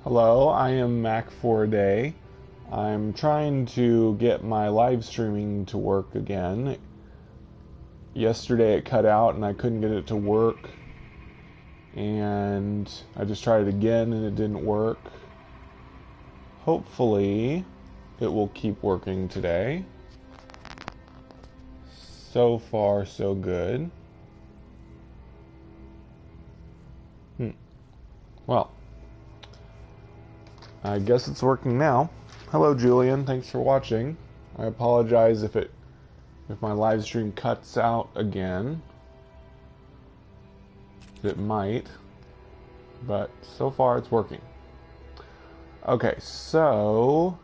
Hello, I am Mac for a day. I'm trying to get my live streaming to work again. Yesterday it cut out and I couldn't get it to work. And I just tried it again and it didn't work. Hopefully it will keep working today. So far, so good. Well, I guess it's working now. Hello, Julian. Thanks for watching. I apologize if my live stream cuts out again. It might, but so far it's working. Okay, so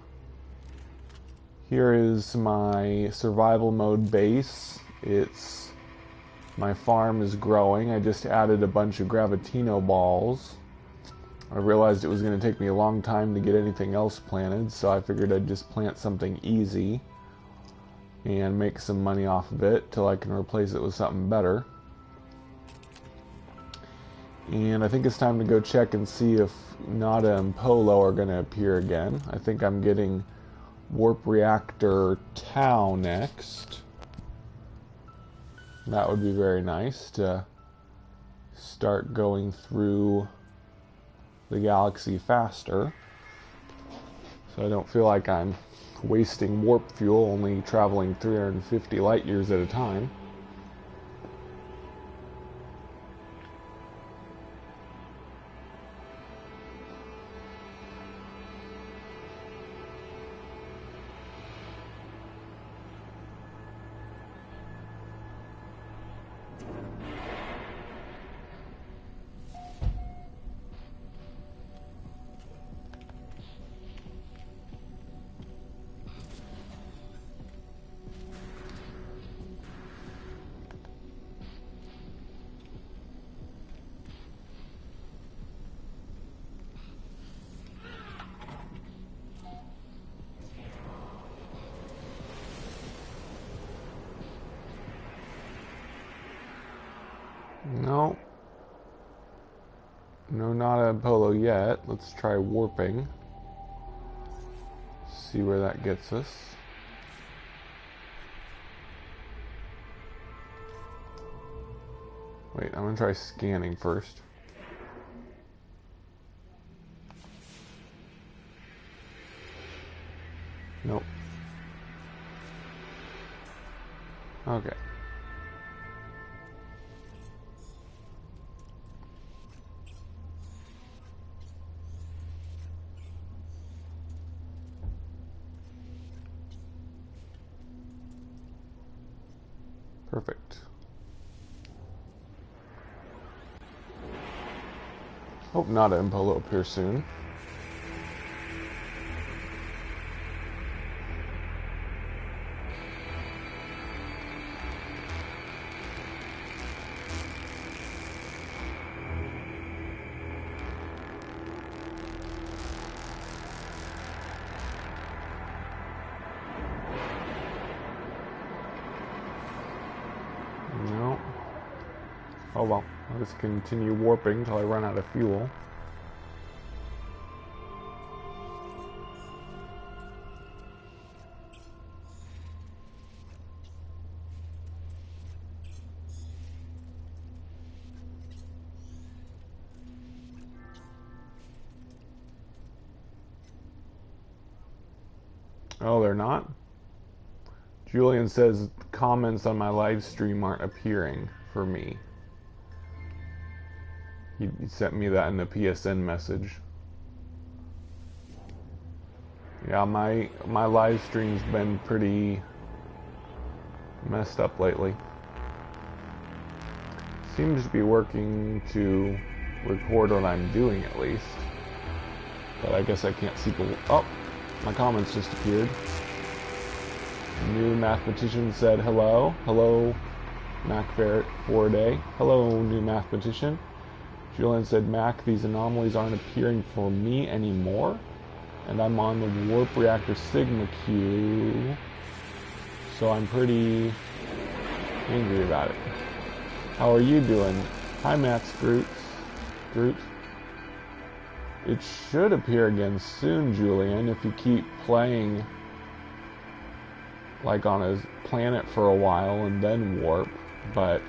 here is my survival mode base. My farm is growing. I just added a bunch of Gravitino balls. I realized it was going to take me a long time to get anything else planted, so I figured I'd just plant something easy and make some money off of it till I can replace it with something better. And I think it's time to go check and see if Nada and Polo are going to appear again. I think I'm getting Warp Reactor Tau next. That would be very nice to start going through the galaxy faster, so I don't feel like I'm wasting warp fuel only traveling 350 light years at a time. No, not a Polo yet. Let's try warping. See where that gets us. Wait, I'm gonna try scanning first. Nope. Okay. Perfect. Hope Nada and Polo appear soon. No. Oh well, I'll just continue warping till I run out of fuel. Oh, they're not? Julian says comments on my live stream aren't appearing for me. He sent me that in the PSN message. Yeah, my live stream's been pretty messed up lately. Seems to be working to record what I'm doing at least. But I guess I can't see the... Oh! My comments just appeared. New mathematician said hello. Hello, Mac Ferret for a day. Hello, new mathematician. Julian said, Mac, these anomalies aren't appearing for me anymore. And I'm on the Warp Reactor Sigma queue. So I'm pretty angry about it. How are you doing? Hi, Max Groot. It should appear again soon, Julian, if you keep playing like on a planet for a while and then warp, but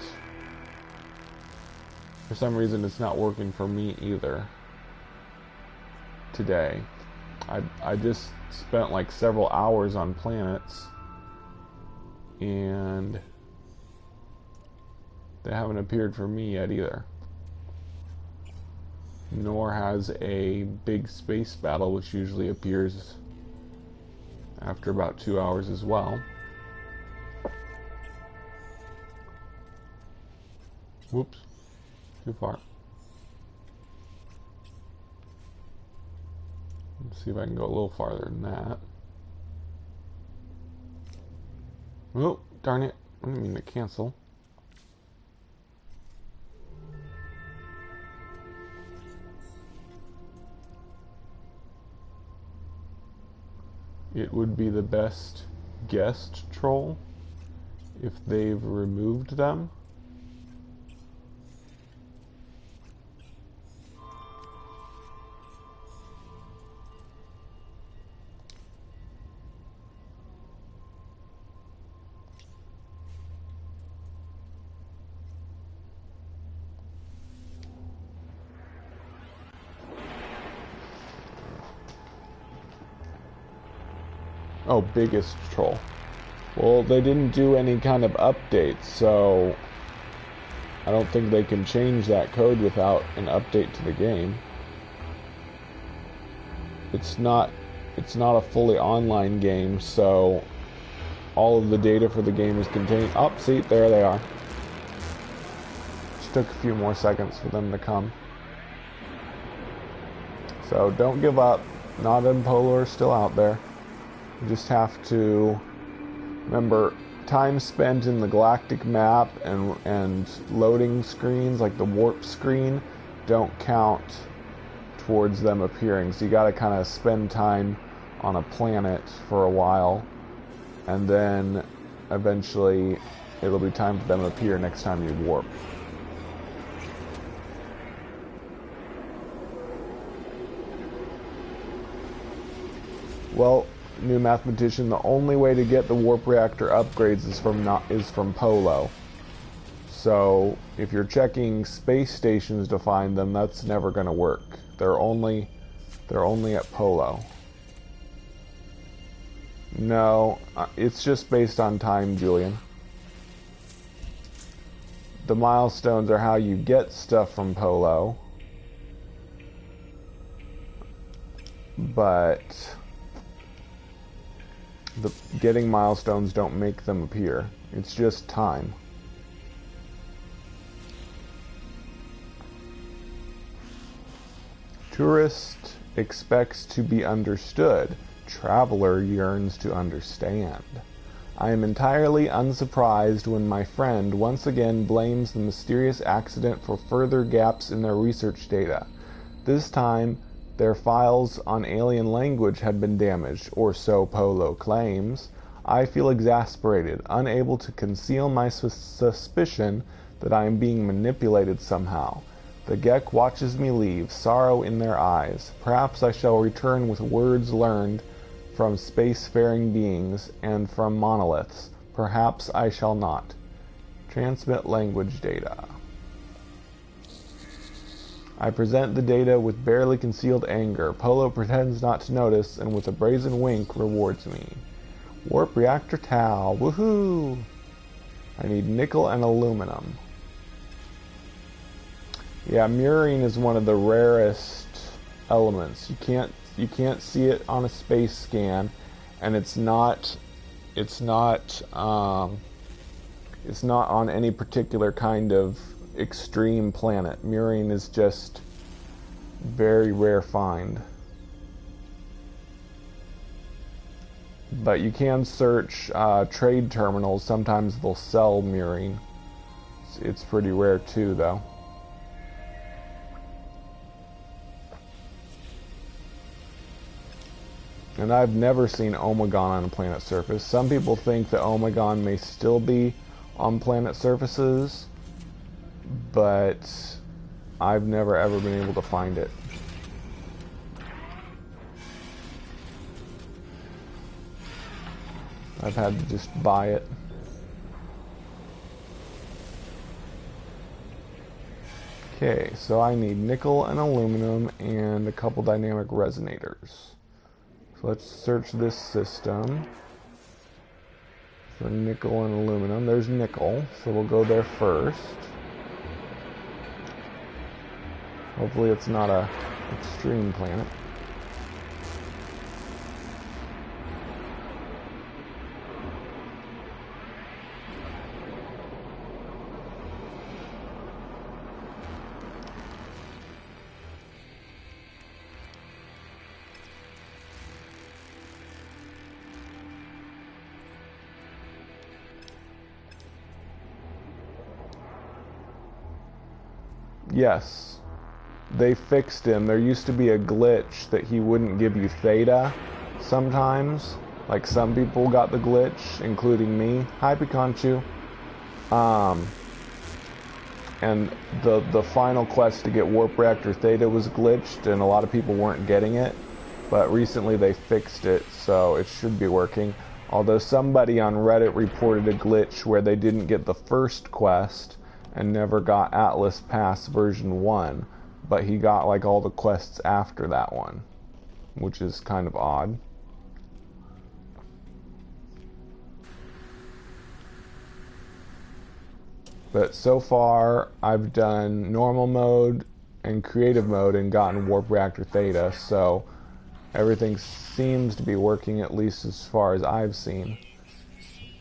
for some reason it's not working for me either today. I just spent like several hours on planets and they haven't appeared for me yet either. Nor has a big space battle, which usually appears after about 2 hours as well. Whoops, too far. Let's see if I can go a little farther than that. Oh, darn it, I didn't mean to cancel. It would be the best guest troll if they've removed them. Oh, biggest troll. Well, they didn't do any kind of update, so I don't think they can change that code without an update to the game. It's not a fully online game, so all of the data for the game is contained. Oh, see, there they are. Just took a few more seconds for them to come. So don't give up. Not in Polar, still out there. You just have to remember time spent in the galactic map and loading screens like the warp screen don't count towards them appearing. So you got to kind of spend time on a planet for a while, and then eventually it'll be time for them to appear next time you warp. Well, new mathematician, the only way to get the warp reactor upgrades is from Polo. So if you're checking space stations to find them, that's never going to work. They're only at Polo. No, it's just based on time, Julian. The milestones are how you get stuff from Polo, but getting milestones don't make them appear. It's just time. Tourist expects to be understood. Traveler yearns to understand. I am entirely unsurprised when my friend once again blames the mysterious accident for further gaps in their research data. This time, their files on alien language had been damaged, or so Polo claims. I feel exasperated, unable to conceal my suspicion that I am being manipulated somehow. The Gek watches me leave, sorrow in their eyes. Perhaps I shall return with words learned from spacefaring beings and from monoliths. Perhaps I shall not. Transmit language data. I present the data with barely concealed anger. Polo pretends not to notice and with a brazen wink rewards me. Warp reactor Tau. Woohoo! I need nickel and aluminum. Yeah, murine is one of the rarest elements. You can't see it on a space scan, and it's not on any particular kind of extreme planet. Murine is just very rare find. But you can search trade terminals. Sometimes they'll sell murine. It's pretty rare too, though. And I've never seen Omegon on a planet surface. Some people think that Omegon may still be on planet surfaces, but I've never ever been able to find it. I've had to just buy it. Okay, so I need nickel and aluminum and a couple dynamic resonators. So let's search this system for nickel and aluminum. There's nickel, so we'll go there first. Hopefully it's not a extreme planet. Yes, they fixed him. There used to be a glitch that he wouldn't give you theta sometimes. Like some people got the glitch, including me. Hi, Pikachu. And the final quest to get Warp Reactor Theta was glitched, and a lot of people weren't getting it. But recently they fixed it, so it should be working. Although somebody on Reddit reported a glitch where they didn't get the first quest and never got Atlas Pass version 1, but he got like all the quests after that one, which is kind of odd. But so far I've done normal mode and creative mode and gotten Warp Reactor Theta, so everything seems to be working, at least as far as I've seen.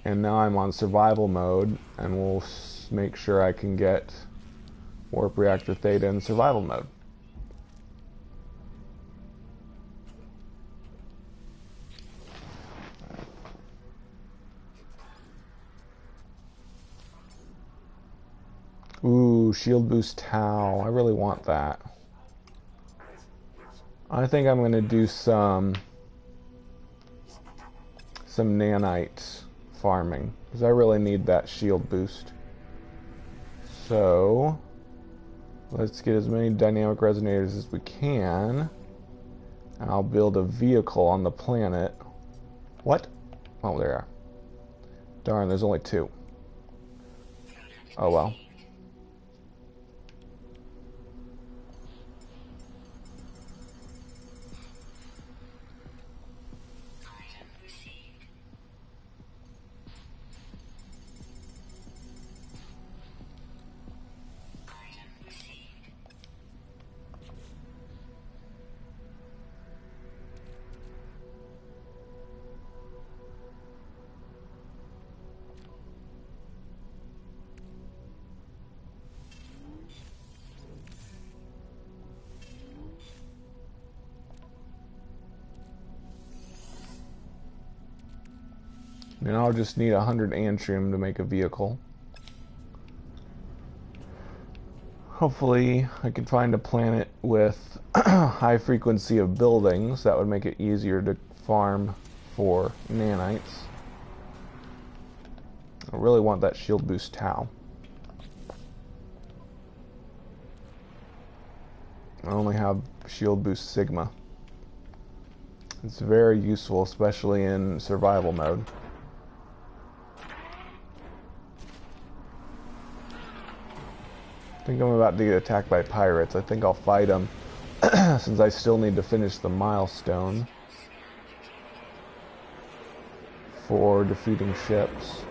And now I'm on survival mode, and we'll make sure I can get Warp Reactor Theta in survival mode. Ooh, shield boost Tau. I really want that. I think I'm going to do some nanite farming, because I really need that shield boost. So let's get as many dynamic resonators as we can. And I'll build a vehicle on the planet. What? Oh, there are. Darn, there's only 2. Oh well. And I'll just need 100 antrium to make a vehicle. Hopefully I can find a planet with high frequency of buildings. That would make it easier to farm for nanites. I really want that shield boost Tau. I only have shield boost Sigma. It's very useful, especially in survival mode. I think I'm about to get attacked by pirates. I think I'll fight them since I still need to finish the milestone for defeating ships.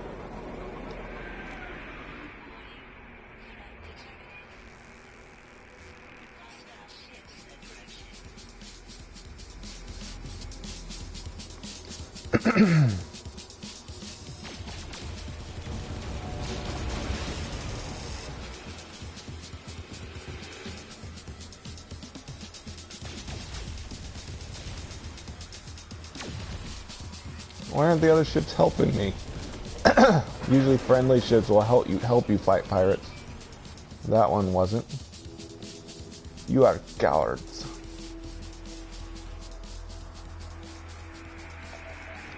Why aren't the other ships helping me? Usually friendly ships will help you fight pirates. That one wasn't. You are cowards.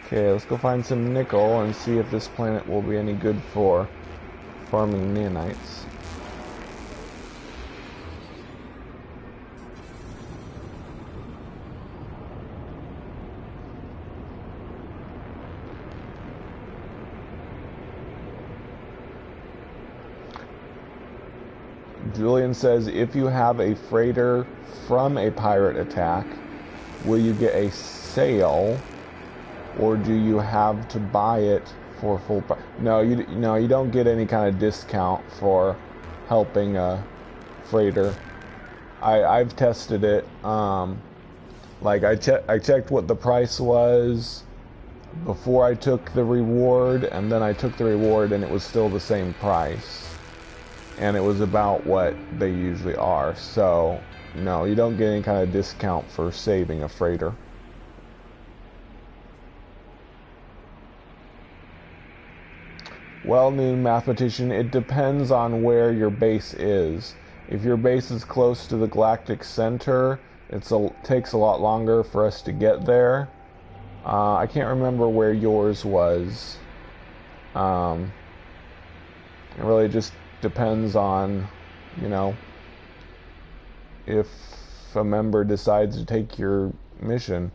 Okay, let's go find some nickel and see if this planet will be any good for farming nanites. Julian says, if you have a freighter from a pirate attack, will you get a sale, or do you have to buy it for full price? No, you don't get any kind of discount for helping a freighter. I've tested it. Like I checked what the price was before I took the reward, and then I took the reward and it was still the same price. And it was about what they usually are. So, no, you don't get any kind of discount for saving a freighter. Well, new mathematician, it depends on where your base is. If your base is close to the galactic center, it takes a lot longer for us to get there. I can't remember where yours was. It really just depends on, if a member decides to take your mission.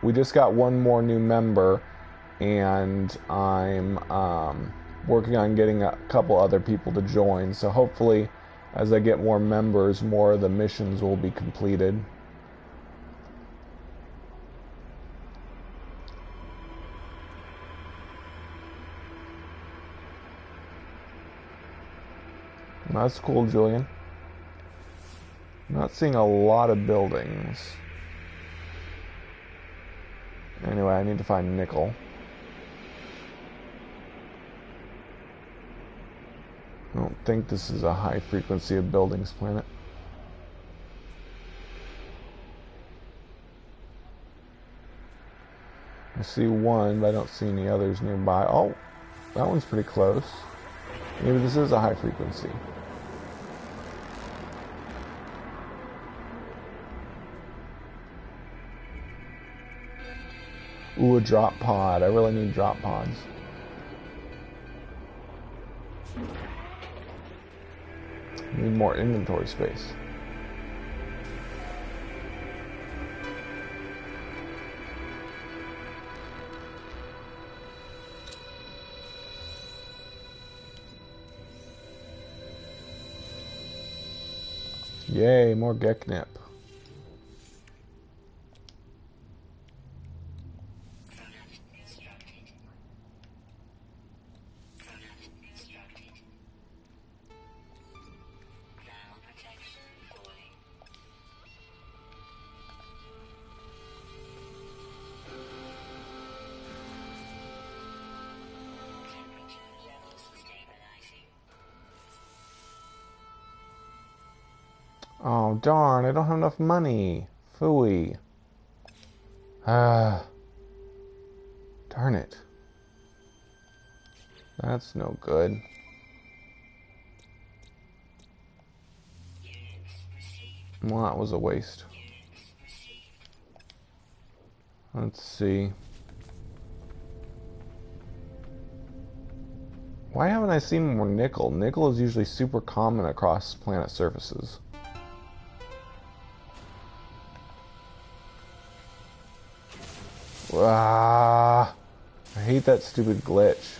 We just got one more new member, and I'm working on getting a couple other people to join. So hopefully, as I get more members, more of the missions will be completed. That's cool, Julian. I'm not seeing a lot of buildings. Anyway, I need to find nickel. I don't think this is a high frequency of buildings planet. I see one, but I don't see any others nearby. Oh, that one's pretty close. Maybe this is a high frequency. Ooh, a drop pod. I really need drop pods. Need more inventory space. Yay, more Geknip. Oh, darn, I don't have enough money. Phooey. Darn it. That's no good. Well, that was a waste. Let's see. Why haven't I seen more nickel? Nickel is usually super common across planet surfaces. Ah, I hate that stupid glitch.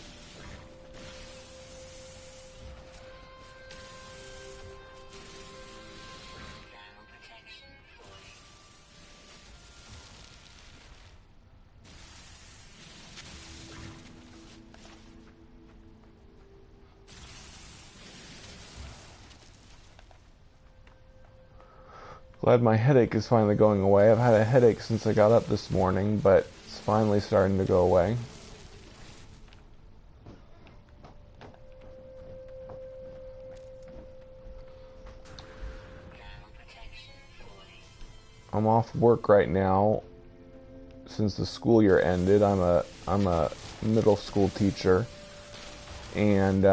Glad my headache is finally going away. I've had a headache since I got up this morning, but it's finally starting to go away. I'm off work right now since the school year ended. I'm a middle school teacher, and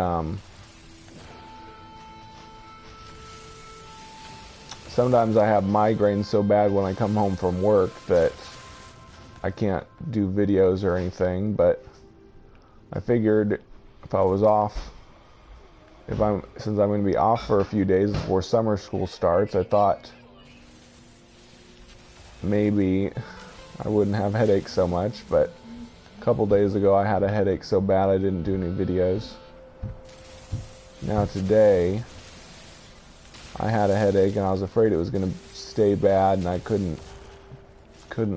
sometimes I have migraines so bad when I come home from work that I can't do videos or anything, but I figured if I was off, since I'm going to be off for a few days before summer school starts, I thought maybe I wouldn't have headaches so much, but couple days ago I had a headache so bad I didn't do any videos. Now today I had a headache and I was afraid it was going to stay bad and I couldn't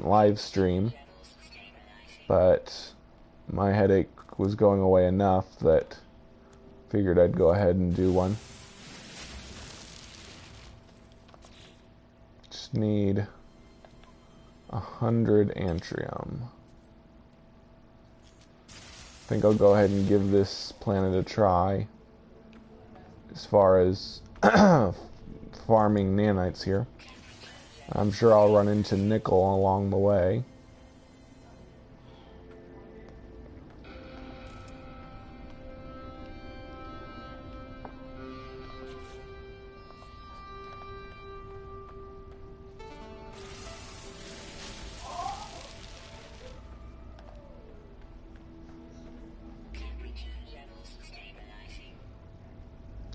live stream. But my headache was going away enough that I figured I'd go ahead and do one. Just need 100 antrium. I think I'll go ahead and give this planet a try as far as farming nanites here. I'm sure I'll run into nickel along the way.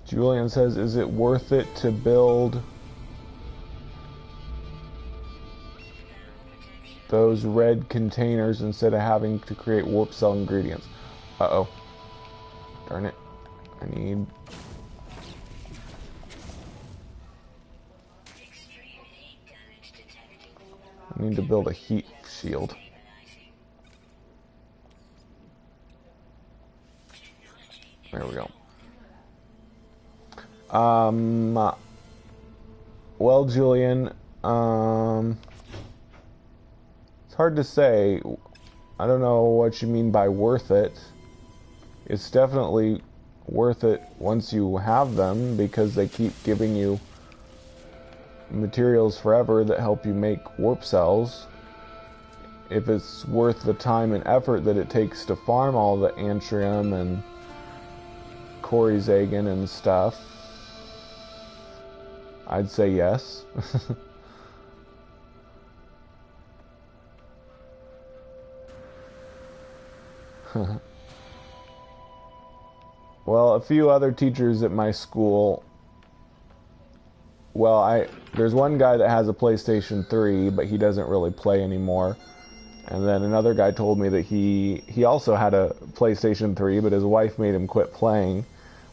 Julian says, is it worth it to build those red containers instead of having to create warp cell ingredients? Uh-oh. Darn it. I need to build a heat shield. There we go. Well, Julian, it's hard to say. I don't know what you mean by worth it. It's definitely worth it once you have them because they keep giving you materials forever that help you make warp cells. If it's worth the time and effort that it takes to farm all the antrium and Corizagon and stuff, I'd say yes. Well, a few other teachers at my school, well, there's one guy that has a PlayStation 3, but he doesn't really play anymore. And then another guy told me that he also had a PlayStation 3, but his wife made him quit playing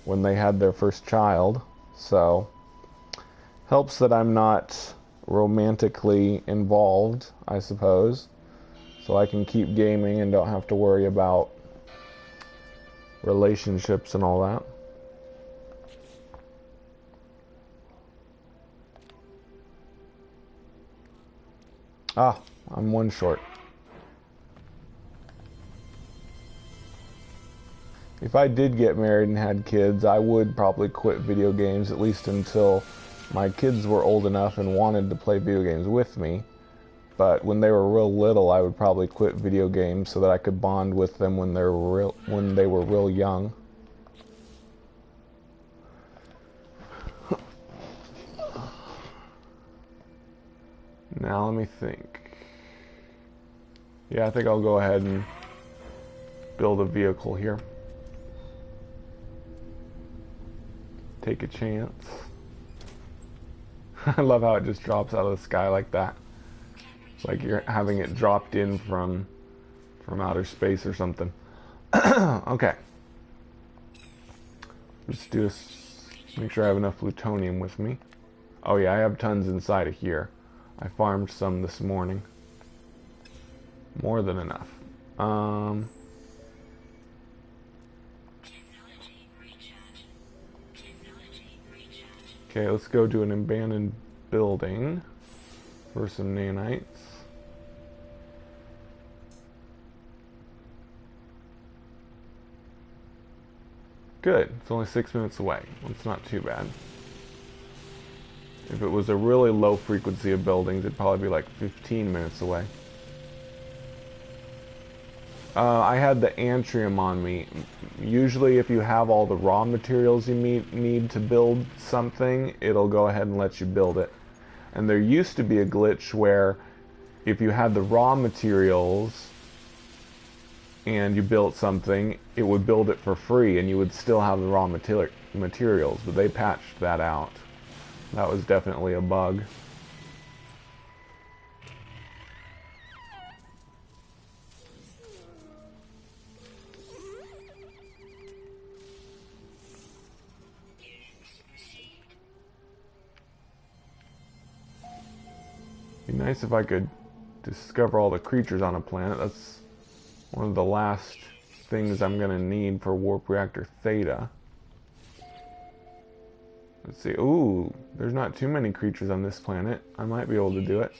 when they had their first child. So helps that I'm not romantically involved, I suppose. So I can keep gaming and don't have to worry about relationships and all that. Ah, I'm one short. If I did get married and had kids, I would probably quit video games, at least until my kids were old enough and wanted to play video games with me. But when they were real little, I would probably quit video games so that I could bond with them when they were real young. Now let me think. Yeah, I think I'll go ahead and build a vehicle here. Take a chance. I love how it just drops out of the sky like that. It's like you're having it dropped in from outer space or something. Okay. Let's do this. Make sure I have enough plutonium with me. Oh yeah, I have tons inside of here. I farmed some this morning. More than enough. Okay, let's go to an abandoned building for some nanites. Good, it's only 6 minutes away. It's not too bad. If it was a really low frequency of buildings, it'd probably be like 15 minutes away. I had the antrium on me. Usually if you have all the raw materials you need to build something, it'll go ahead and let you build it. And there used to be a glitch where if you had the raw materials and you built something, it would build it for free and you would still have the raw materials, but they patched that out. That was definitely a bug. Be nice if I could discover all the creatures on a planet. That's one of the last things I'm gonna need for Warp Reactor Theta. Let's see. Ooh, there's not too many creatures on this planet. I might be able to do it.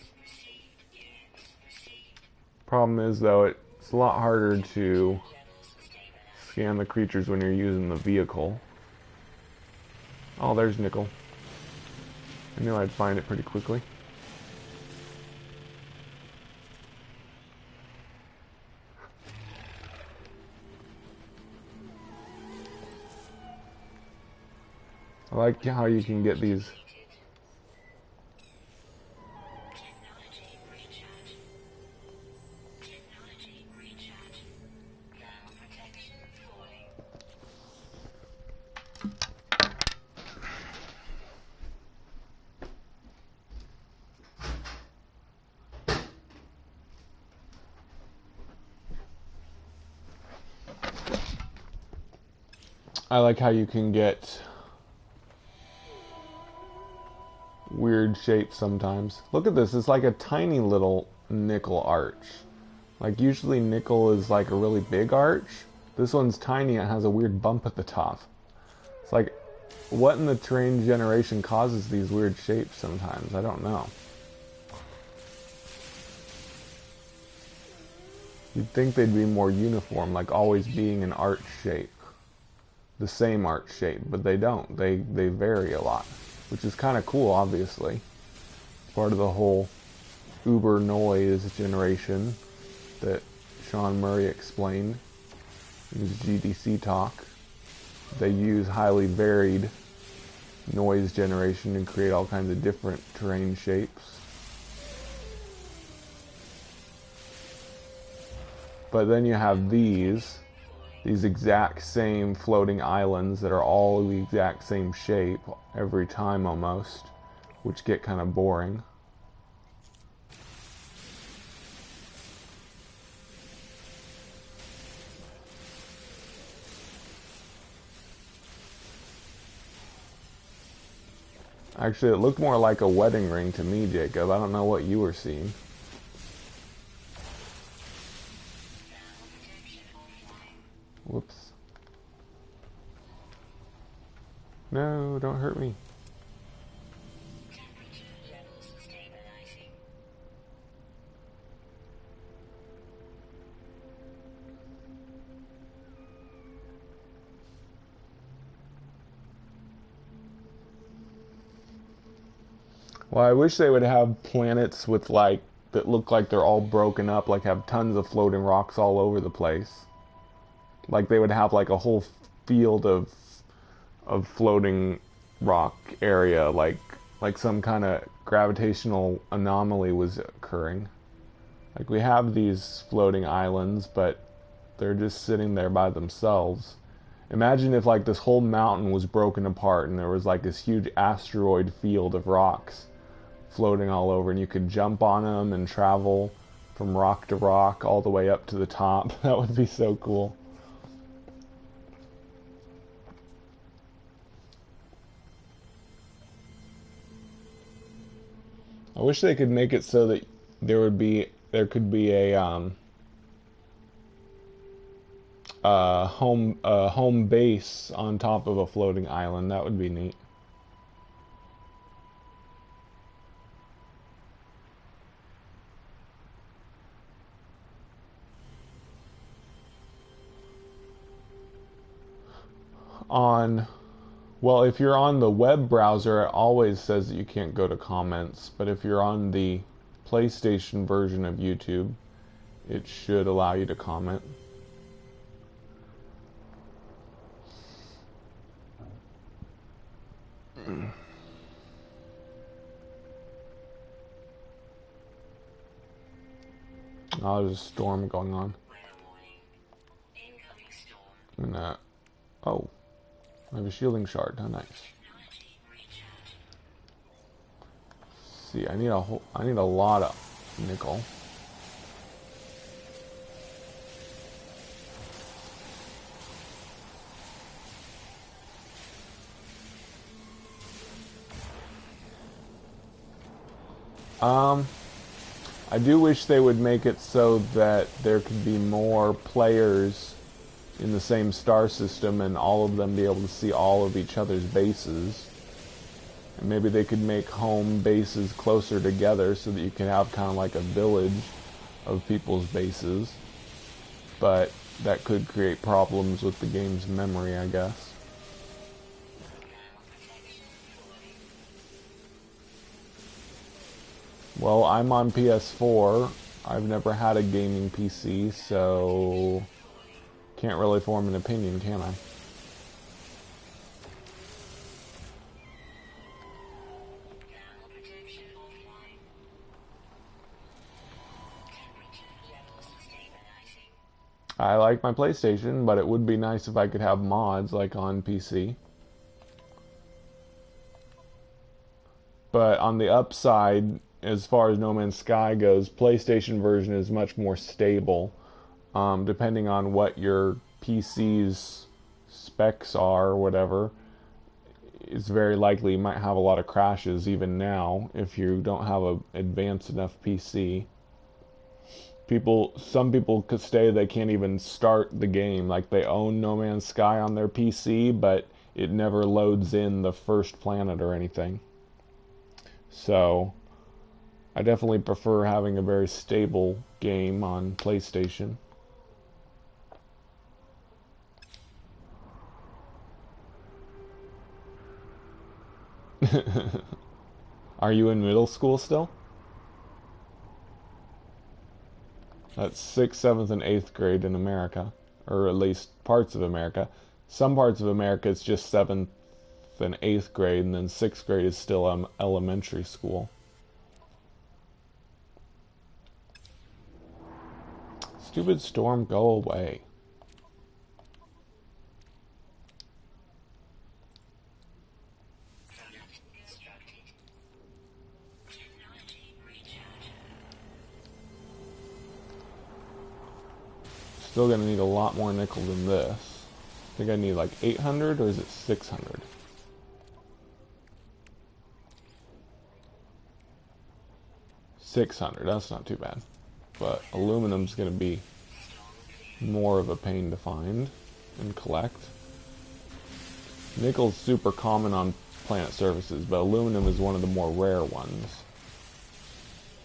Problem is, though, it's a lot harder to scan the creatures when you're using the vehicle. Oh, there's nickel. I knew I'd find it pretty quickly. I like how you can get these. I like how you can get weird shapes sometimes. Look at this, it's like a tiny little nickel arch. Like usually nickel is like a really big arch. This one's tiny and has a weird bump at the top. It's like, what in the terrain generation causes these weird shapes sometimes? I don't know. You'd think they'd be more uniform, like always being an arch shape. The same arch shape, but they don't. They vary a lot, which is kind of cool, obviously. Part of the whole uber noise generation that Sean Murray explained in his GDC talk. They use highly varied noise generation and create all kinds of different terrain shapes. But then you have these exact same floating islands that are all the exact same shape every time almost, which get kind of boring. Actually, it looked more like a wedding ring to me, Jacob. I don't know what you were seeing. Whoops. No, don't hurt me. Well, I wish they would have planets with like that look like they're all broken up, like have tons of floating rocks all over the place. Like they would have like a whole field of floating rock area, like some kind of gravitational anomaly was occurring. Like we have these floating islands, but they're just sitting there by themselves. Imagine if like this whole mountain was broken apart and there was like this huge asteroid field of rocks floating all over, and you could jump on them and travel from rock to rock all the way up to the top. That would be so cool. I wish they could make it so that there could be a home base on top of a floating island. That would be neat. Well, if you're on the web browser, it always says that you can't go to comments, but if you're on the PlayStation version of YouTube, it should allow you to comment. Oh, there's a storm going on. And oh, I have a shielding shard. How nice. See, I need a lot of nickel. I do wish they would make it so that there could be more players in the same star system and all of them be able to see all of each other's bases. And maybe they could make home bases closer together so that you can have kind of like a village of people's bases. But that could create problems with the game's memory, I guess. Well, I'm on PS4. I've never had a gaming PC, so can't really form an opinion, can I? I like my PlayStation, but it would be nice if I could have mods like on PC. But on the upside, as far as No Man's Sky goes, PlayStation version is much more stable. Depending on what your PC's specs are or whatever, it's very likely you might have a lot of crashes even now if you don't have an advanced enough PC. Some people could say they can't even start the game. Like they own No Man's Sky on their PC, but it never loads in the first planet or anything. So I definitely prefer having a very stable game on PlayStation. Are you in middle school still? That's 6th, 7th, and 8th grade in America. Or at least parts of America. Some parts of America it's just 7th and 8th grade, and then 6th grade is still elementary school. Stupid storm, go away. Still gonna need a lot more nickel than this. I think I need like 800, or is it 600? 600, that's not too bad. But aluminum's gonna be more of a pain to find and collect. Nickel's super common on planet surfaces, but aluminum is one of the more rare ones.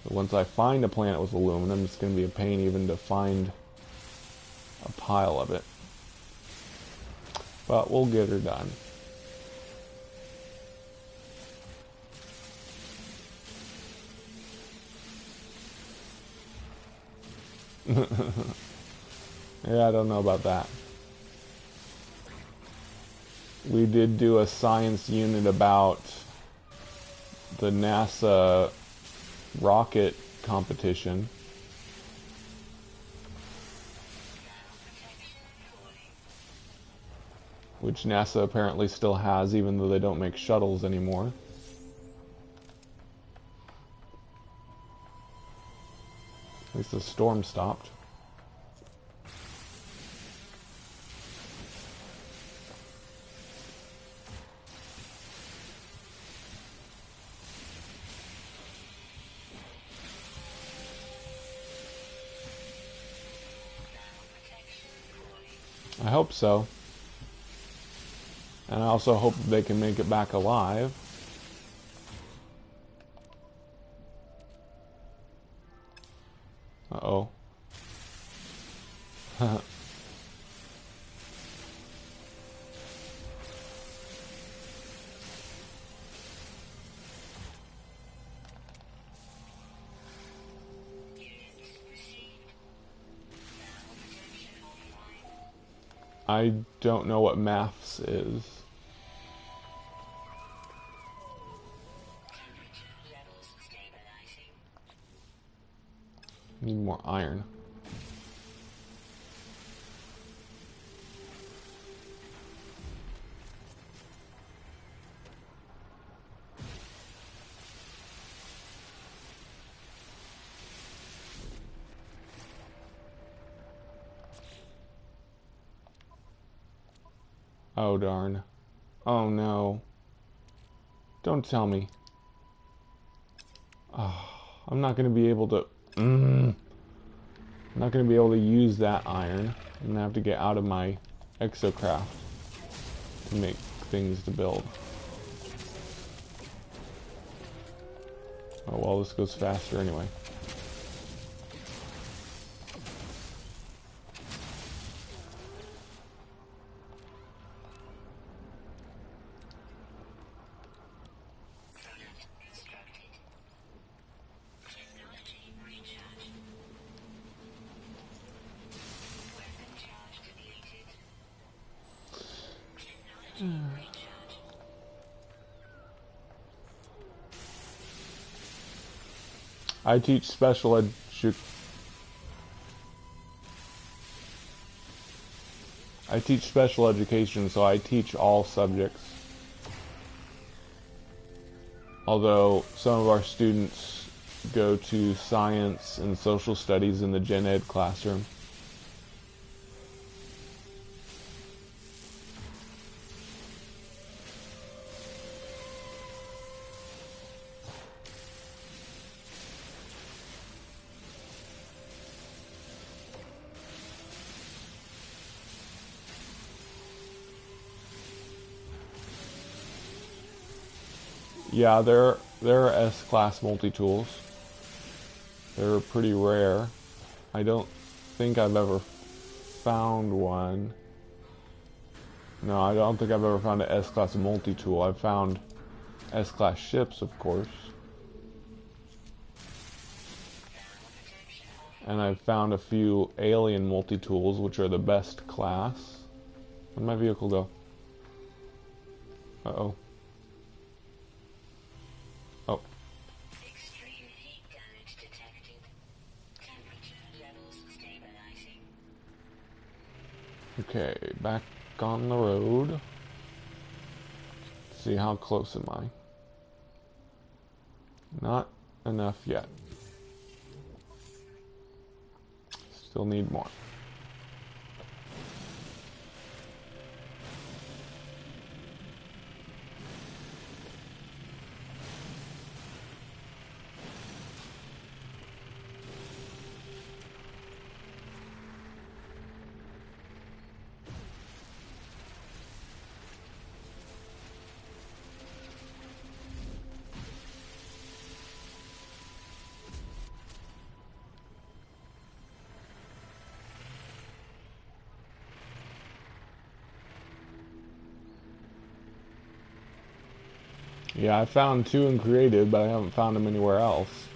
So once I find a planet with aluminum, it's gonna be a pain even to find a pile of it. But we'll get her done. Yeah, I don't know about that. We did do a science unit about the NASA rocket competition. Which NASA apparently still has, even though they don't make shuttles anymore. At least the storm stopped. I hope so. And I also hope that they can make it back alive. Uh-oh. I don't know what maths is. Need more iron. Oh darn. Oh no. Don't tell me. Oh, I'm not going to be able to I'm not going to be able to use that iron. I'm going to have to get out of my exocraft to make things to build. Oh well, this goes faster anyway. I teach special education, so I teach all subjects. Although some of our students go to science and social studies in the gen ed classroom. Yeah, there are S-class multi-tools. They're pretty rare. I don't think I've ever found one. No, I don't think I've ever found an S-class multi-tool. I've found S-class ships, of course. And I've found a few alien multi-tools, which are the best class. Where'd my vehicle go? Uh-oh. Oh. Extreme heat damage detected. Temperature levels stabilizing. Okay, back on the road. Let's see, how close am I? Not enough yet. Still need more. Yeah, I found two in creative, but I haven't found them anywhere else.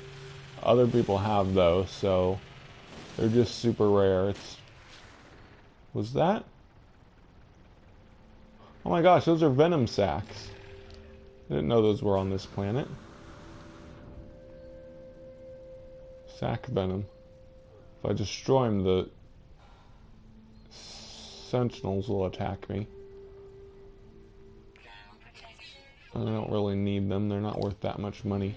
Other people have though, so they're just super rare. Was that? Oh my gosh, those are venom sacs. I didn't know those were on this planet. Sac venom. If I destroy them, the sentinels will attack me. I don't really need them. They're not worth that much money.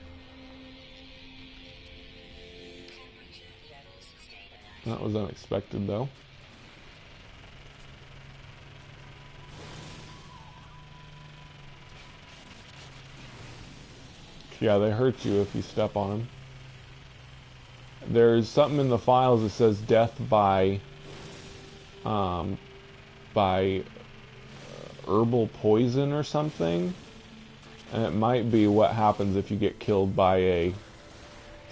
That was unexpected, though. Yeah, they hurt you if you step on them. There's something in the files that says death by herbal poison or something. And it might be what happens if you get killed by a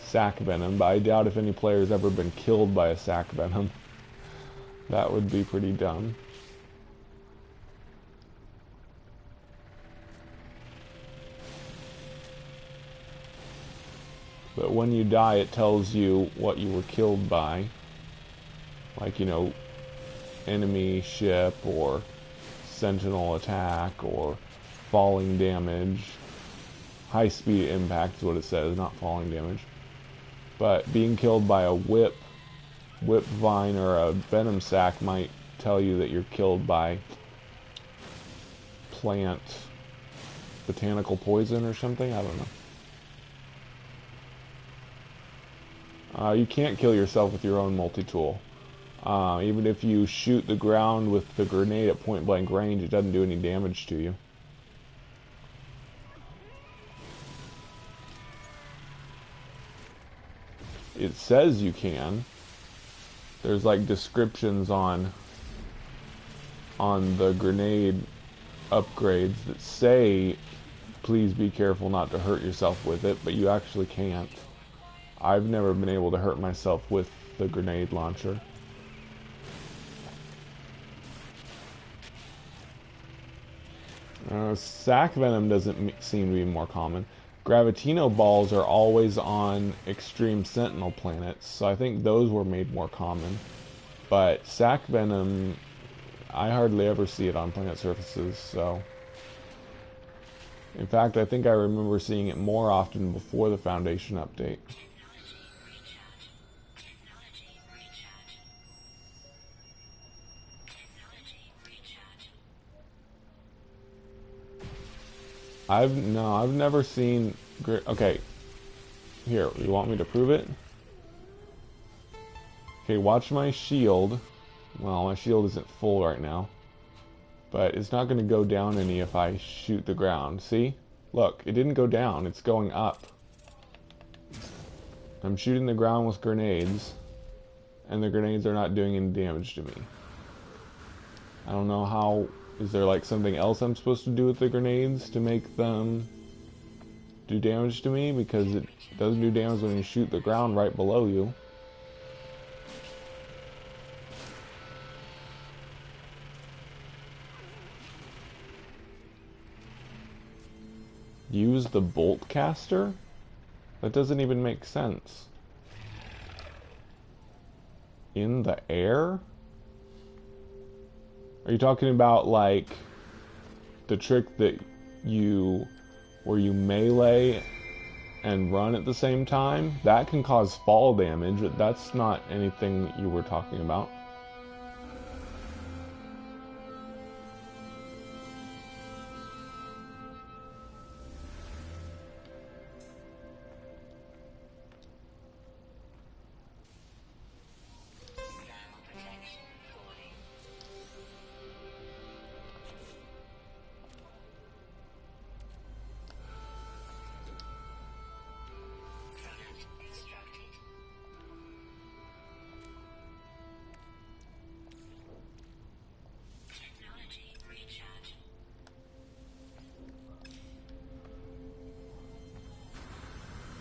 sac venom, but I doubt if any player's ever been killed by a sac venom. That would be pretty dumb. But when you die, it tells you what you were killed by. Like, you know, enemy ship or sentinel attack or falling damage. High speed impact is what it says, not falling damage. But being killed by a whip vine or a venom sac might tell you that you're killed by plant botanical poison or something. I don't know. You can't kill yourself with your own multi-tool. Even if you shoot the ground with the grenade at point blank range, it doesn't do any damage to you. it says you can. There's like descriptions on the grenade upgrades that say please be careful not to hurt yourself with it, but you actually can't. I've never been able to hurt myself with the grenade launcher. Sac venom doesn't seem to be more common. Gravitino balls are always on extreme sentinel planets, so I think those were made more common. But sac venom, I hardly ever see it on planet surfaces, so... In fact, I think I remember seeing it more often before the Foundation update. I've never seen... Okay, here, you want me to prove it? Okay, watch my shield. Well, my shield isn't full right now. But it's not going to go down any if I shoot the ground. See? Look, it didn't go down. It's going up. I'm shooting the ground with grenades. And the grenades are not doing any damage to me. I don't know how... Is there like something else I'm supposed to do with the grenades to make them do damage to me? Because it doesn't do damage when you shoot the ground right below you. Use the bolt caster? That doesn't even make sense. In the air? Are you talking about like the trick that where you melee and run at the same time? That can cause fall damage, but that's not anything that you were talking about.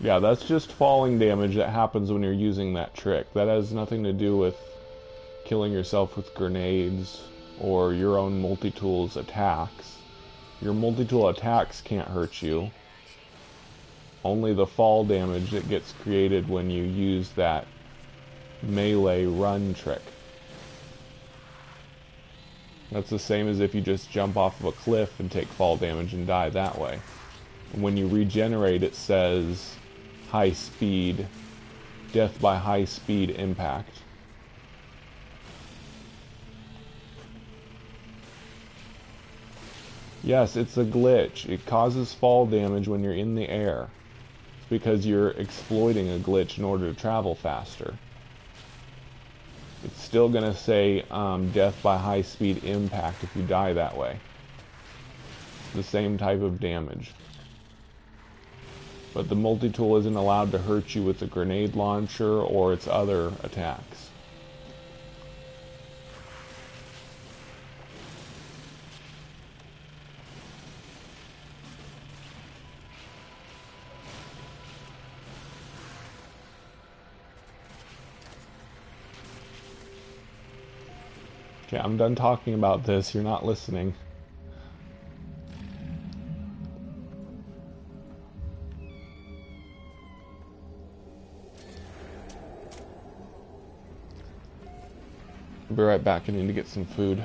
Yeah, that's just falling damage that happens when you're using that trick. That has nothing to do with killing yourself with grenades or your own multi-tool's attacks. Your multi-tool attacks can't hurt you. Only the fall damage that gets created when you use that melee run trick. That's the same as if you just jump off of a cliff and take fall damage and die that way. And when you regenerate, it says high speed, death by high speed impact. Yes, it's a glitch. It causes fall damage when you're in the air. It's because you're exploiting a glitch in order to travel faster. It's still going to say death by high speed impact if you die that way. The same type of damage. But the multi-tool isn't allowed to hurt you with the grenade launcher or its other attacks. Okay, I'm done talking about this. You're not listening. I'll be right back. I need to get some food.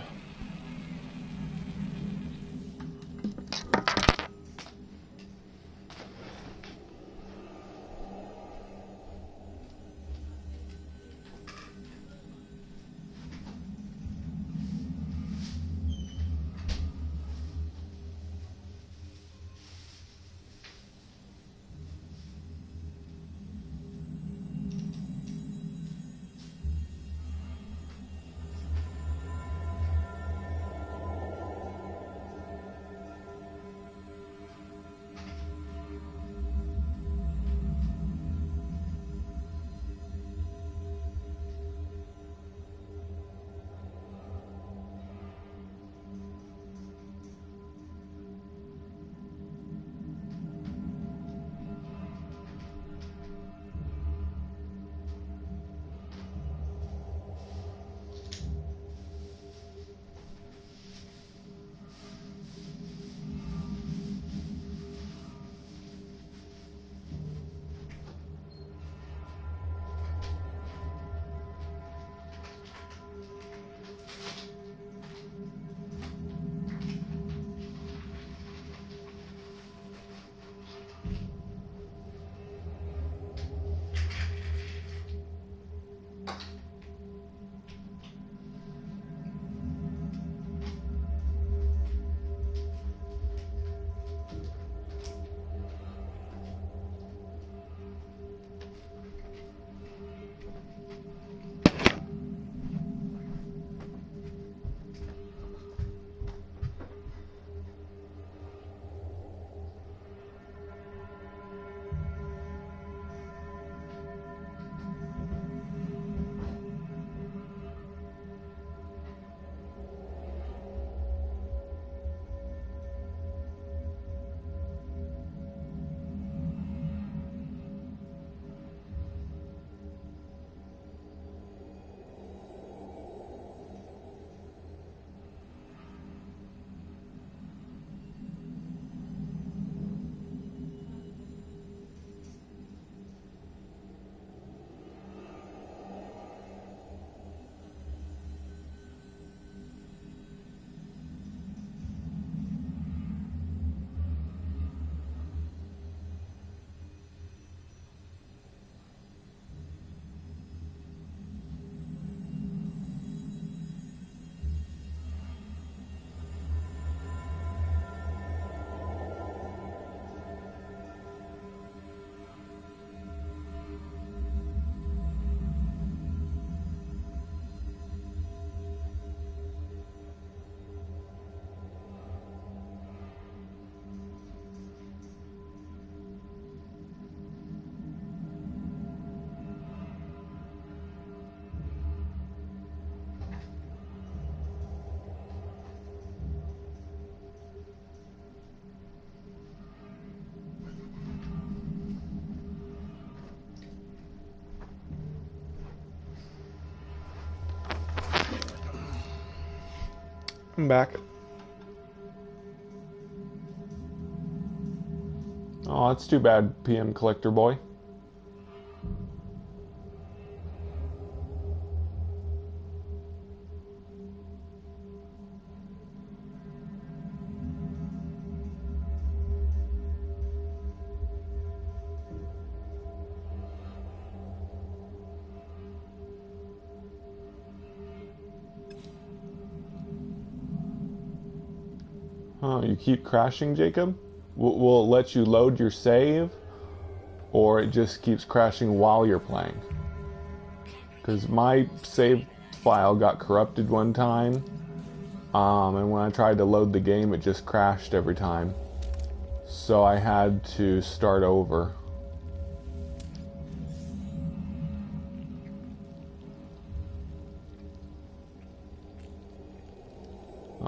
I'm back. Oh, that's too bad, PM Collector Boy. Oh, you keep crashing, Jacob? Will it let you load your save? Or it just keeps crashing while you're playing? Because my save file got corrupted one time. And when I tried to load the game, it just crashed every time. So I had to start over.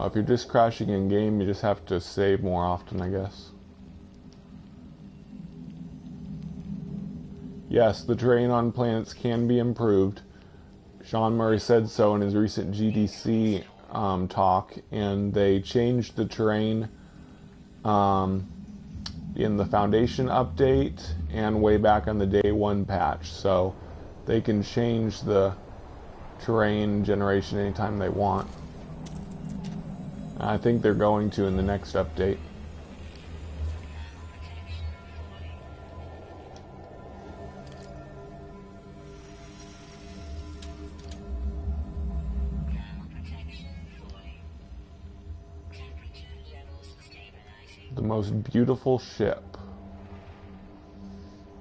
If you're just crashing in game, you just have to save more often, I guess. Yes, the terrain on planets can be improved. Sean Murray said so in his recent GDC talk, and they changed the terrain in the Foundation update and way back on the Day 1 patch. So they can change the terrain generation anytime they want. I think they're going to in the next update. The most beautiful ship.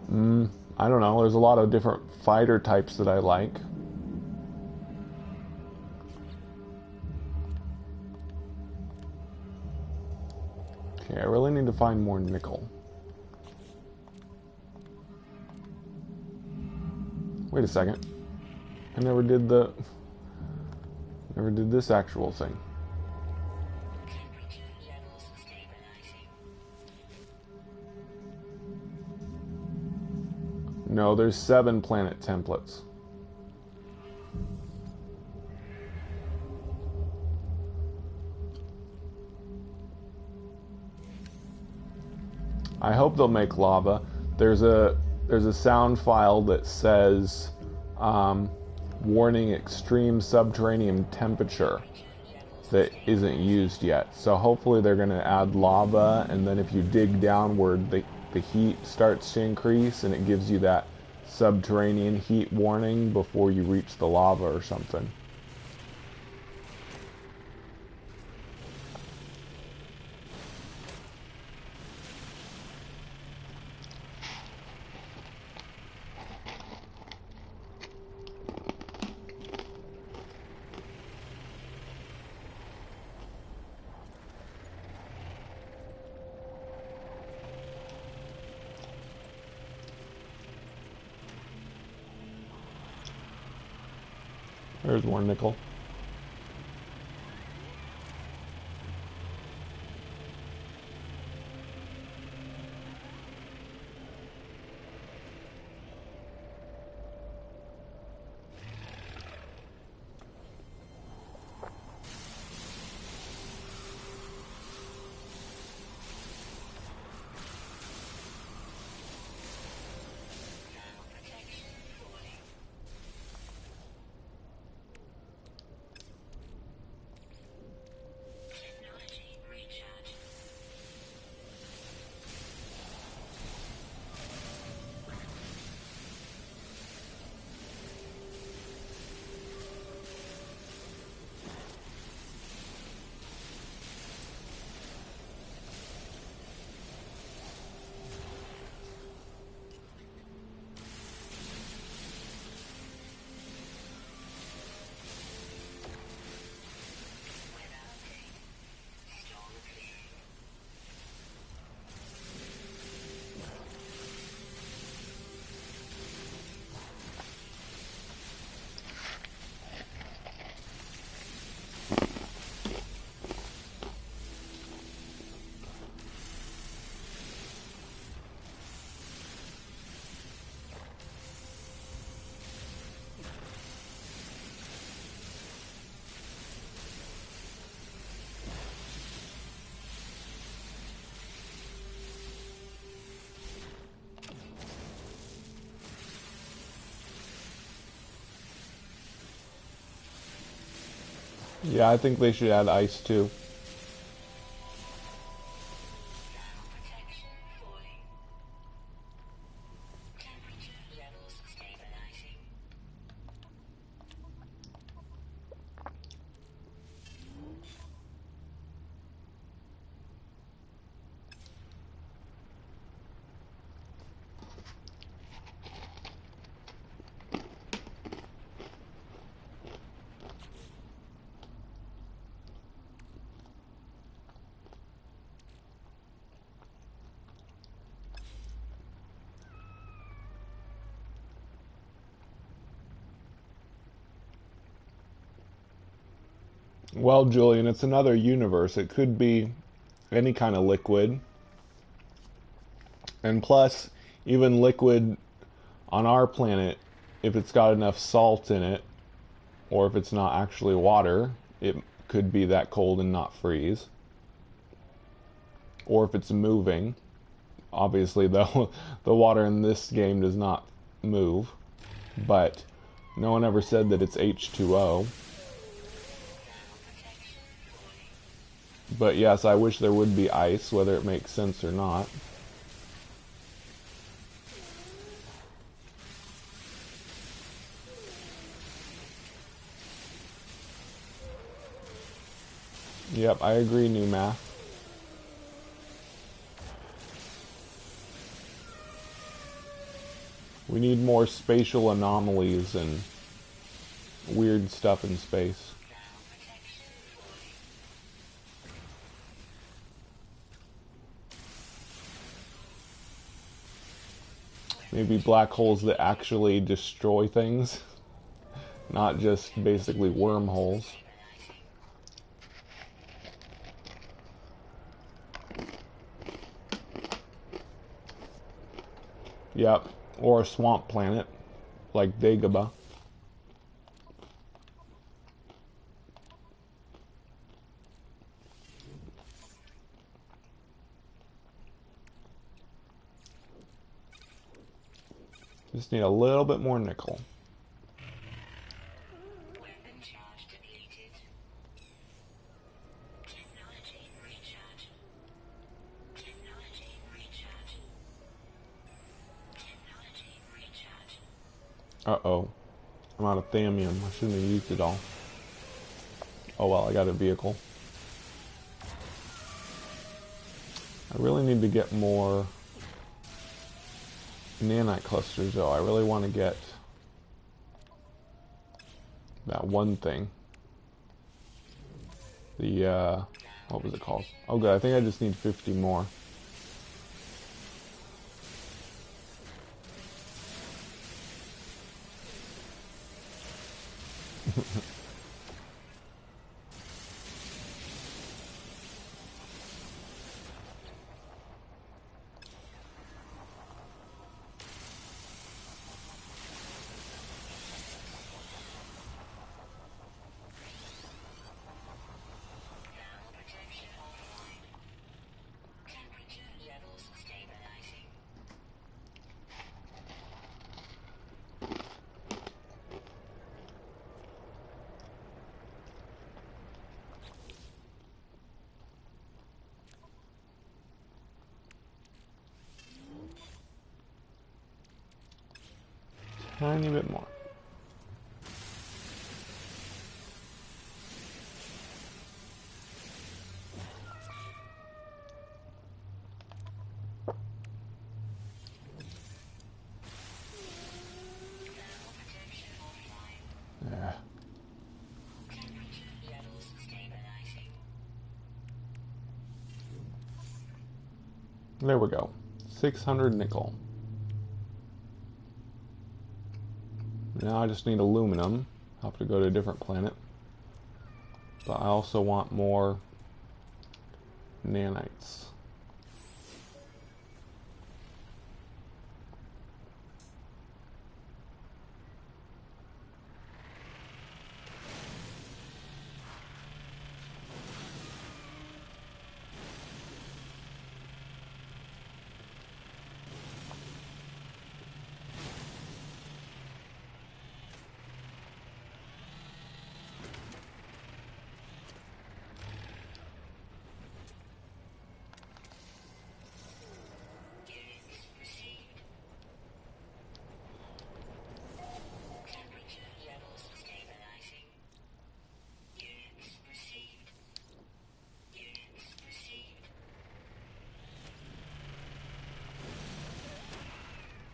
I don't know. There's a lot of different fighter types that I like. Okay, I really need to find more nickel. Wait a second. I never did this actual thing. No, there's 7 planet templates. I hope they'll make lava. There's a sound file that says warning extreme subterranean temperature that isn't used yet. So hopefully they're going to add lava, and then if you dig downward, the heat starts to increase, and it gives you that subterranean heat warning before you reach the lava or something. There's more nickel. Yeah, I think they should add ice too. Protection falling. Temperature levels stabilizing. Well, Julian, it's another universe. It could be any kind of liquid. And plus, even liquid on our planet, if it's got enough salt in it, or if it's not actually water, it could be that cold and not freeze. Or if it's moving, obviously the water in this game does not move, but no one ever said that it's H2O. But yes, I wish there would be ice, whether it makes sense or not. Yep, I agree, new math. We need more spatial anomalies and weird stuff in space. Maybe black holes that actually destroy things, not just basically wormholes. Yep, or a swamp planet, like Dagobah. Just need a little bit more nickel. Weapon charge depleted. Technology recharge. Technology recharge. Technology recharge. Uh-oh. I'm out of thamium. I shouldn't have used it all. Oh well, I got a vehicle. I really need to get more nanite clusters though. I really want to get that one thing. The, what was it called? Oh good, I think I just need 50 more. Protection offline. Temperature levels stabilizing. Tiny bit more. Protection offline. Yeah. Temperature levels stabilizing. There we go. 600 nickel. Now I just need aluminum. I'll have to go to a different planet. But I also want more nanites.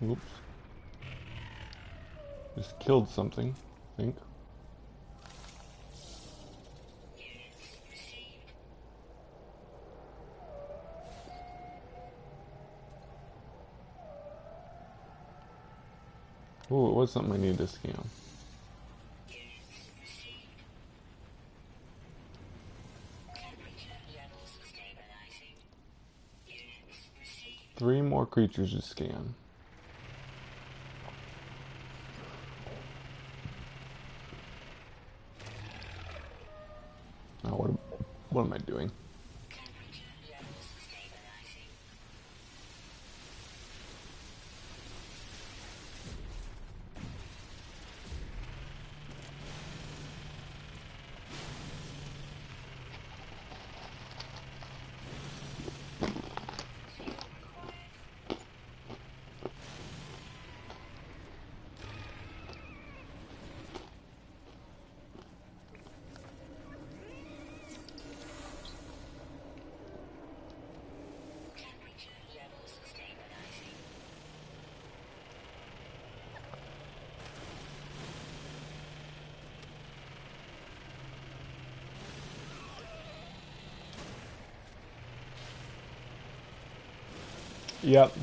Oops. Just killed something, I think. Oh, it was something I needed to scan. Three more creatures to scan. Now what am I doing? Yep.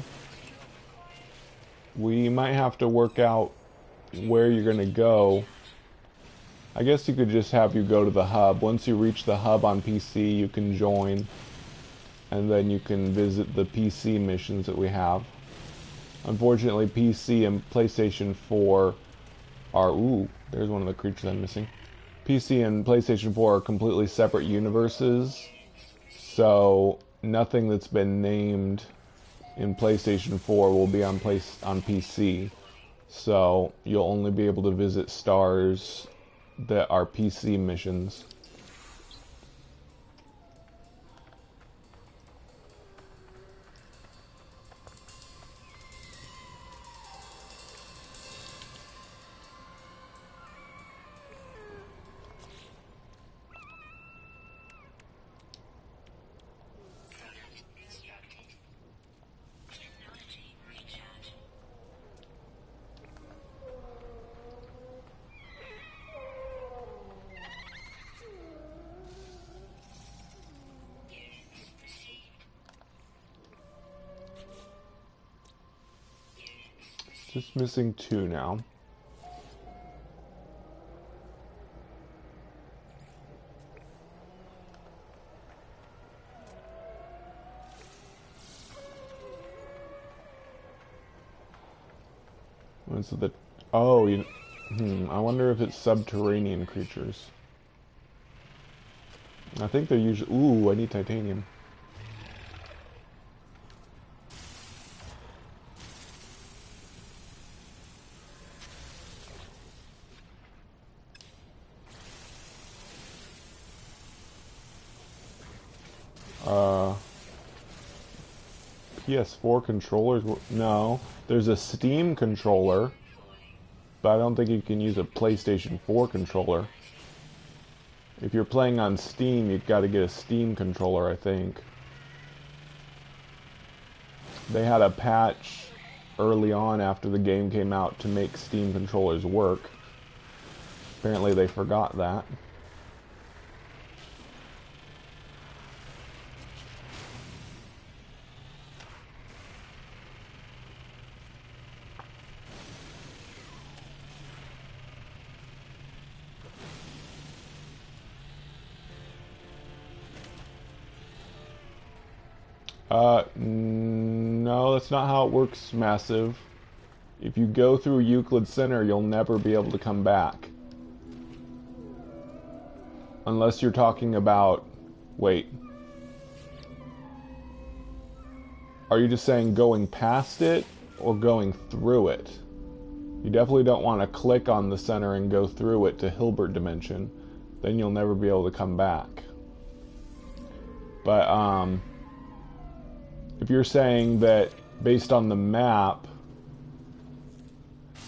We might have to work out where you're going to go. I guess you could just have you go to the hub. Once you reach the hub on PC, you can join. And then you can visit the PC missions that we have. Unfortunately, PC and PlayStation 4 are... Ooh, there's one of the creatures I'm missing. PC and PlayStation 4 are completely separate universes. So, nothing that's been named in PlayStation 4 will be on PC. So you'll only be able to visit stars that are PC missions. Just missing two now. What's the... Oh, I wonder if it's subterranean creatures. I think they're usually... Ooh, I need titanium. PS4 controllers? No. There's a Steam controller, but I don't think you can use a PlayStation 4 controller. If you're playing on Steam, you've got to get a Steam controller, I think. They had a patch early on after the game came out to make Steam controllers work. Apparently they forgot that. No, that's not how it works, Massive. If you go through Euclid Center, you'll never be able to come back. Unless you're talking about... Wait. Are you just saying going past it, or going through it? You definitely don't want to click on the center and go through it to Hilbert Dimension. Then you'll never be able to come back. But, if you're saying that based on the map...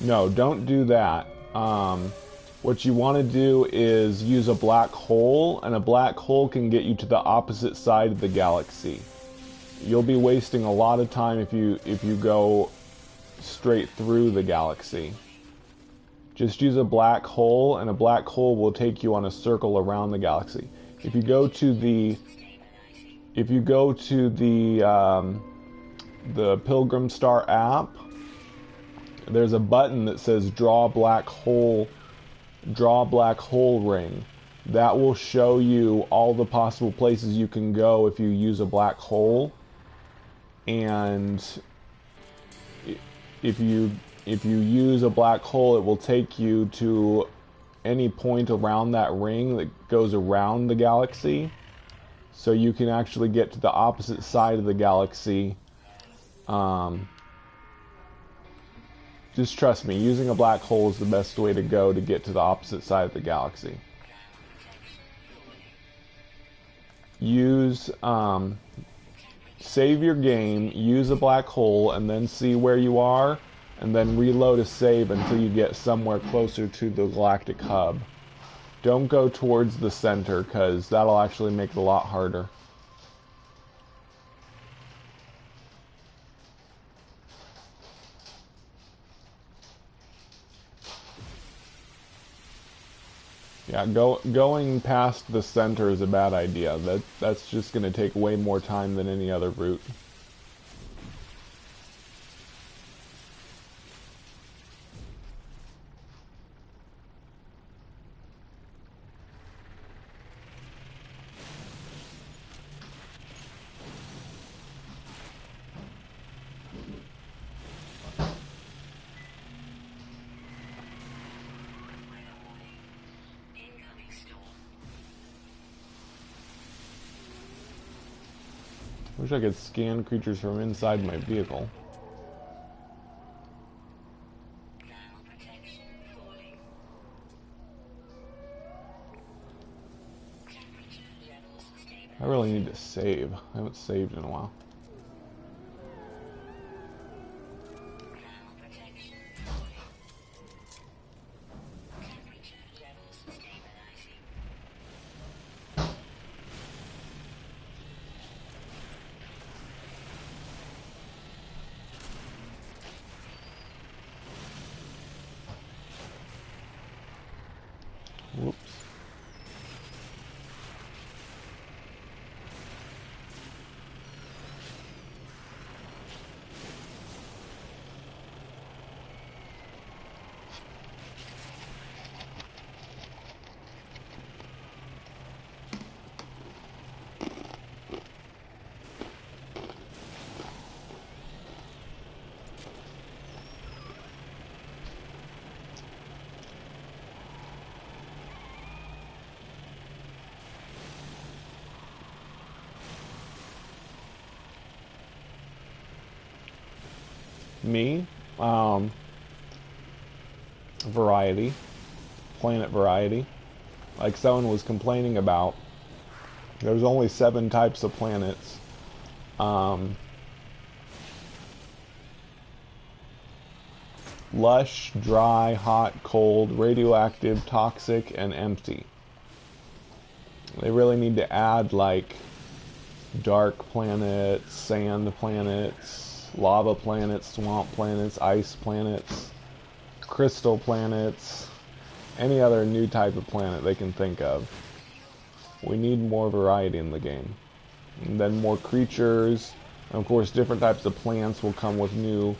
No, don't do that. What you want to do is use a black hole, and a black hole can get you to the opposite side of the galaxy. You'll be wasting a lot of time if you go straight through the galaxy. Just use a black hole, and a black hole will take you on a circle around the galaxy. If you go to the Pilgrim Star app, there's a button that says draw black hole ring. That will show you all the possible places you can go if you use a black hole. And if you use a black hole, it will take you to any point around that ring that goes around the galaxy. So you can actually get to the opposite side of the galaxy. Just trust me, using a black hole is the best way to go to get to the opposite side of the galaxy. Save your game, use a black hole, and then see where you are, and then reload a save until you get somewhere closer to the galactic hub. Don't go towards the center, because that'll actually make it a lot harder. Yeah, going past the center is a bad idea. That's just going to take way more time than any other route. Wish I could scan creatures from inside my vehicle. I really need to save. I haven't saved in a while. Whoops. Me, variety, planet variety. Like someone was complaining about, there's only 7 types of planets. Lush, dry, hot, cold, radioactive, toxic, and empty. They really need to add like dark planets, sand planets, lava planets, swamp planets, ice planets, crystal planets, any other new type of planet they can think of. We need more variety in the game. And then more creatures. And of course, different types of plants will come with new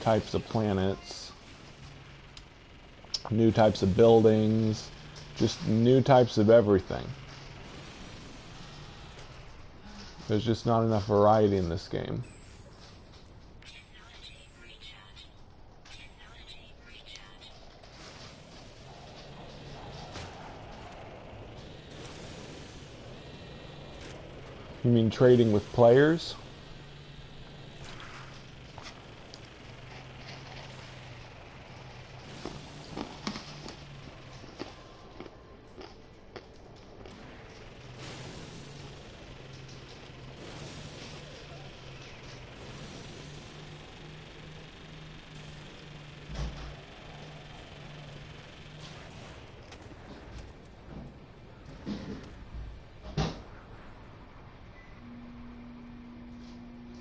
types of planets. New types of buildings. Just new types of everything. There's just not enough variety in this game. You mean trading with players?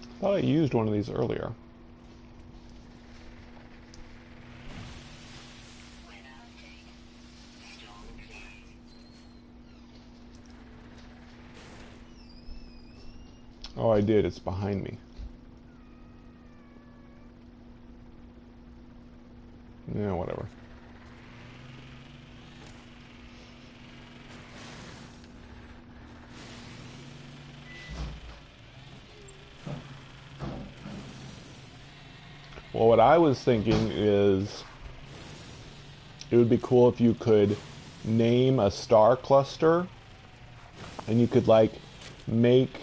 I thought I used one of these earlier. Oh, I did. It's behind me. Yeah, whatever. Well, what I was thinking is it would be cool if you could name a star cluster and you could like make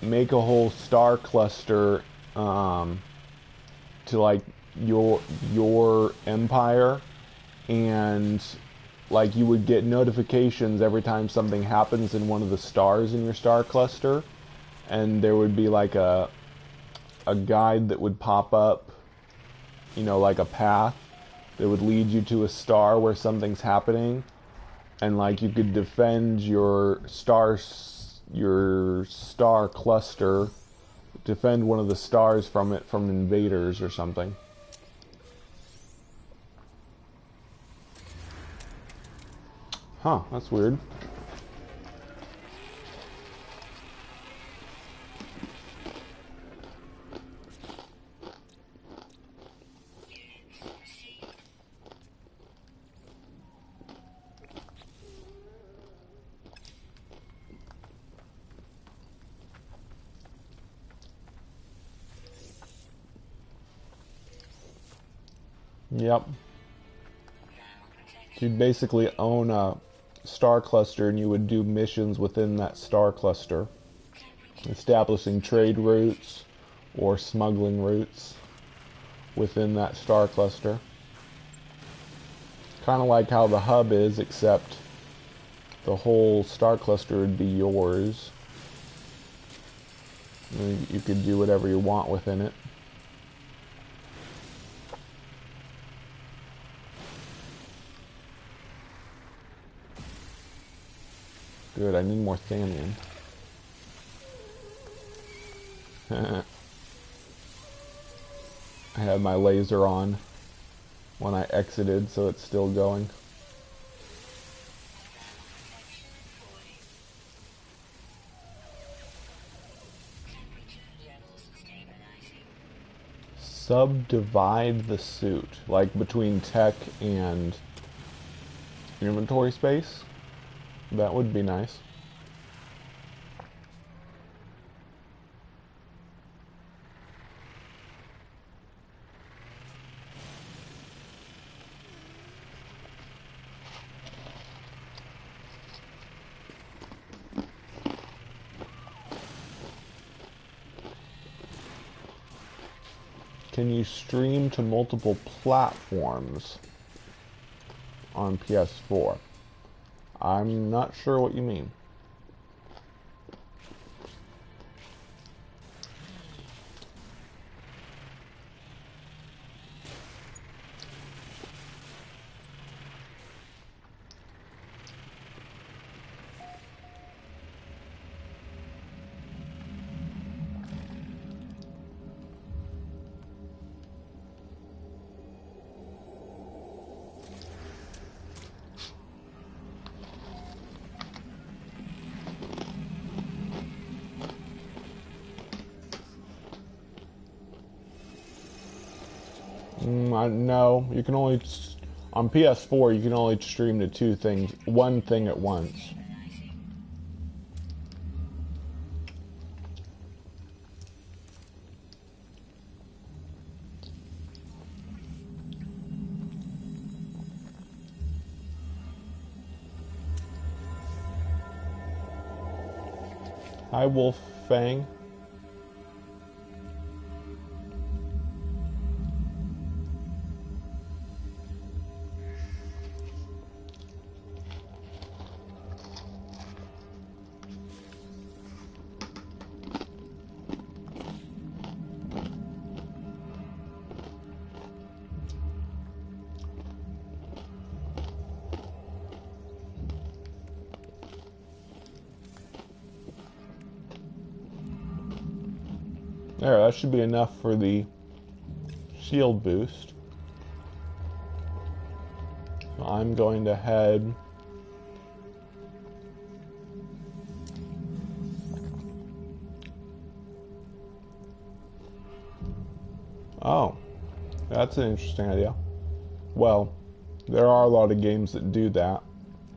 a whole star cluster to like your empire, and like you would get notifications every time something happens in one of the stars in your star cluster, and there would be like a guide that would pop up, you know, like a path that would lead you to a star where something's happening, and like you could defend your star cluster, defend one of the stars from invaders or something. Huh, that's weird. Yep. You'd basically own a star cluster and you would do missions within that star cluster, establishing trade routes or smuggling routes within that star cluster. Kind of like how the hub is, except the whole star cluster would be yours. And you could do whatever you want within it. Good, I need more Thamian. I had my laser on when I exited, so it's still going. Subdivide the suit, like between tech and inventory space. That would be nice. Can you stream to multiple platforms on PS4? I'm not sure what you mean. No, you can only, on PS4, you can only stream to two things, one thing at once. Hi, Wolf Fang. There, that should be enough for the shield boost. So I'm going to head Oh, that's an interesting idea. Well, there are a lot of games that do that.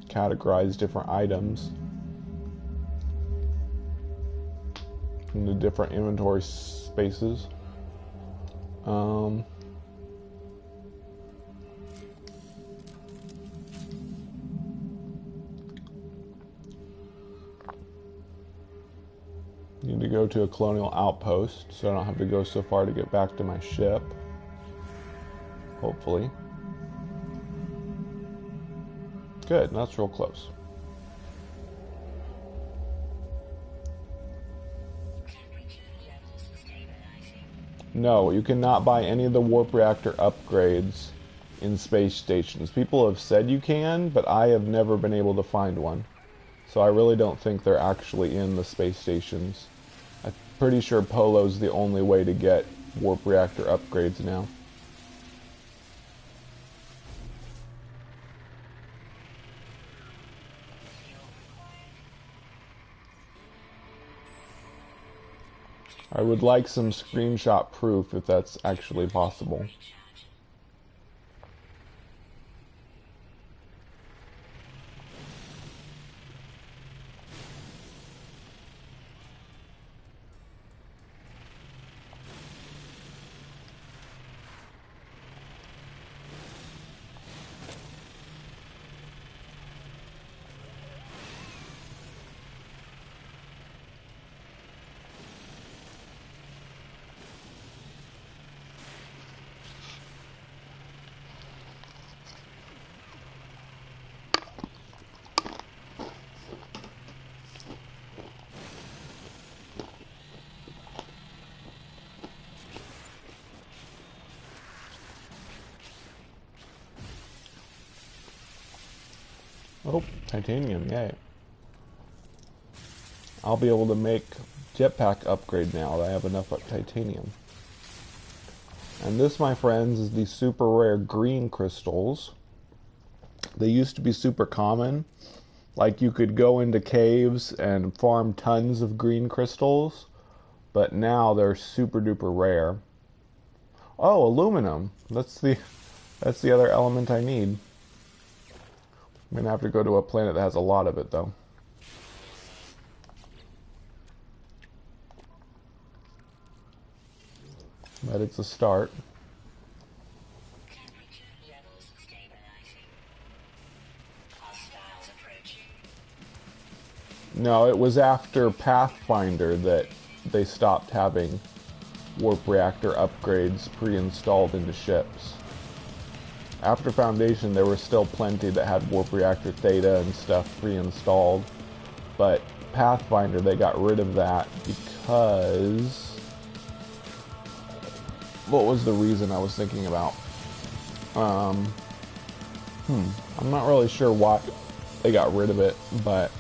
Categorize different items into different inventory spaces. Need to go to a colonial outpost, so I don't have to go so far to get back to my ship. Hopefully. Good, that's real close. Temperature levels stabilizing. No, you cannot buy any of the warp reactor upgrades in space stations. People have said you can, but I have never been able to find one. So I really don't think they're actually in the space stations. I'm pretty sure Polo's the only way to get warp reactor upgrades now. I would like some screenshot proof if that's actually possible. Recharge. Oh, titanium, yay. I'll be able to make jetpack upgrade now that I have enough titanium. And this, my friends, is the super rare green crystals. They used to be super common. Like, you could go into caves and farm tons of green crystals, but now they're super duper rare. Oh, aluminum. That's the other element I need. I'm gonna have to go to a planet that has a lot of it, though. But it's a start. Temperature levels stabilizing. Hostiles approaching. No, it was after Pathfinder that they stopped having warp reactor upgrades pre-installed into ships. After Foundation, there were still plenty that had warp reactor theta and stuff pre-installed, but Pathfinder, they got rid of that because... What was the reason I was thinking about? I'm not really sure why they got rid of it, but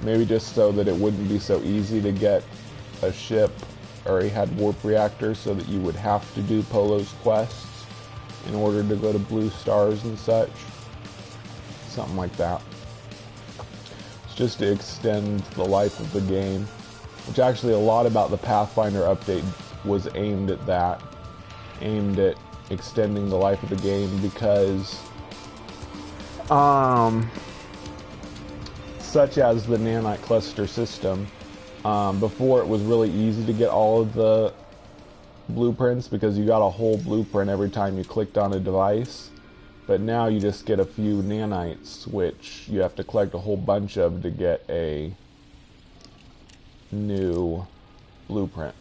maybe just so that it wouldn't be so easy to get a ship or he had warp reactors, so that you would have to do Polo's quests in order to go to blue stars and such. Something like that. It's just to extend the life of the game, which actually a lot about the Pathfinder update was aimed at that, aimed at extending the life of the game, because such as the nanite cluster system, before it was really easy to get all of the blueprints because you got a whole blueprint every time you clicked on a device, but now you just get a few nanites, which you have to collect a whole bunch of to get a new blueprint.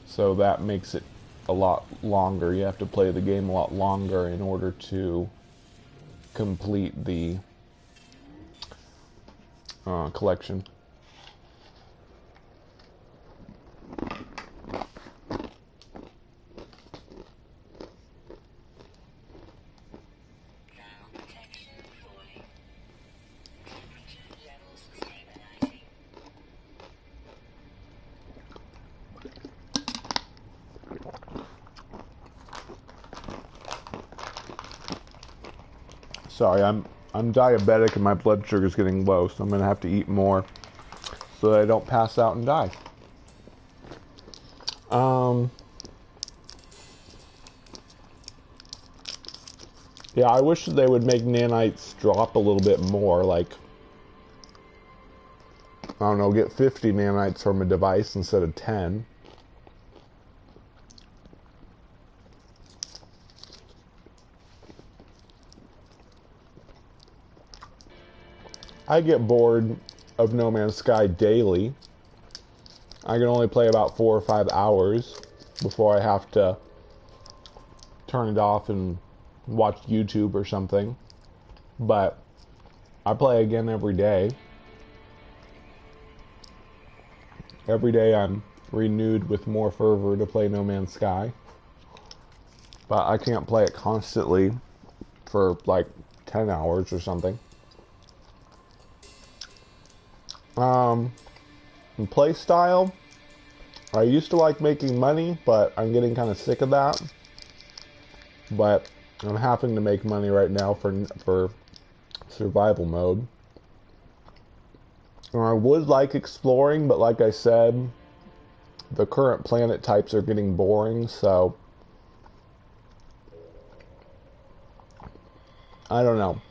So that makes it a lot longer. You have to play the game a lot longer in order to complete the collection. Thermal protection falling. Temperature levels stabilizing. Sorry, I'm diabetic and my blood sugar is getting low, so I'm gonna have to eat more so that I don't pass out and die. Yeah, I wish they would make nanites drop a little bit more, like, I don't know, get 50 nanites from a device instead of 10. I get bored of No Man's Sky daily. I can only play about 4 or 5 hours before I have to turn it off and watch YouTube or something. But I play again every day. Every day I'm renewed with more fervor to play No Man's Sky. But I can't play it constantly for like 10 hours or something. And play style, I used to like making money, but I'm getting kind of sick of that. But I'm having to make money right now for survival mode. And I would like exploring, but like I said, the current planet types are getting boring, so I don't know.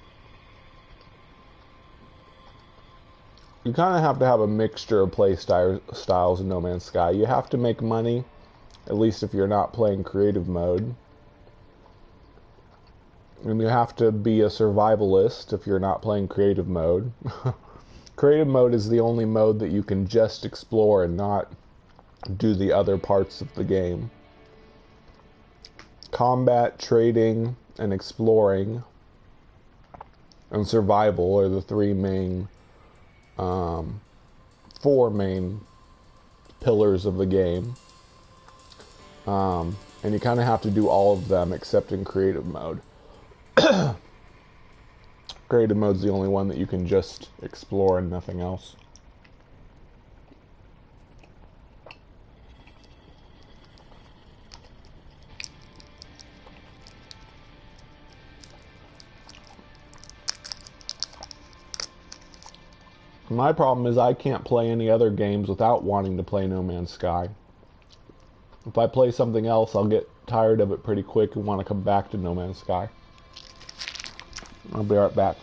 You kind of have to have a mixture of play styles in No Man's Sky. You have to make money, at least if you're not playing creative mode. And you have to be a survivalist if you're not playing creative mode. Creative mode is the only mode that you can just explore and not do the other parts of the game. Combat, trading, and exploring, and survival are the four main pillars of the game. And you kind of have to do all of them except in creative mode. Creative mode's the only one that you can just explore and nothing else. My problem is I can't play any other games without wanting to play No Man's Sky. If I play something else, I'll get tired of it pretty quick and want to come back to No Man's Sky. I'll be right back.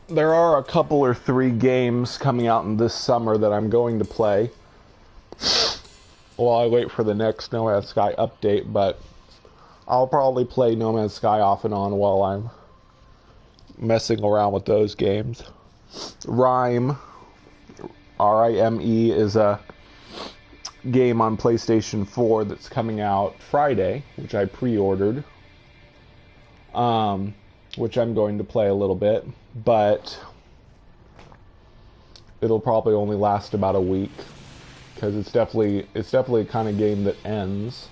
There are a couple or 3 games coming out in this summer that I'm going to play while I wait for the next No Man's Sky update, but I'll probably play No Man's Sky off and on while I'm messing around with those games. Rime, R-I-M-E, is a game on PlayStation 4 that's coming out Friday, which I pre-ordered, which I'm going to play a little bit, but it'll probably only last about a week because it's definitely a kind of game that ends.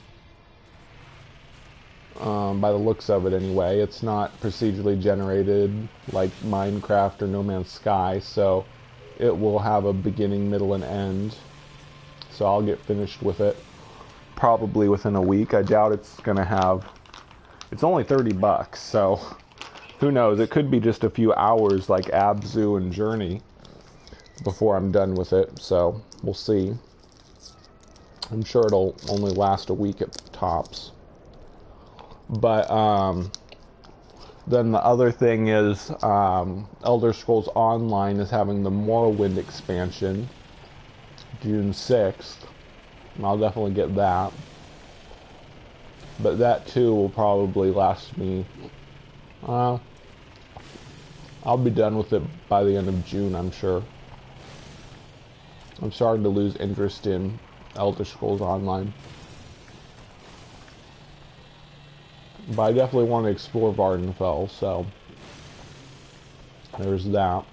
By the looks of it anyway. It's not procedurally generated like Minecraft or No Man's Sky, so it will have a beginning, middle, and end. So I'll get finished with it probably within a week. I doubt it's gonna have... It's only $30, so who knows? It could be just a few hours like Abzu and Journey before I'm done with it, so we'll see. I'm sure it'll only last a week at tops. But then the other thing is Elder Scrolls Online is having the Morrowind expansion June 6th. I'll definitely get that. But that too will probably last me... I'll be done with it by the end of June, I'm sure. I'm starting to lose interest in Elder Scrolls Online. But I definitely want to explore Vardenfell, so There's that.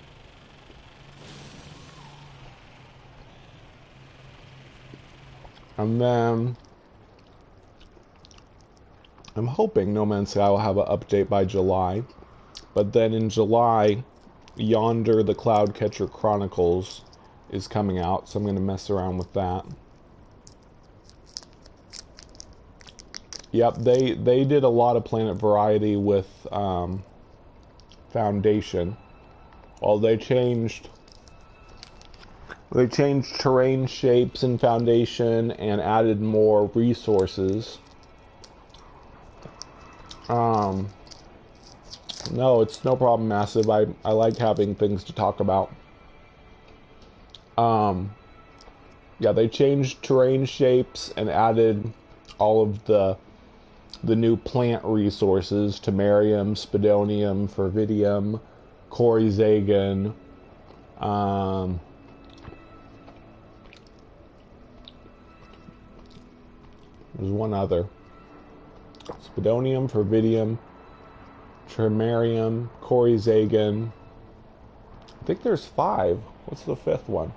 And then I'm hoping No Man's Sky will have an update by July. But then in July, Yonder the Cloudcatcher Chronicles is coming out, so I'm going to mess around with that. Yep, they did a lot of planet variety with Foundation. Well, they changed terrain shapes in Foundation and added more resources. No, it's no problem, Massive. I like having things to talk about. Yeah, they changed terrain shapes and added all of the new plant resources: Temerium, Spidonium, Fervidium, Corizagon. There's one other. Spidonium, Fervidium, Temerium, Corizagon. I think there's 5. What's the 5th one?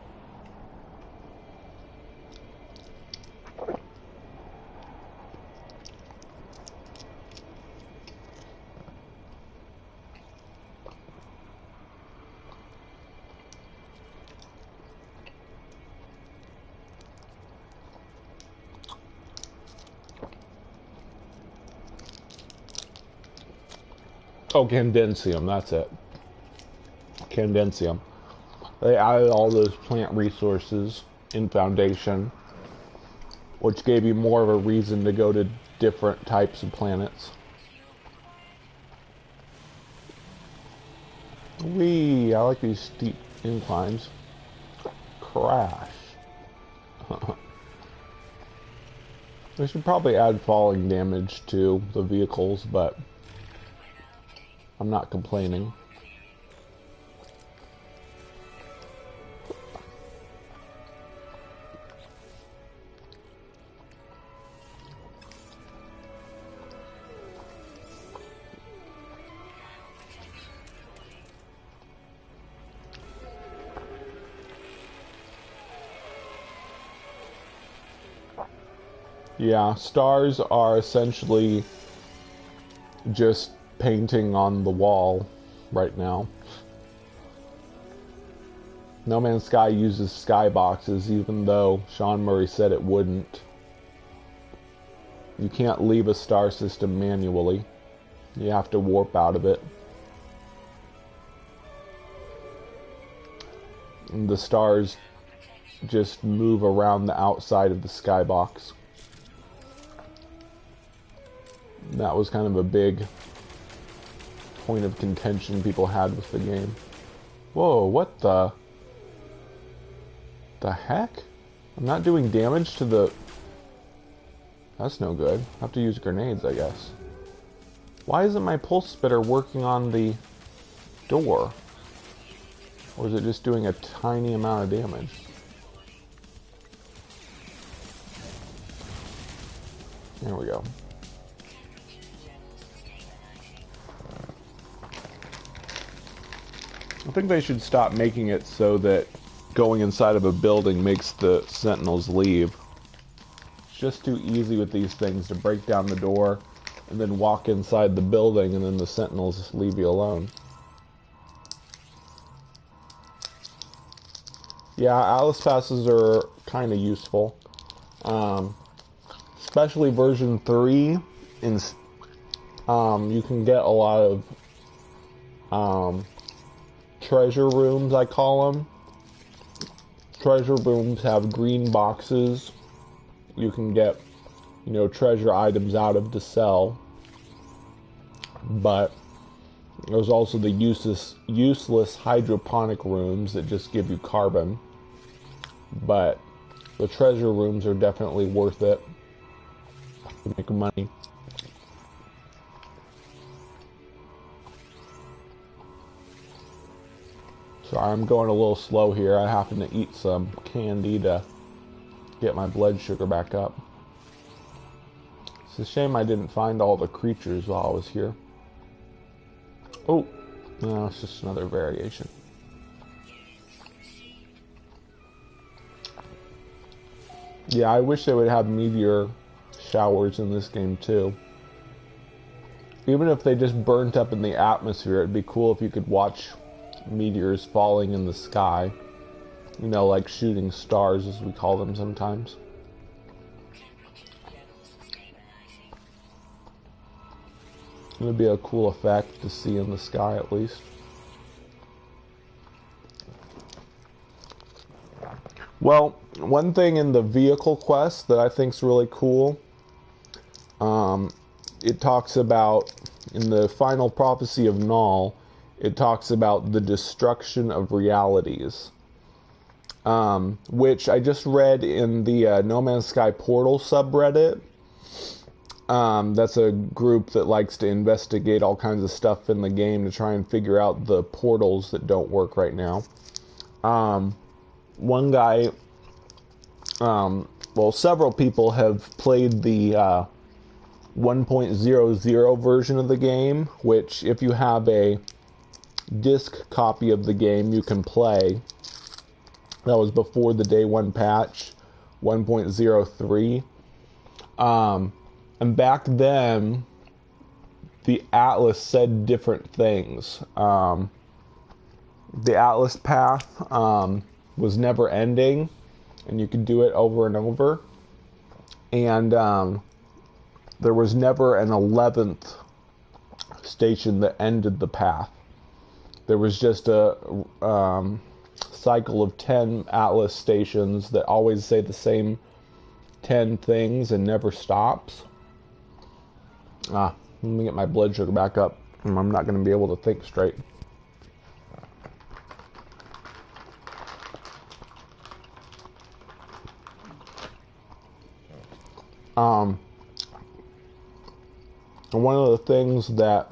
Oh, Candensium, that's it. Candensium. They added all those plant resources in Foundation, which gave you more of a reason to go to different types of planets. Whee! I like these steep inclines. Crash. They should probably add falling damage to the vehicles, but I'm not complaining. Yeah, stars are essentially just painting on the wall right now. No Man's Sky uses skyboxes, even though Sean Murray said it wouldn't. You can't leave a star system manually. You have to warp out of it. And the stars just move around the outside of the skybox. That was kind of a big point of contention people had with the game. Whoa, what the heck? I'm not doing damage to the... That's no good. I have to use grenades, I guess. Why isn't my pulse spitter working on the door? Or is it just doing a tiny amount of damage? There we go. I think they should stop making it so that going inside of a building makes the sentinels leave. It's just too easy with these things to break down the door and then walk inside the building and then the sentinels leave you alone. Yeah, Alice passes are kind of useful. Especially version 3. You can get a lot of treasure rooms, I call them. Treasure rooms have green boxes. You can get, treasure items out of to sell. But there's also the useless hydroponic rooms that just give you carbon. But the treasure rooms are definitely worth it to make money. Sorry, I'm going a little slow here. I happen to eat some candy to get my blood sugar back up. It's a shame I didn't find all the creatures while I was here. Oh, No, it's just another variation. Yeah, I wish they would have meteor showers in this game too. Even if they just burnt up in the atmosphere, it'd be cool if you could watch meteors falling in the sky. You know, like shooting stars, as we call them sometimes. It would be a cool effect to see in the sky, at least. Well, one thing in the vehicle quest that I think is really cool, it talks about, in the final prophecy of Null, it talks about the destruction of realities, which I just read in the No Man's Sky Portal subreddit. That's a group that likes to investigate all kinds of stuff in the game to try and figure out the portals that don't work right now. One guy, well, several people have played the 1.00 version of the game, which if you have a disc copy of the game, you can play. That was before the day one patch, 1.03. And back then, the Atlas said different things. The Atlas path was never ending, and you could do it over and over. And there was never an 11th station that ended the path. There was just a cycle of 10 Atlas stations that always say the same 10 things and never stops. Let me get my blood sugar back up. I'm not going to be able to think straight. And one of the things that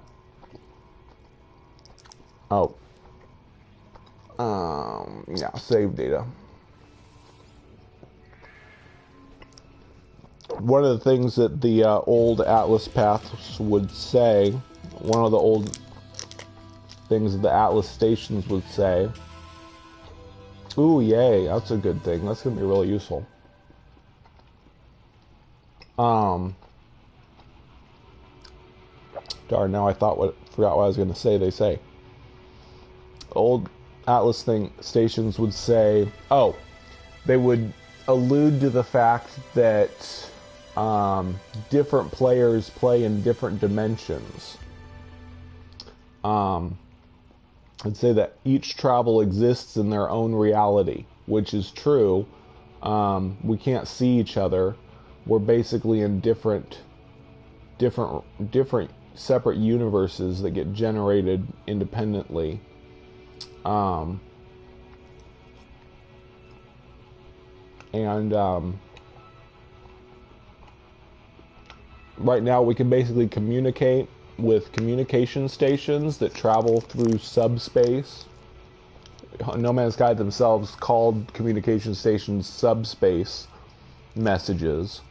yeah, save data. One of the things that the old Atlas paths would say, one of the old things that the Atlas stations would say, ooh, yay, that's a good thing. That's going to be really useful. Darn, now I forgot what I was going to say. They say old Atlas stations would say, they would allude to the fact that different players play in different dimensions. I'd say that each travel exists in their own reality, which is true. We can't see each other. We're basically in different separate universes that get generated independently. Right now we can basically communicate with communication stations that travel through subspace. No Man's Sky themselves called communication stations subspace messages.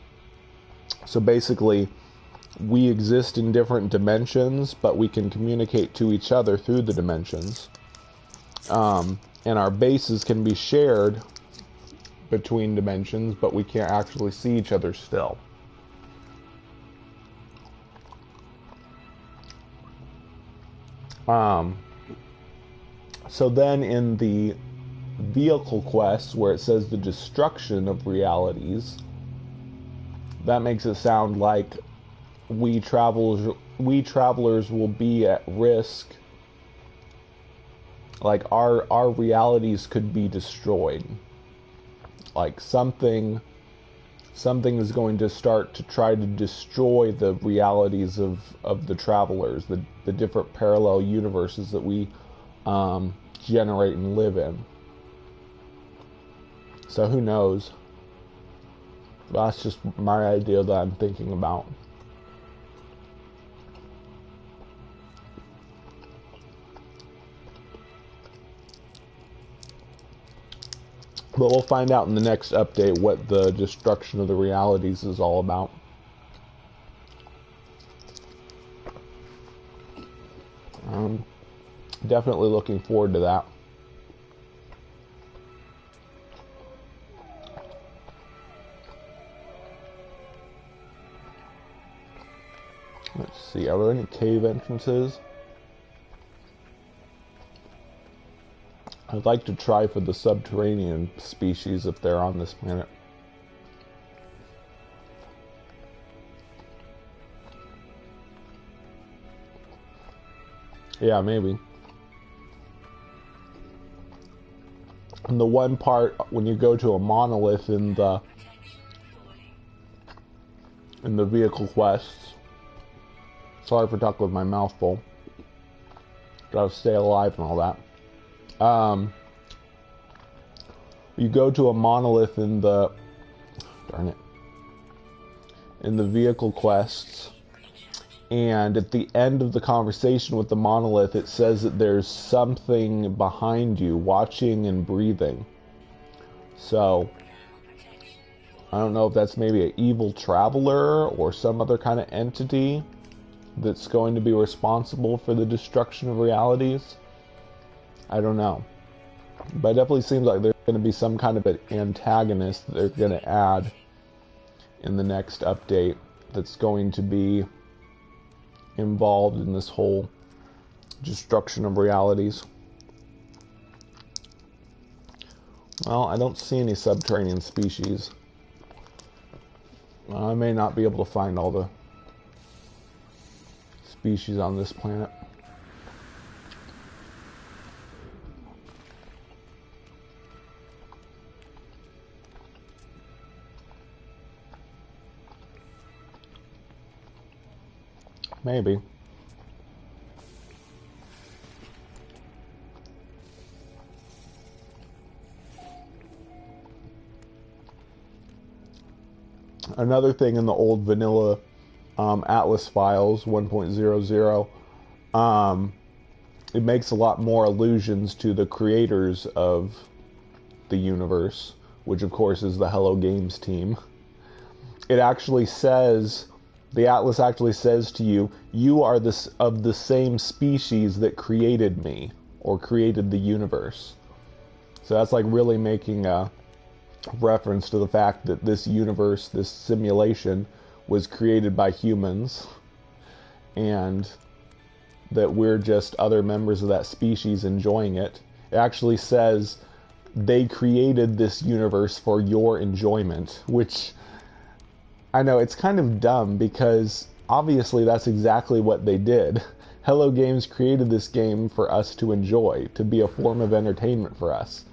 So basically, we exist in different dimensions, but we can communicate to each other through the dimensions. And our bases can be shared between dimensions, but we can't actually see each other still. So then in the vehicle quest, where it says the destruction of realities, that makes it sound like we travelers will be at risk. Like our realities could be destroyed. Like something is going to start to try to destroy the realities of the travelers, the different parallel universes that we generate and live in. So who knows? That's just my idea that I'm thinking about. But we'll find out in the next update what the destruction of the realities is all about. definitely looking forward to that. Let's see, are there any cave entrances? I'd like to try for the subterranean species if they're on this planet. Yeah, maybe. And the one part when you go to a monolith in the vehicle quests. Sorry for talking with my mouth full. Gotta stay alive and all that. You go to a monolith in the vehicle quests, and at the end of the conversation with the monolith, it says that there's something behind you watching and breathing. So I don't know if that's maybe an evil traveler or some other kind of entity that's going to be responsible for the destruction of realities. I don't know. But it definitely seems like there's going to be some kind of an antagonist that they're going to add in the next update that's going to be involved in this whole destruction of realities. Well, I don't see any subterranean species. I may not be able to find all the species on this planet. Maybe. Another thing in the old vanilla Atlas files 1.00, it makes a lot more allusions to the creators of the universe, which of course is the Hello Games team. It actually says, the Atlas actually says to you, you are of the same species that created me, or created the universe. So that's like really making a reference to the fact that this universe, this simulation, was created by humans, and that we're just other members of that species enjoying it. It actually says they created this universe for your enjoyment, which I know it's kind of dumb because obviously that's exactly what they did. Hello Games created this game for us to enjoy, to be a form of entertainment for us.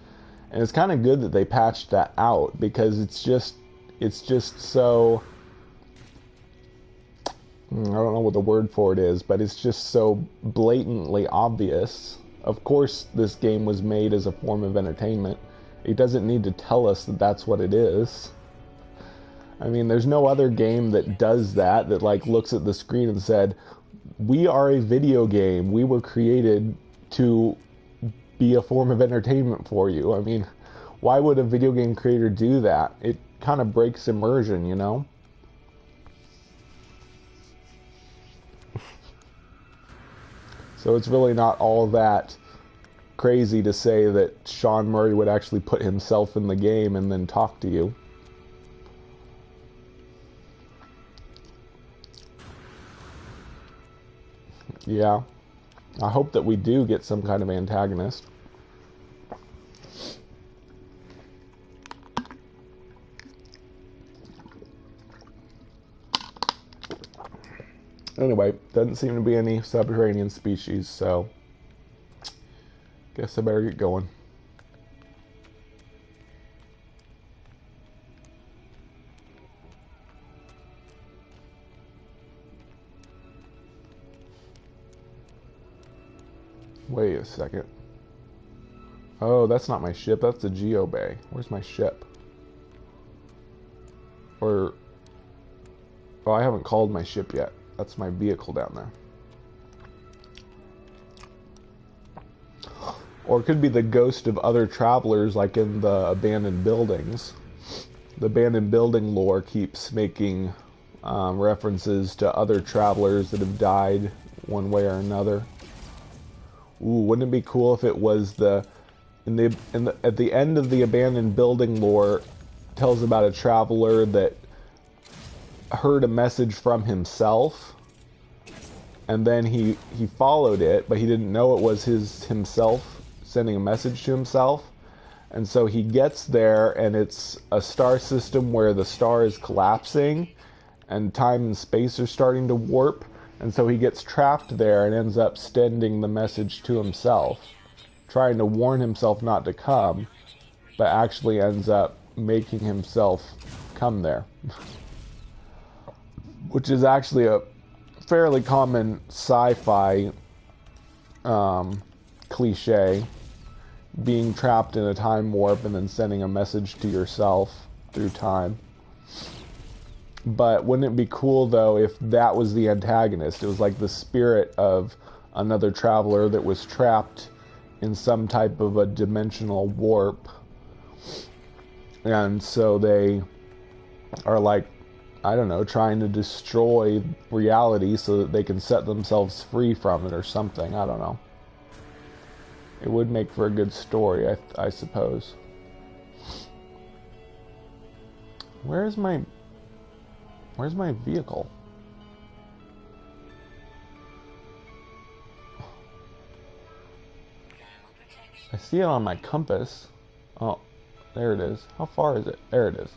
And it's kind of good that they patched that out, because it's just so, I don't know what the word for it is, but it's just so blatantly obvious. Of course this game was made as a form of entertainment. It doesn't need to tell us that that's what it is. I mean, there's no other game that does that, that like looks at the screen and said, we are a video game. We were created to be a form of entertainment for you. I mean, why would a video game creator do that? It kind of breaks immersion, you know? So it's really not all that crazy to say that Sean Murray would actually put himself in the game and then talk to you. Yeah, I hope that we do get some kind of antagonist. Anyway, doesn't seem to be any subterranean species, so guess I better get going. Wait a second. Oh, that's not my ship. That's the Geo Bay. Where's my ship? Or... oh, I haven't called my ship yet. That's my vehicle down there. Or it could be the ghost of other travelers, like in the abandoned buildings. The abandoned building lore keeps making references to other travelers that have died one way or another. Ooh, wouldn't it be cool if it was at the end of the abandoned building lore tells about a traveler that heard a message from himself, and then he followed it, but he didn't know it was himself sending a message to himself. And so he gets there, and it's a star system where the star is collapsing and time and space are starting to warp, and so he gets trapped there and ends up sending the message to himself, trying to warn himself not to come, but actually ends up making himself come there. Which is actually a fairly common sci-fi cliche, being trapped in a time warp and then sending a message to yourself through time. But wouldn't it be cool, though, if that was the antagonist? It was like the spirit of another traveler that was trapped in some type of a dimensional warp. And so they are like, I don't know, trying to destroy reality so that they can set themselves free from it or something. I don't know. It would make for a good story, I suppose. Where's my vehicle? I see it on my compass. Oh, there it is. How far is it? There it is.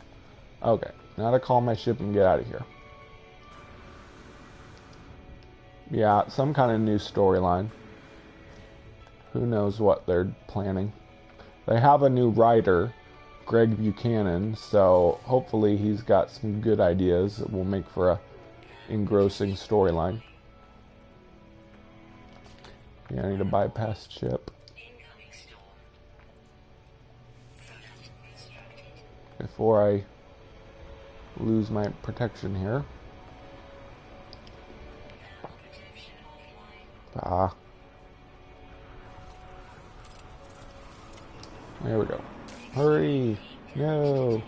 Okay, now to call my ship and get out of here. Yeah, some kind of new storyline. Who knows what they're planning. They have a new writer, Greg Buchanan, so hopefully he's got some good ideas that will make for a engrossing storyline. Yeah, I need a bypass ship. Before I lose my protection here. Ah. There we go. Hurry! No!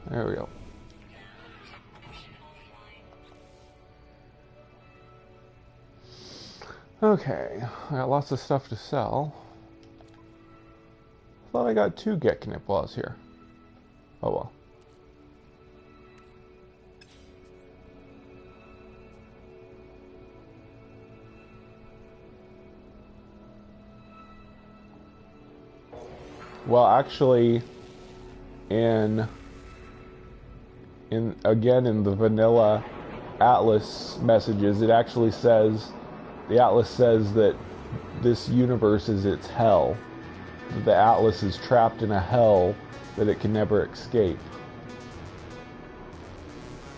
There we go. Okay, I got lots of stuff to sell. I thought I got 2 get knip while I was here. Oh well. Well, actually, in the vanilla Atlas messages, it actually says, the Atlas says that this universe is its hell. That the Atlas is trapped in a hell that it can never escape.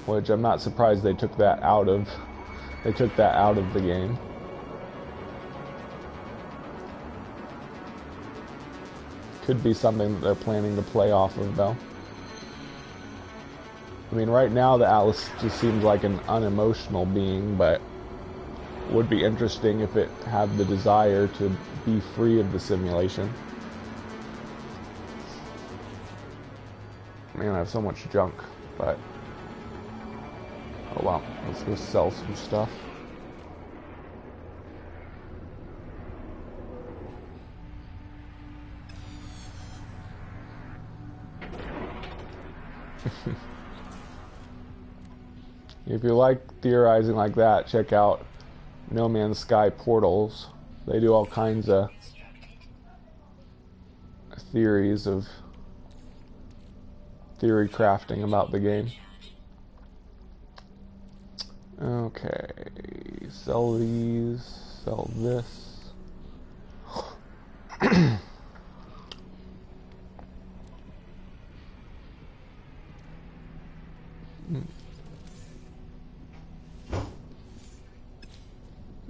Which I'm not surprised they took that out of the game. Could be something that they're planning to play off of, though. I mean, right now the Atlas just seems like an unemotional being, but it would be interesting if it had the desire to be free of the simulation. Man, I have so much junk, but oh well, let's go sell some stuff. If you like theorizing like that, check out No Man's Sky Portals. They do all kinds of theories of theory crafting about the game. Okay, sell these, sell this.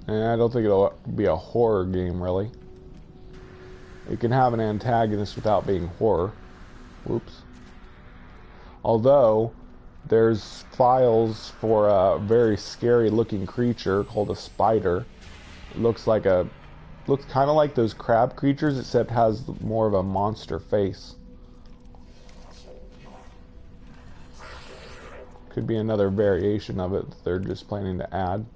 And I don't think it'll be a horror game, really. It can have an antagonist without being horror. Whoops. Although, there's files for a very scary looking creature called a spider. It looks kind of like those crab creatures, except has more of a monster face. Could be another variation of it that they're just planning to add.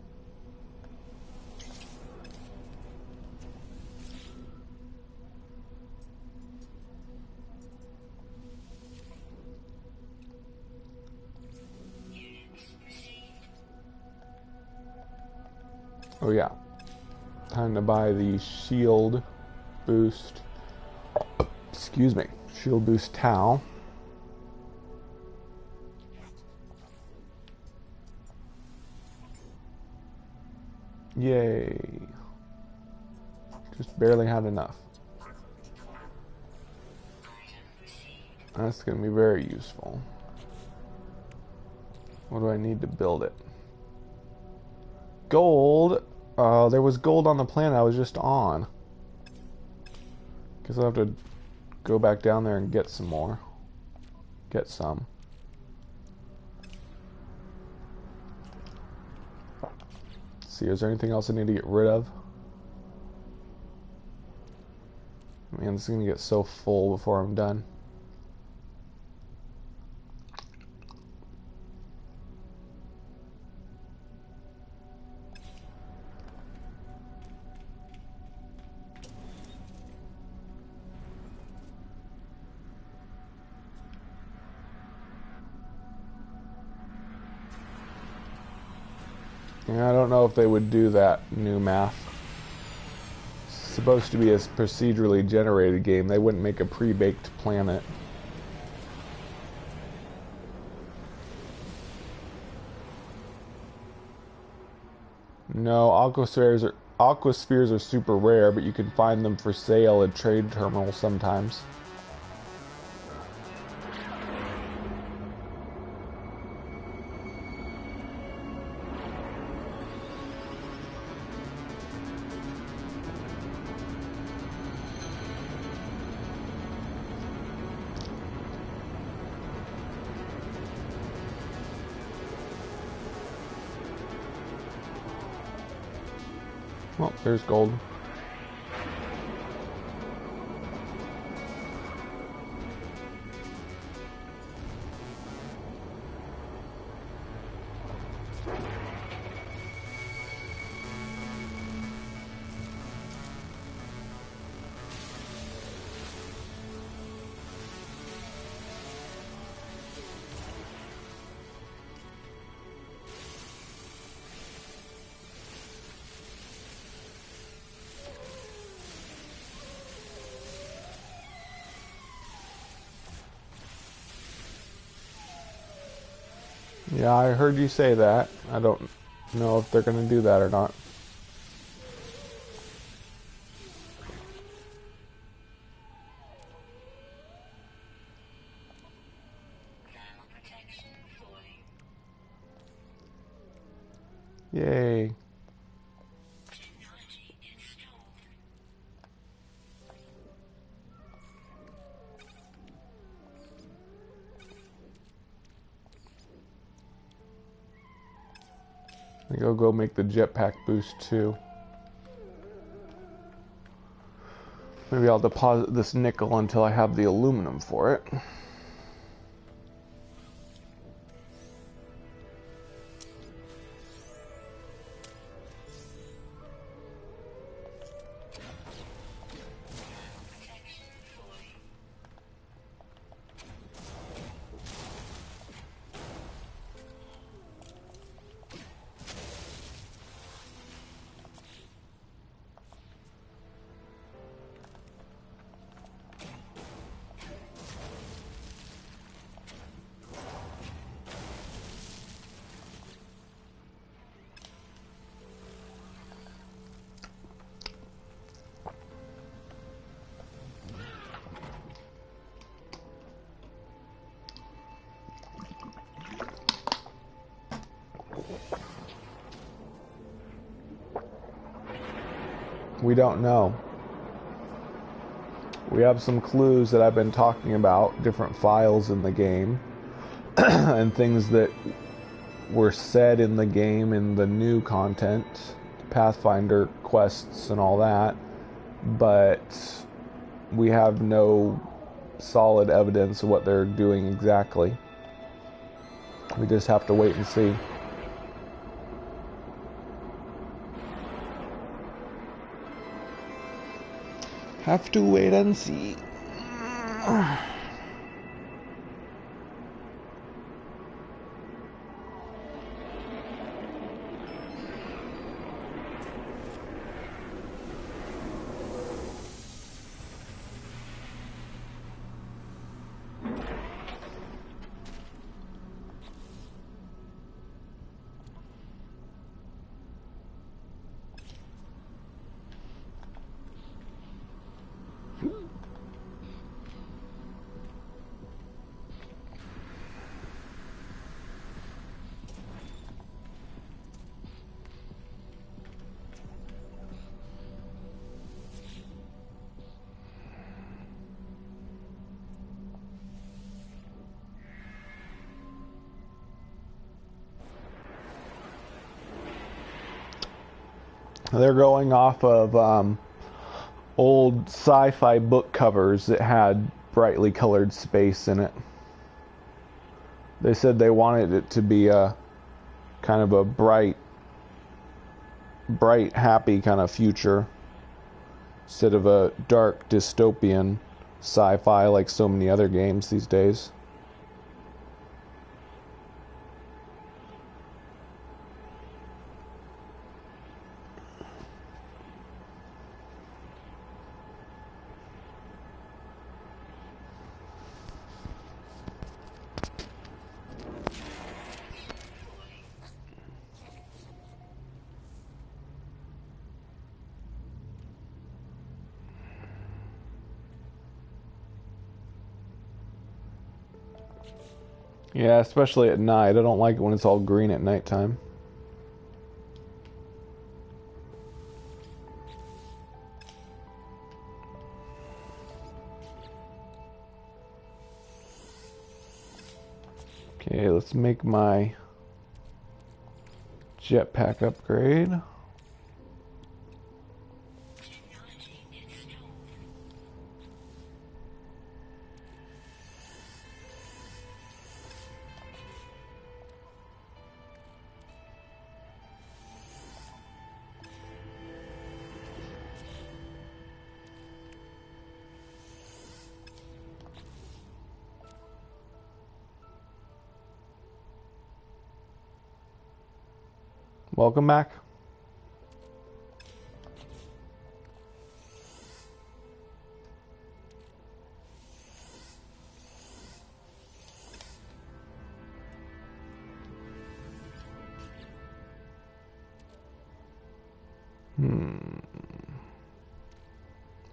Oh yeah. Time to buy the shield boost. Excuse me. Shield boost towel. Yay. Just barely had enough. That's going to be very useful. What do I need to build it? Gold. There was gold on the planet I was just on. Guess I'll have to go back down there and get some more. Get some. Let's see, is there anything else I need to get rid of? Man, this is gonna get so full before I'm done. Yeah, I don't know if they would do that new math. It's supposed to be a procedurally generated game. They wouldn't make a pre-baked planet. No, aquaspheres are super rare, but you can find them for sale at trade terminals sometimes. Well, there's gold. Yeah, I heard you say that. I don't know if they're going to do that or not. Thermal protection falling. Yay. Technology installed. I go make the jetpack boost too. Maybe I'll deposit this nickel until I have the aluminum for it. Protection falling. We don't know. We have some clues that I've been talking about, different files in the game, and things that were said in the game in the new content, Pathfinder quests and all that, but we have no solid evidence of what they're doing exactly. We just have to wait and see. Have to wait and see. They're going off of old sci-fi book covers that had brightly colored space in it. They said they wanted it to be a kind of a bright, happy kind of future instead of a dark dystopian sci-fi like so many other games these days. Yeah, especially at night. I don't like it when it's all green at nighttime. Okay, let's make my jetpack upgrade. Technology installed. Welcome back.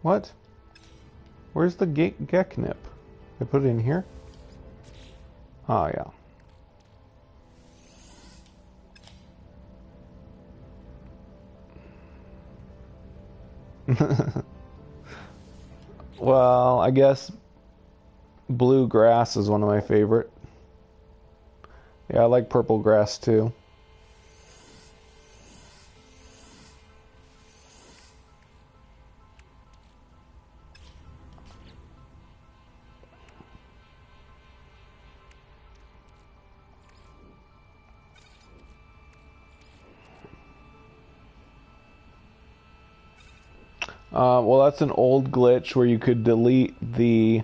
What? Where's the Geknip? I put it in here? Oh, yeah. Well, I guess blue grass is one of my favorite. Yeah, I like purple grass too. Well, that's an old glitch where you could delete the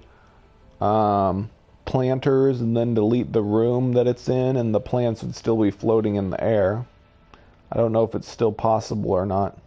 planters and then delete the room that it's in, and the plants would still be floating in the air. I don't know if it's still possible or not.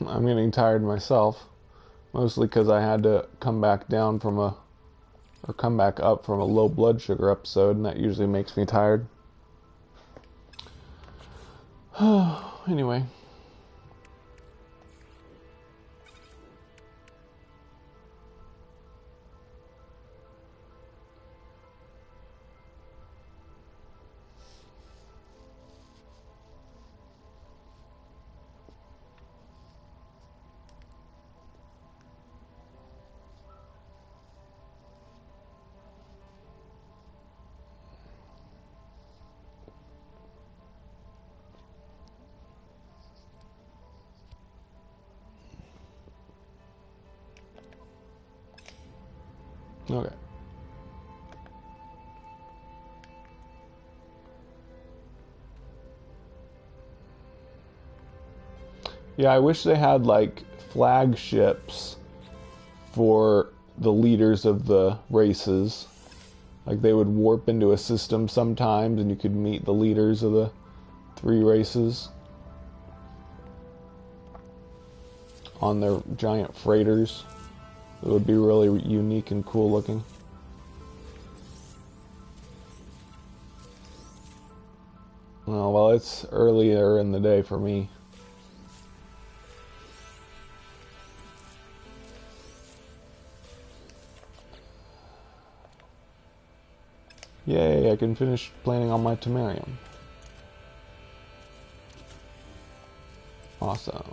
I'm getting tired myself, mostly because I had to come back down from come back up from a low blood sugar episode, and that usually makes me tired. Anyway. Okay. Yeah, I wish they had like flagships for the leaders of the races. Like they would warp into a system sometimes and you could meet the leaders of the 3 races on their giant freighters. It would be really unique and cool looking. Oh, well, it's earlier in the day for me. Yay, I can finish planning on my Temerium. Awesome.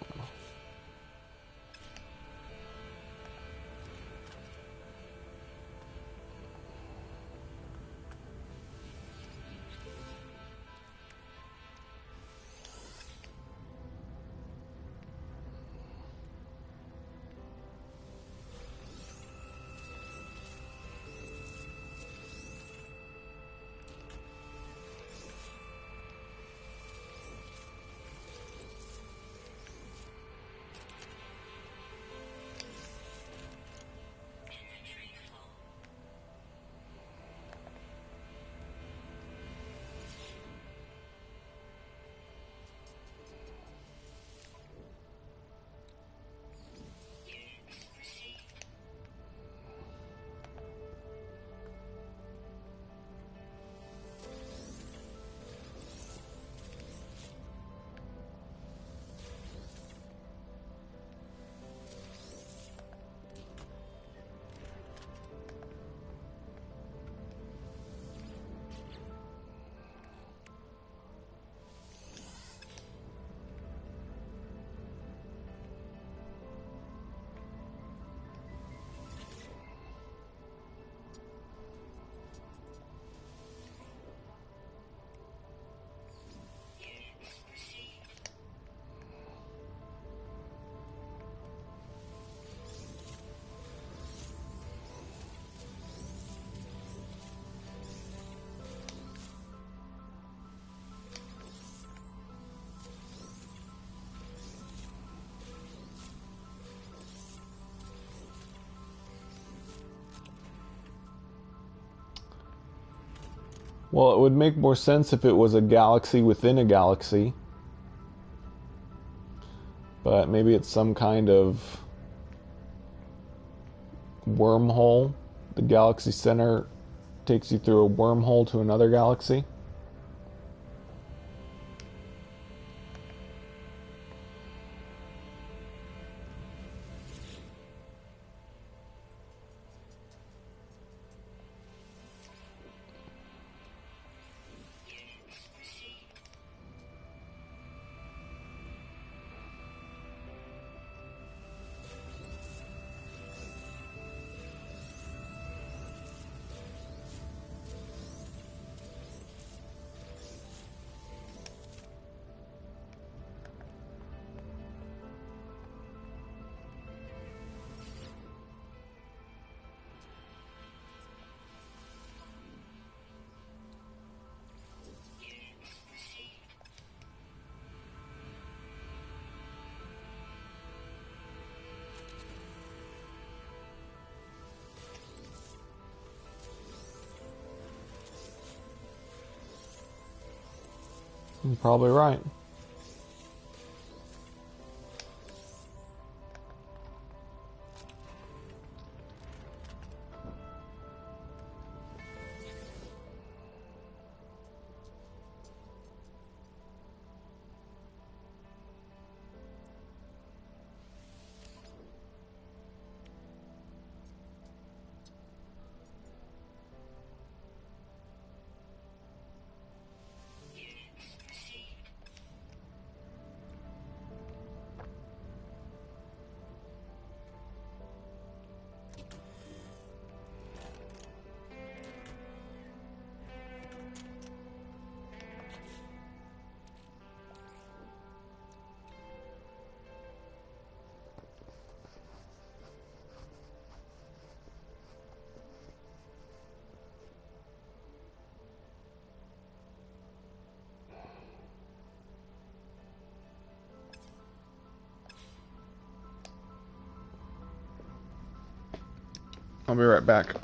Well, it would make more sense if it was a galaxy within a galaxy. But maybe it's some kind of wormhole. The galaxy center takes you through a wormhole to another galaxy. You're probably right. I'll be right back.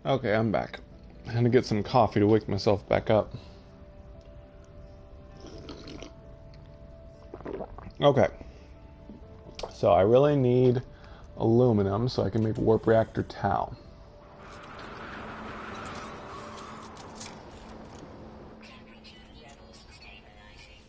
Okay, I'm back. I had to get some coffee to wake myself back up. Okay. So I really need aluminum so I can make warp reactor tau. Temperature levels stabilizing.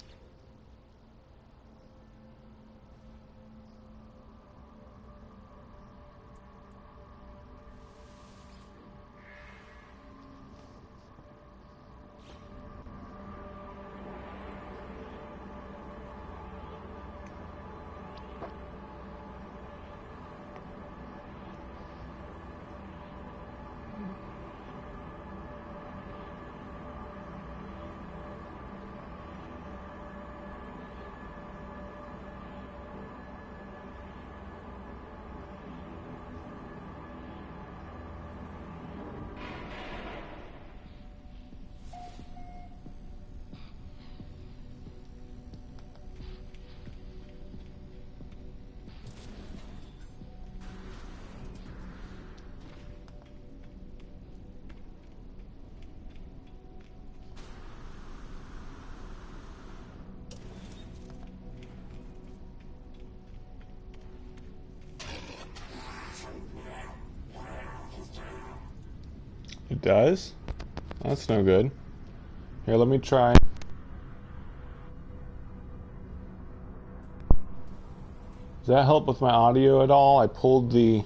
It does? That's no good. Here, let me try. Does that help with my audio at all? I pulled the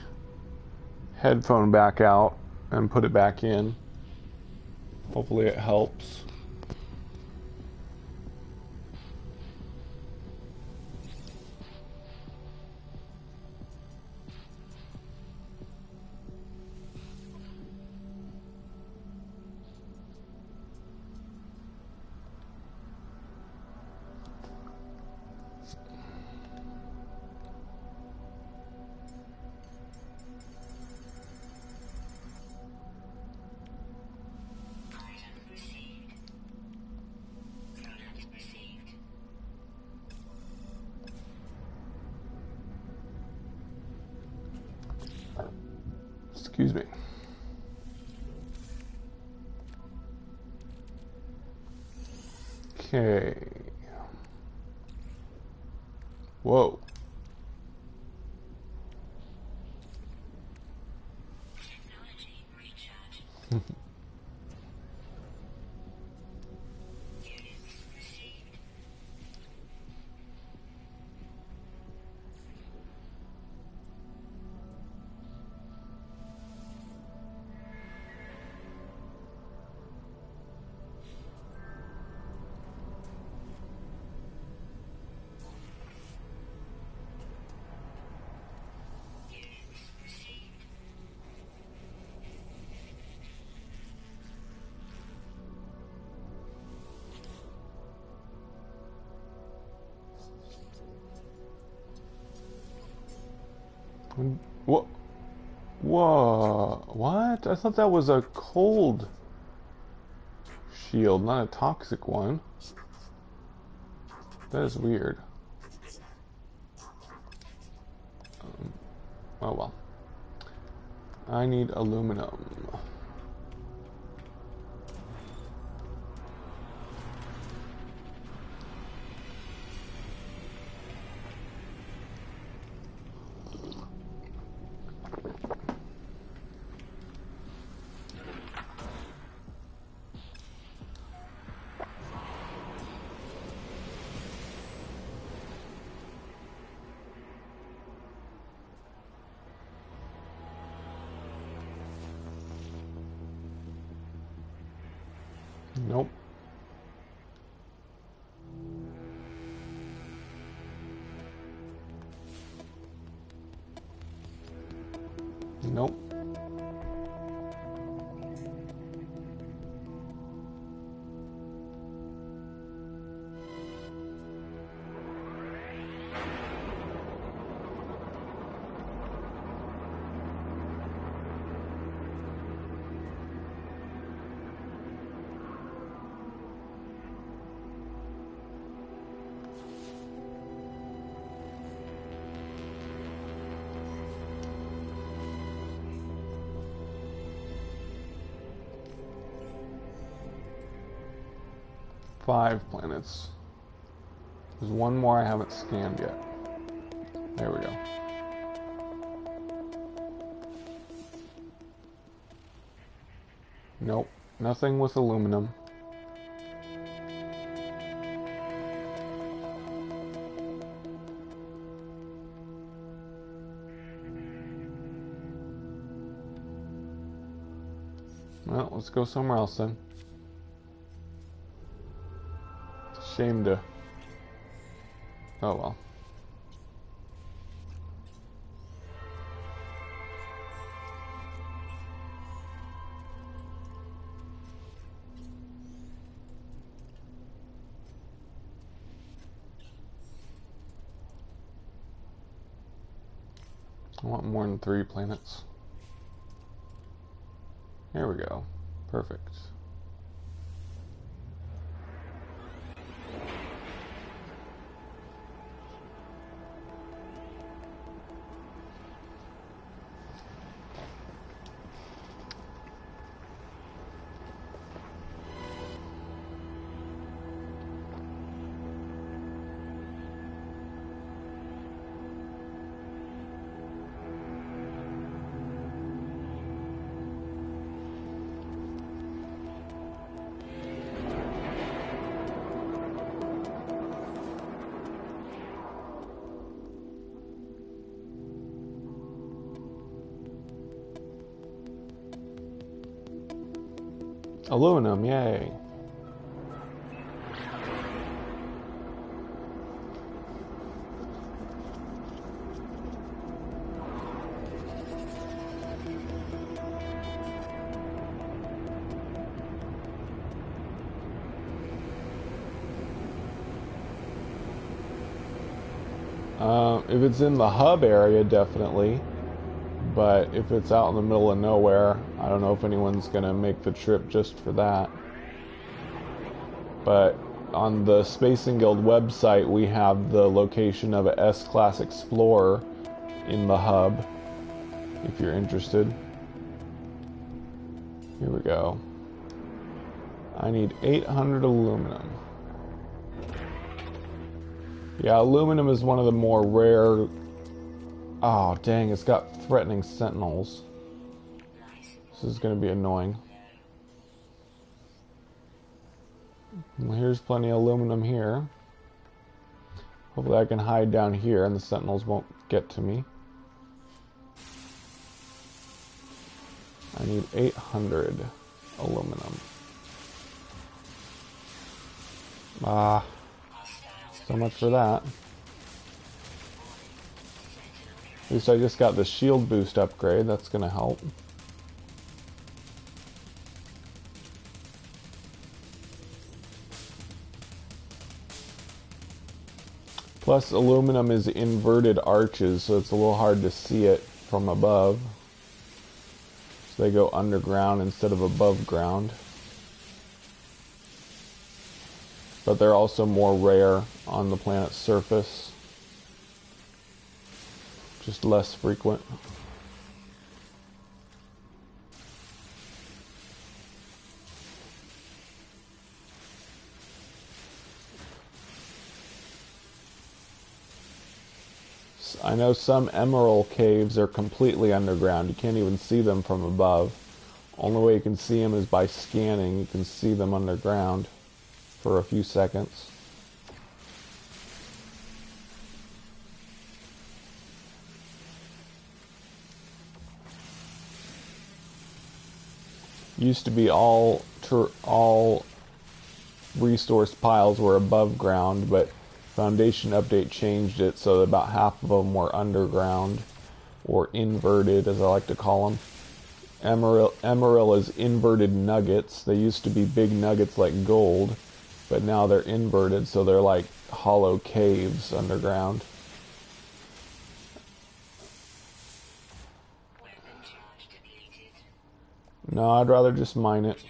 headphone back out and put it back in. Hopefully it helps. Item received. Product received. Excuse me. Okay. Whoa. Technology recharge. Units received. Units received. What? Whoa. What? I thought that was a cold shield, not a toxic one. That is weird. Oh well. I need aluminum. Nope. Nope. Five planets. There's one more I haven't scanned yet. There we go. Nope, nothing with aluminum. Well, let's go somewhere else then. It's a shame to... Oh well. I want more than 3 planets. There we go. Perfect. Aluminum, yay. If it's in the hub area, definitely. But if it's out in the middle of nowhere, I don't know if anyone's going to make the trip just for that. But on the Spacing Guild website, we have the location of a S-Class Explorer in the hub, if you're interested. Here we go. I need 800 aluminum. Yeah, aluminum is one of the more rare... Oh, dang, it's got threatening sentinels. This is going to be annoying. Well, here's plenty of aluminum here. Hopefully I can hide down here and the sentinels won't get to me. I need 800 aluminum. Ah, so much for that. At least I just got the shield boost upgrade, that's going to help. Plus aluminum is inverted arches, so it's a little hard to see it from above. So they go underground instead of above ground. But they're also more rare on the planet's surface. Just less frequent. I know some emerald caves are completely underground. You can't even see them from above. Only way you can see them is by scanning. You can see them underground for a few seconds. Used to be all resource piles were above ground, but Foundation update changed it so that about half of them were underground, or inverted as I like to call them. Emerald is inverted nuggets. They used to be big nuggets like gold, but now they're inverted, so they're like hollow caves underground. No, I'd rather just mine it.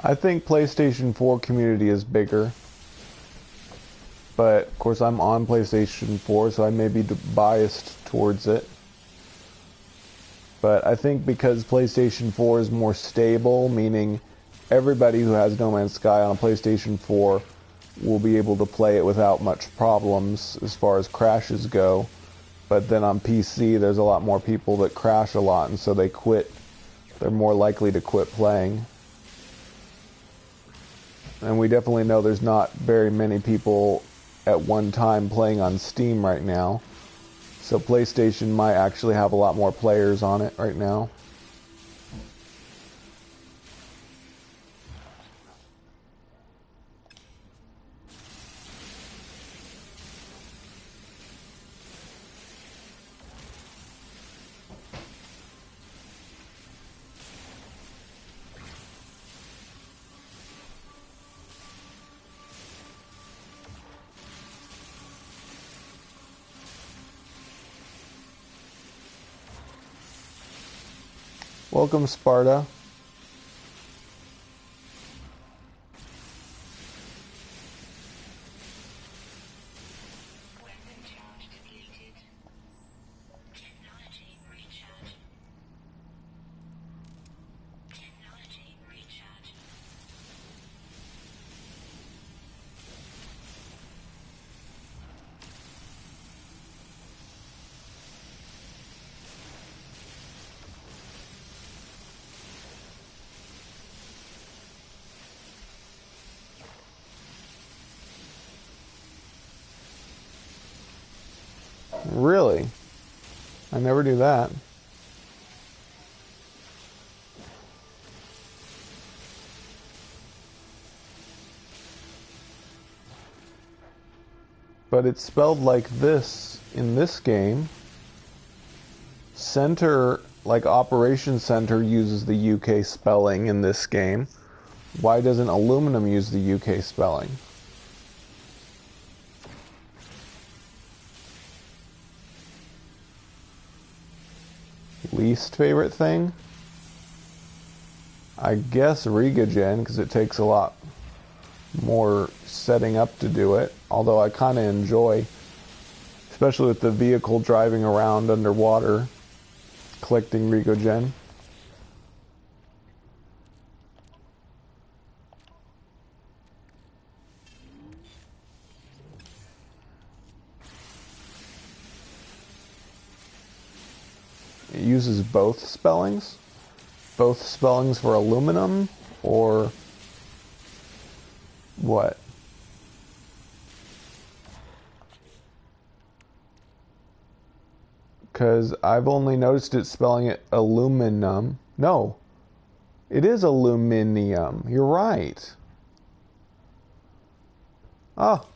I think PlayStation 4 community is bigger. But, of course, I'm on PlayStation 4, so I may be biased towards it. But I think because PlayStation 4 is more stable, meaning everybody who has No Man's Sky on a PlayStation 4 will be able to play it without much problems as far as crashes go. But then on PC, there's a lot more people that crash a lot, and so they quit. They're more likely to quit playing. And we definitely know there's not very many people at one time playing on Steam right now. So PlayStation might actually have a lot more players on it right now. Welcome, Sparta. Weapon charge depleted. Technology recharge. Technology recharge. Really? I never do that. But it's spelled like this in this game. Center, like Operation Center, uses the UK spelling in this game. Why doesn't aluminum use the UK spelling? Least favorite thing? I guess Rigagen, because it takes a lot more setting up to do it. Although I kind of enjoy, especially with the vehicle driving around underwater, collecting Rigagen. It uses both spellings? Both spellings for aluminum? Or what? Because I've only noticed it spelling it aluminum. No, it is aluminium. You're right. Oh.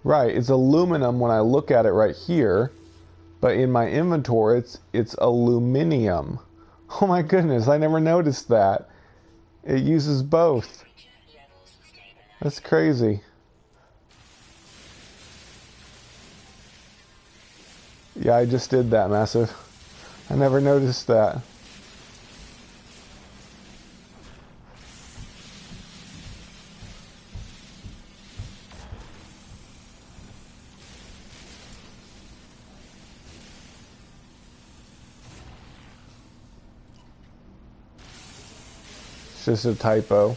Right, it's aluminum when I look at it right here, but in my inventory it's aluminium. Oh my goodness, I never noticed that. It uses both. That's crazy. Yeah, I just did that, Massive. I never noticed that. It's just a typo.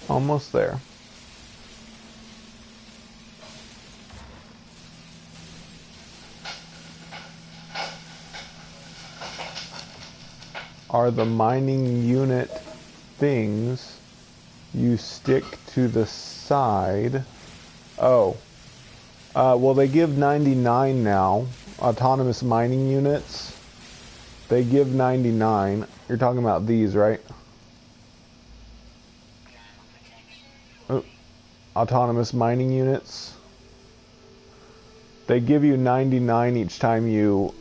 Almost there. Are the mining unit things you stick to the side? Oh. Well, they give 99 now. Autonomous mining units. They give 99. You're talking about these, right? Oh. Autonomous mining units. They give you 99 each time you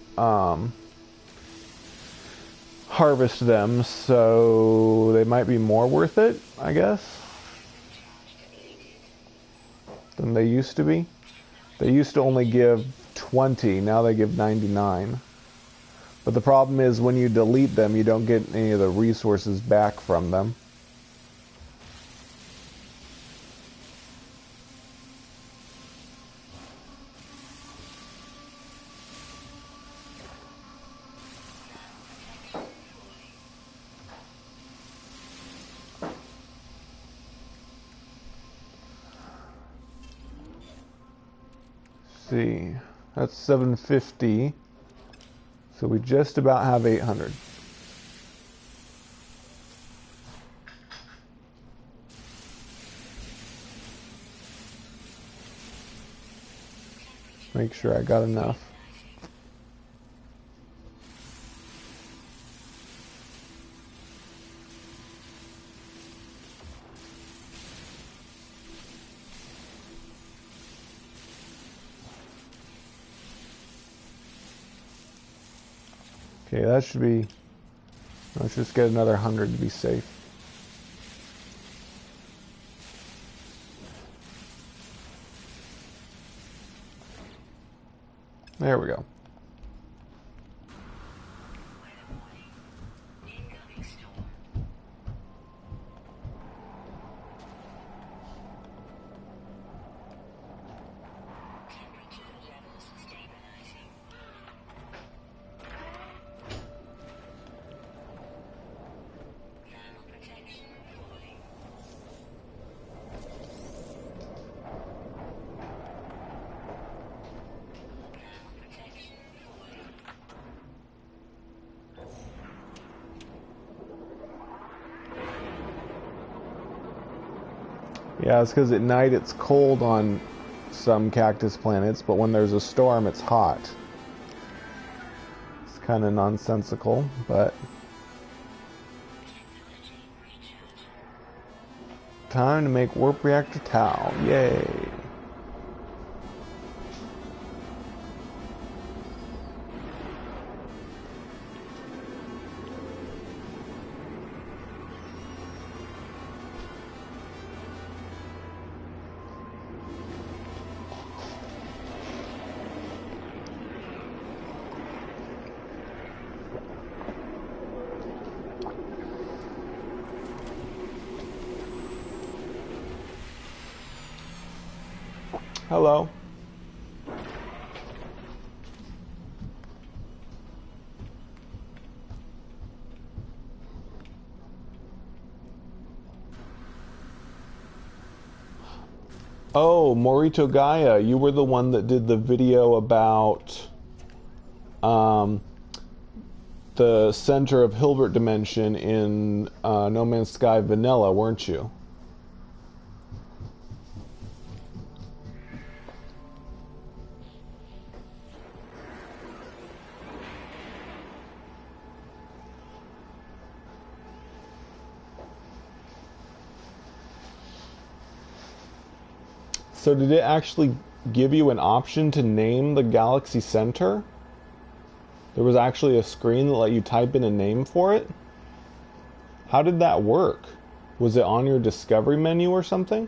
harvest them, so they might be more worth it, I guess, than they used to be. They used to only give 20, now they give 99. But the problem is when you delete them, you don't get any of the resources back from them. See, that's 750, so we just about have 800. Make sure I got enough. Okay, that should be... Let's just get another 100 to be safe. There we go. Incoming storm. Temperature levels stabilizing. Thermal protection falling. Thermal protection falling. Yeah, it's because at night it's cold on some cactus planets, but when there's a storm it's hot. It's kind of nonsensical, but... Technology recharge. Time to make warp reactor Tau. Yay! Hello. Oh, Morito Gaia, you were the one that did the video about the center of Hilbert dimension in No Man's Sky Vanilla, weren't you? So did it actually give you an option to name the galaxy center? There was actually a screen that let you type in a name for it? How did that work? Was it on your discovery menu or something?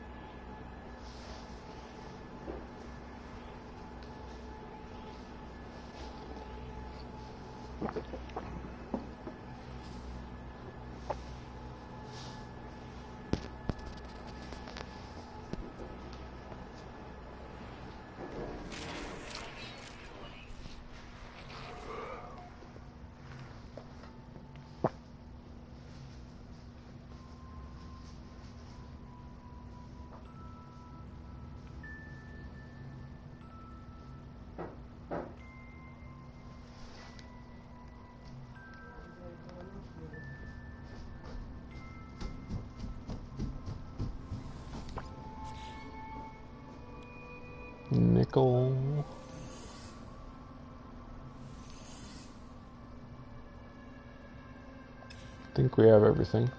vehicle. I think we have everything.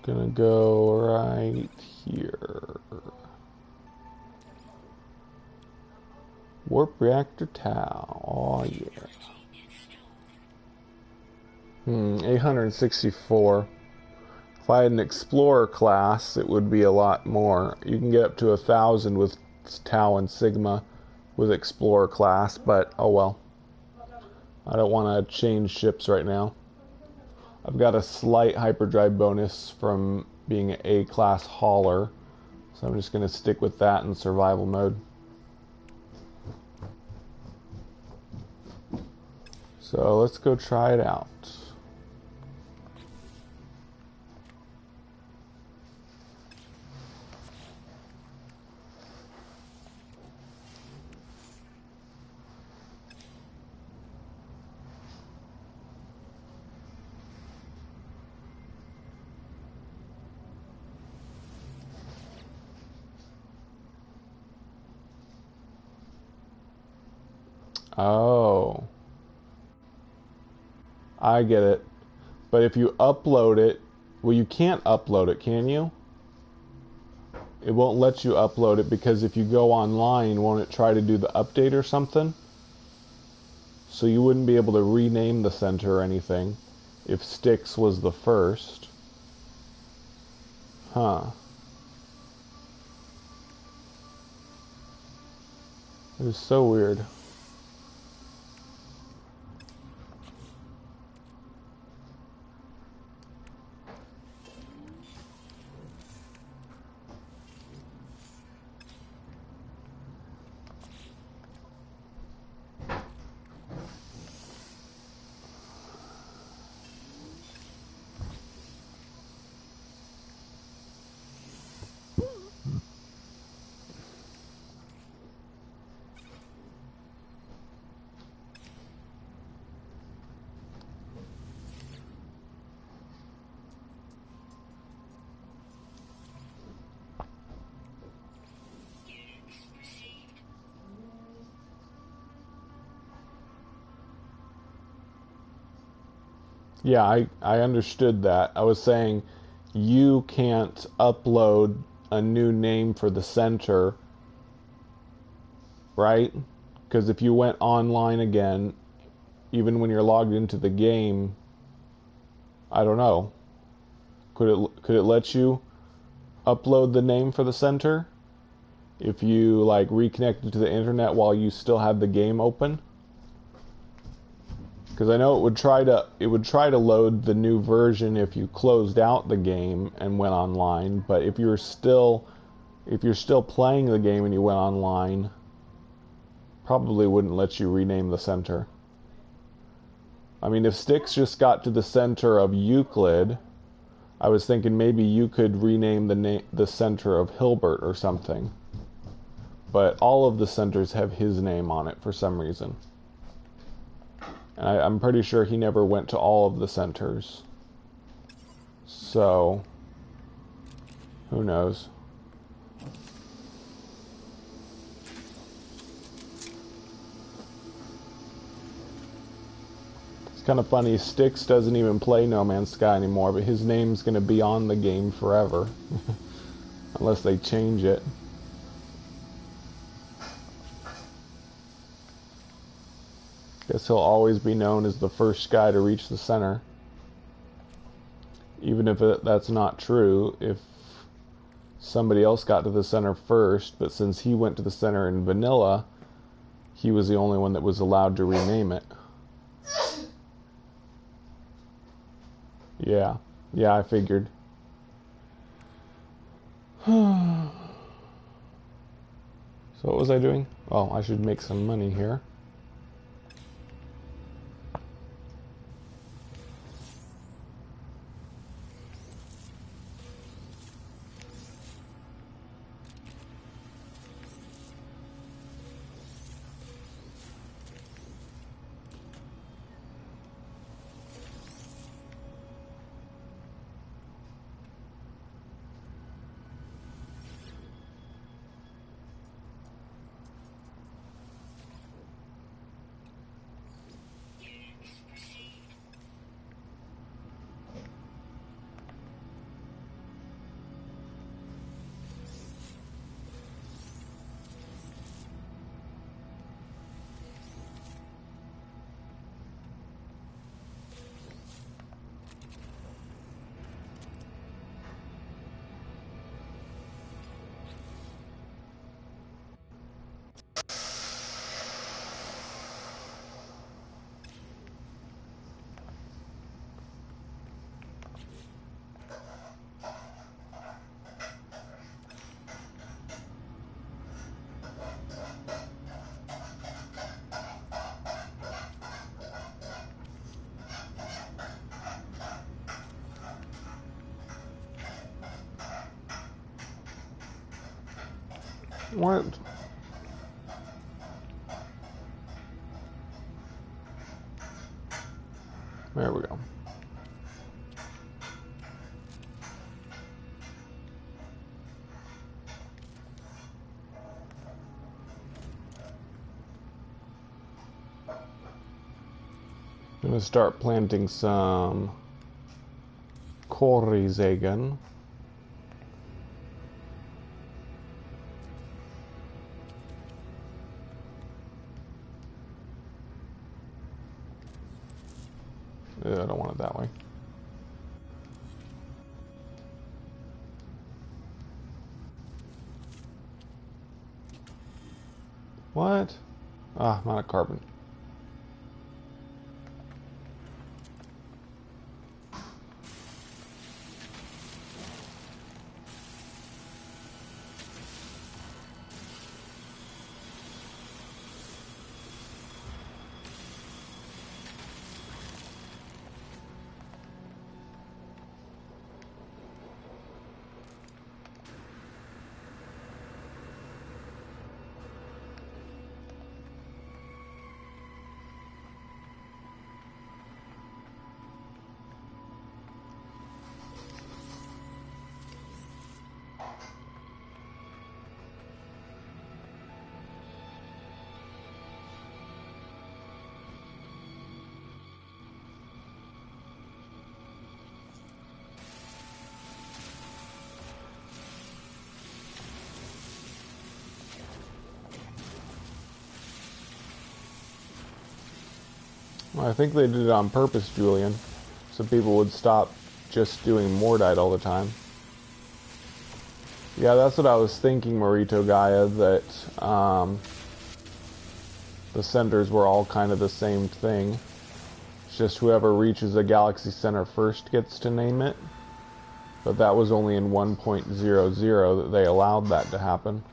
Gonna go right here. Warp reactor towel. Oh yeah. 864. If I had an explorer class, it would be a lot more. You can get up to 1,000 with Tau and Sigma with explorer class, but oh well. I don't want to change ships right now. I've got a slight hyperdrive bonus from being an A-class hauler, so I'm just going to stick with that in survival mode. So let's go try it out. Oh, I get it. But if you upload it, well, you can't upload it, can you? It won't let you upload it because if you go online, won't it try to do the update or something? So you wouldn't be able to rename the center or anything if Styx was the first. Huh. It is so weird. Yeah, I understood that. I was saying you can't upload a new name for the center, right? Because if you went online again, even when you're logged into the game, I don't know. Could it let you upload the name for the center if you like reconnected to the internet while you still had the game open? Because I know it would try to load the new version if you closed out the game and went online, but if you're still playing the game and you went online, probably wouldn't let you rename the center. I mean, if Styx just got to the center of Euclid, I was thinking maybe you could rename the center of Hilbert or something. But all of the centers have his name on it for some reason. And I'm pretty sure he never went to all of the centers. So, who knows? It's kind of funny, Styx doesn't even play No Man's Sky anymore, but his name's going to be on the game forever. Unless they change it. Guess he'll always be known as the first guy to reach the center. Even if that's not true, if somebody else got to the center first, but since he went to the center in vanilla, he was the only one that was allowed to rename it. Yeah, I figured. So what was I doing? Oh, I should make some money here. What? There we go. I'm gonna start planting some Korrizagen. I don't want it that way. What? Ah, not a carbon. Well, I think they did it on purpose, Julian, so people would stop just doing Mordite all the time. Yeah, that's what I was thinking, Marito Gaia, that the centers were all kind of the same thing. It's just whoever reaches a galaxy center first gets to name it. But that was only in 1.00 that they allowed that to happen.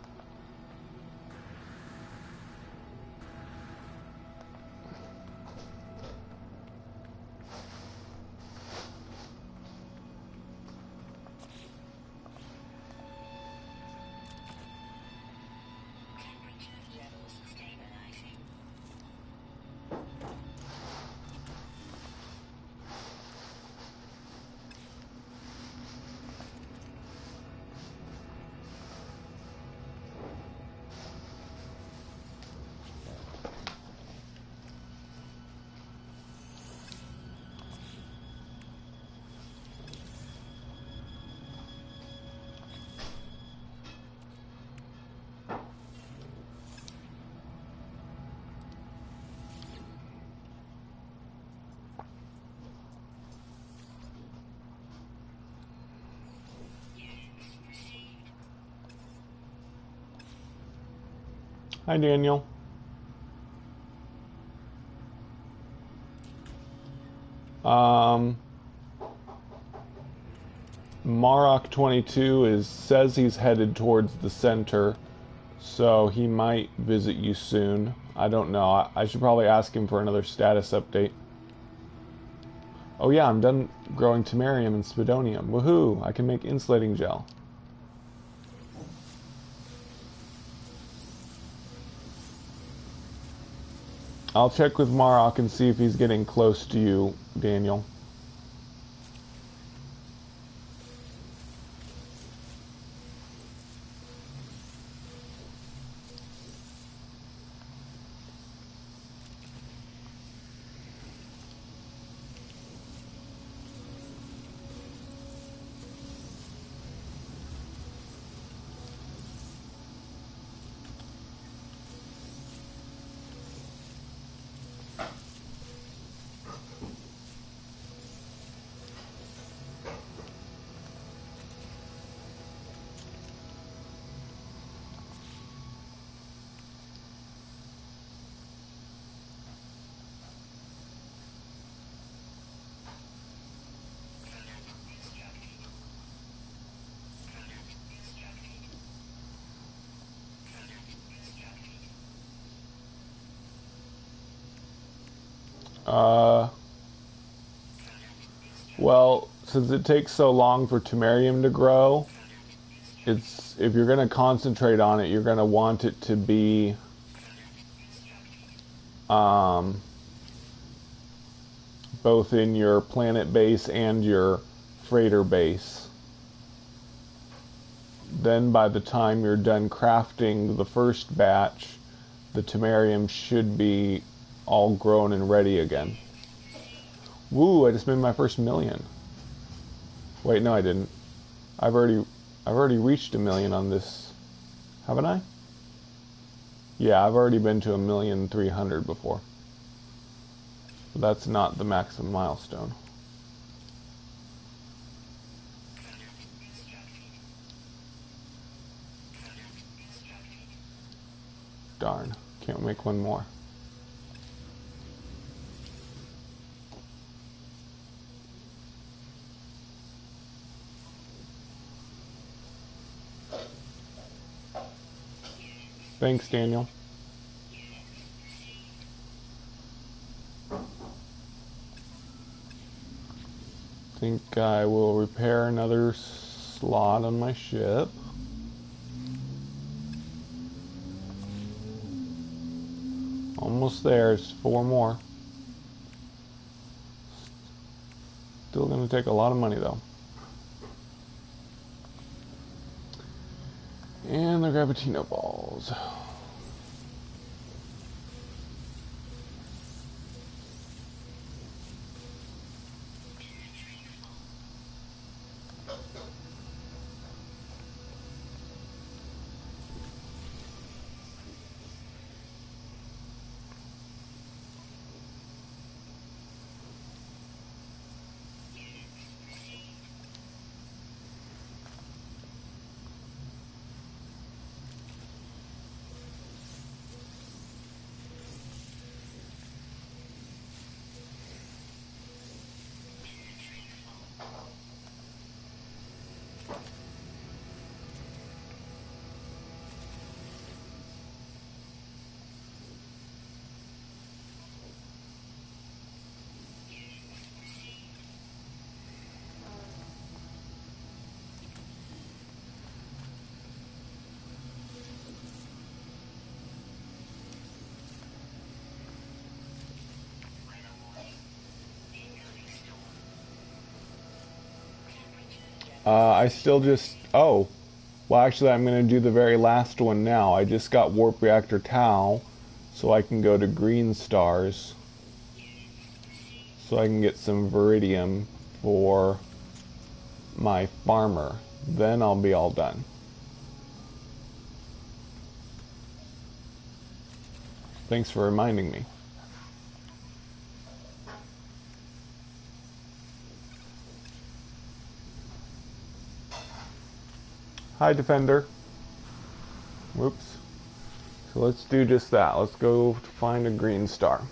Hi, Daniel. Marok 22 says he's headed towards the center, so he might visit you soon. I don't know. I should probably ask him for another status update. Oh yeah, I'm done growing Temerium and Spidonium. Woohoo! I can make insulating gel. I'll check with Marok and see if he's getting close to you, Daniel. Well, since it takes so long for Temerium to grow, it's if you're going to concentrate on it, you're going to want it to be both in your planet base and your freighter base. Then by the time you're done crafting the first batch, the Temerium should be all grown and ready again. Woo, I just made my first million. Wait, no I didn't. I've already reached 1,000,000 on this. Haven't I? Yeah, I've already been to 1,300,000 before. But that's not the maximum milestone. Darn, can't make one more. Thanks, Daniel. Think I will repair another slot on my ship. Almost there, it's 4 more. Still gonna take a lot of money though. And the Gravitino balls. I still just... Oh. Well, actually, I'm going to do the very last one now. I just got Warp Reactor Tau, so I can go to Green Stars. So I can get some Viridium for my farmer. Then I'll be all done. Thanks for reminding me. Hi, Defender. Whoops. So let's do just that. Let's go find a green star.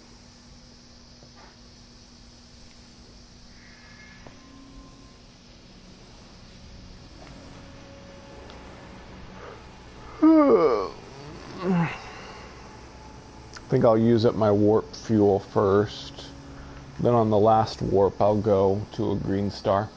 I think I'll use up my warp fuel first. Then on the last warp, I'll go to a green star.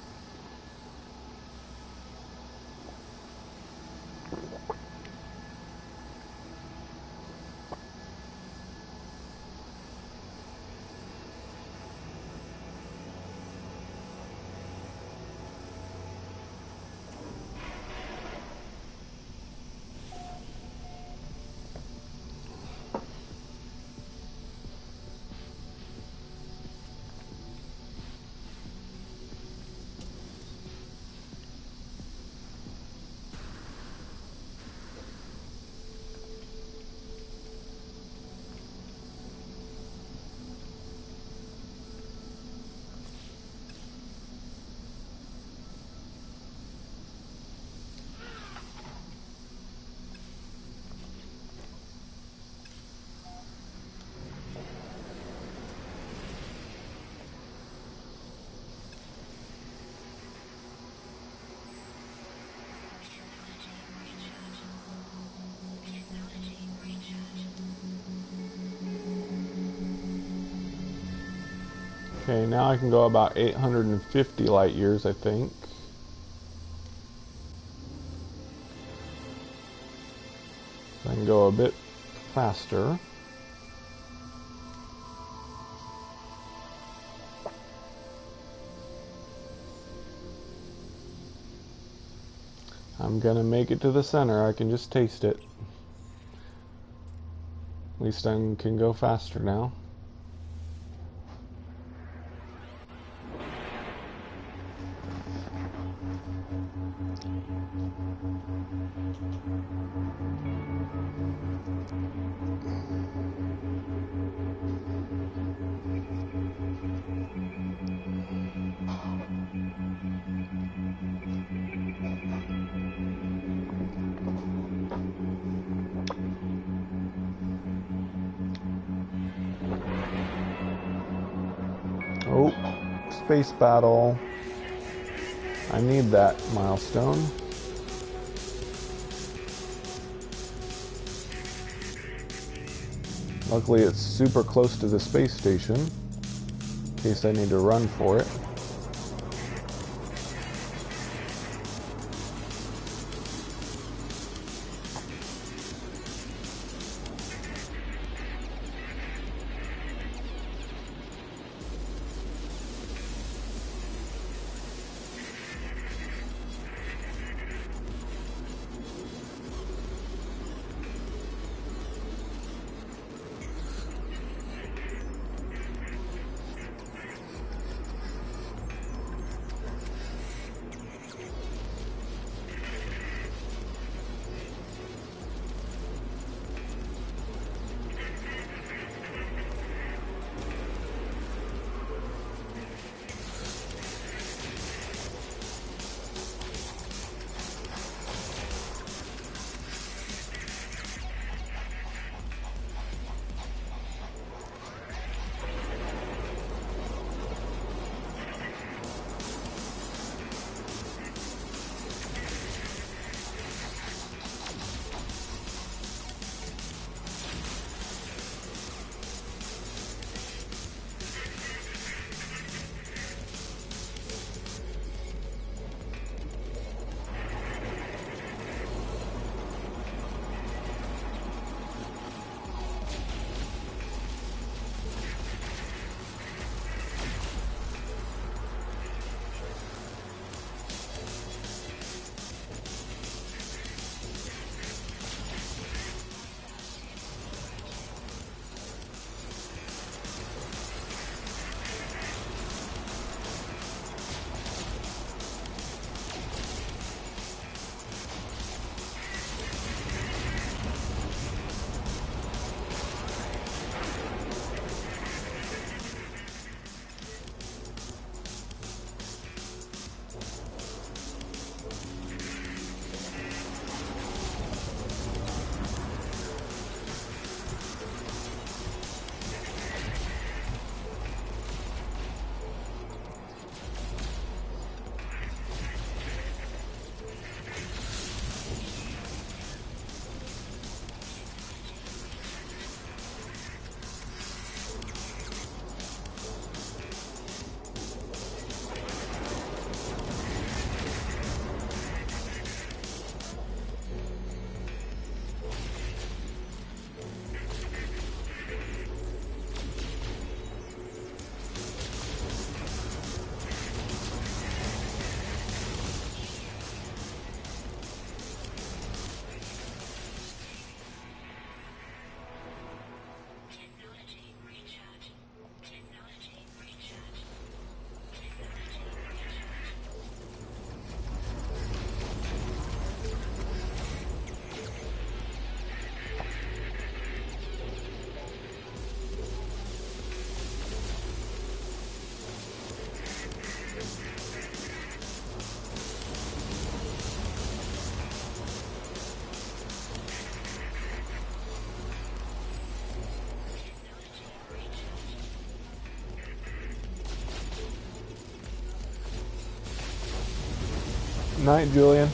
Okay, now I can go about 850 light years, I think. So I can go a bit faster. I'm gonna make it to the center. I can just taste it. At least I can go faster now. Oh, space battle. I need that milestone. Luckily it's super close to the space station, in case I need to run for it. Night, Julian.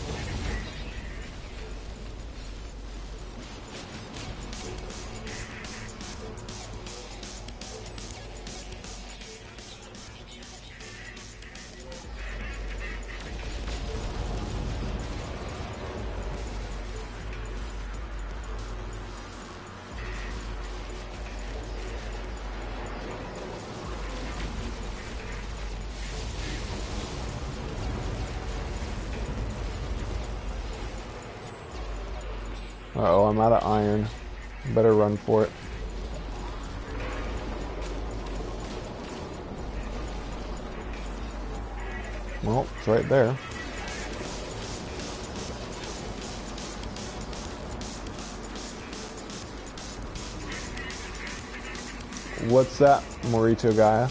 Uh-oh, I'm out of iron. Better run for it. Well, it's right there. What's that, Morito Gaia?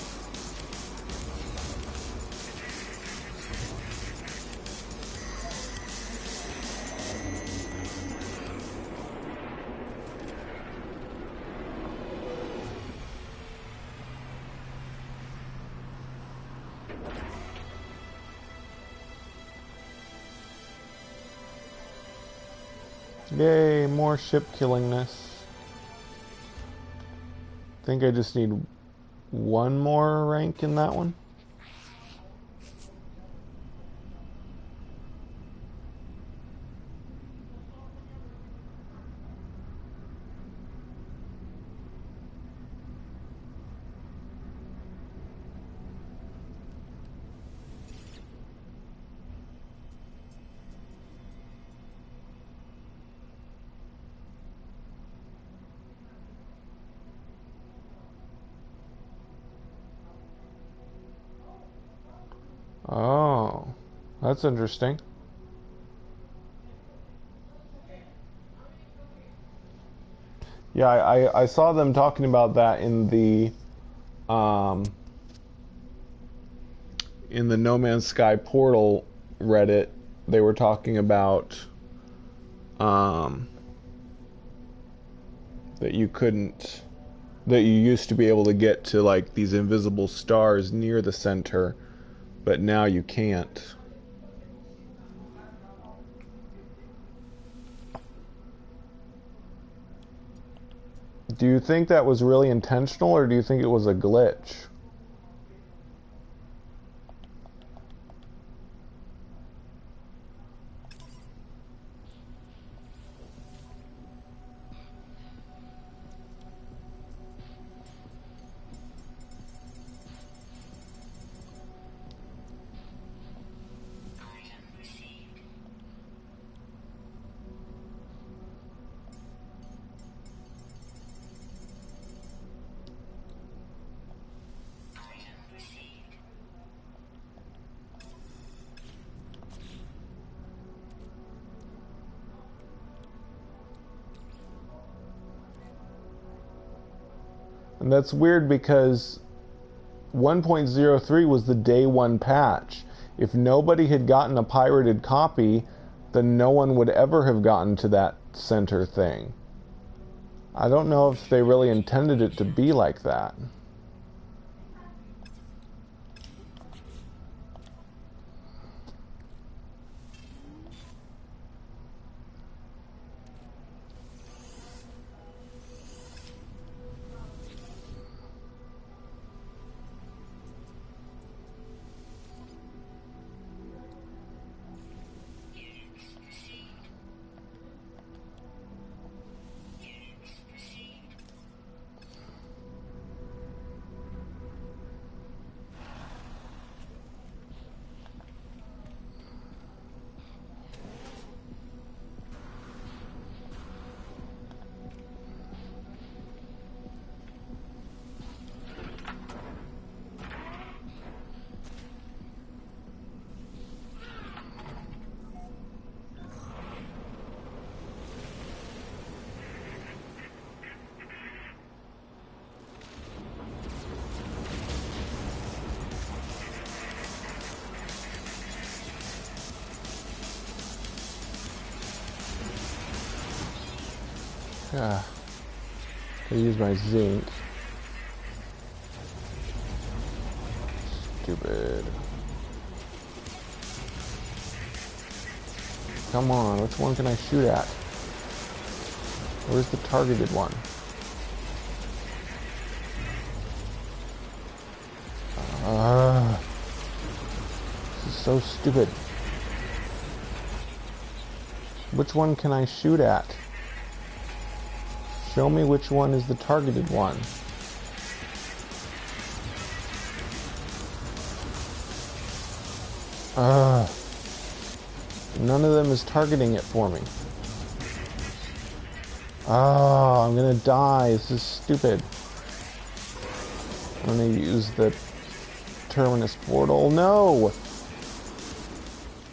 Yay, more ship killingness. I think I just need one more rank in that one. Oh, that's interesting. Yeah, I saw them talking about that in the No Man's Sky portal Reddit. They were talking about that that you used to be able to get to like these invisible stars near the center, but now you can't. Do you think that was really intentional, or do you think it was a glitch? Item received. Item received. And that's weird because 1.03 was the day one patch. If nobody had gotten a pirated copy, then no one would ever have gotten to that center thing. I don't know if they really intended it to be like that. Units received. Units received. Yeah. I use my zinc. Stupid. Come on, which one can I shoot at? Where's the targeted one? This is so stupid. Which one can I shoot at? Show me which one is the targeted one. None of them is targeting it for me. Oh, I'm gonna die. This is stupid. I'm gonna use the Terminus portal. No!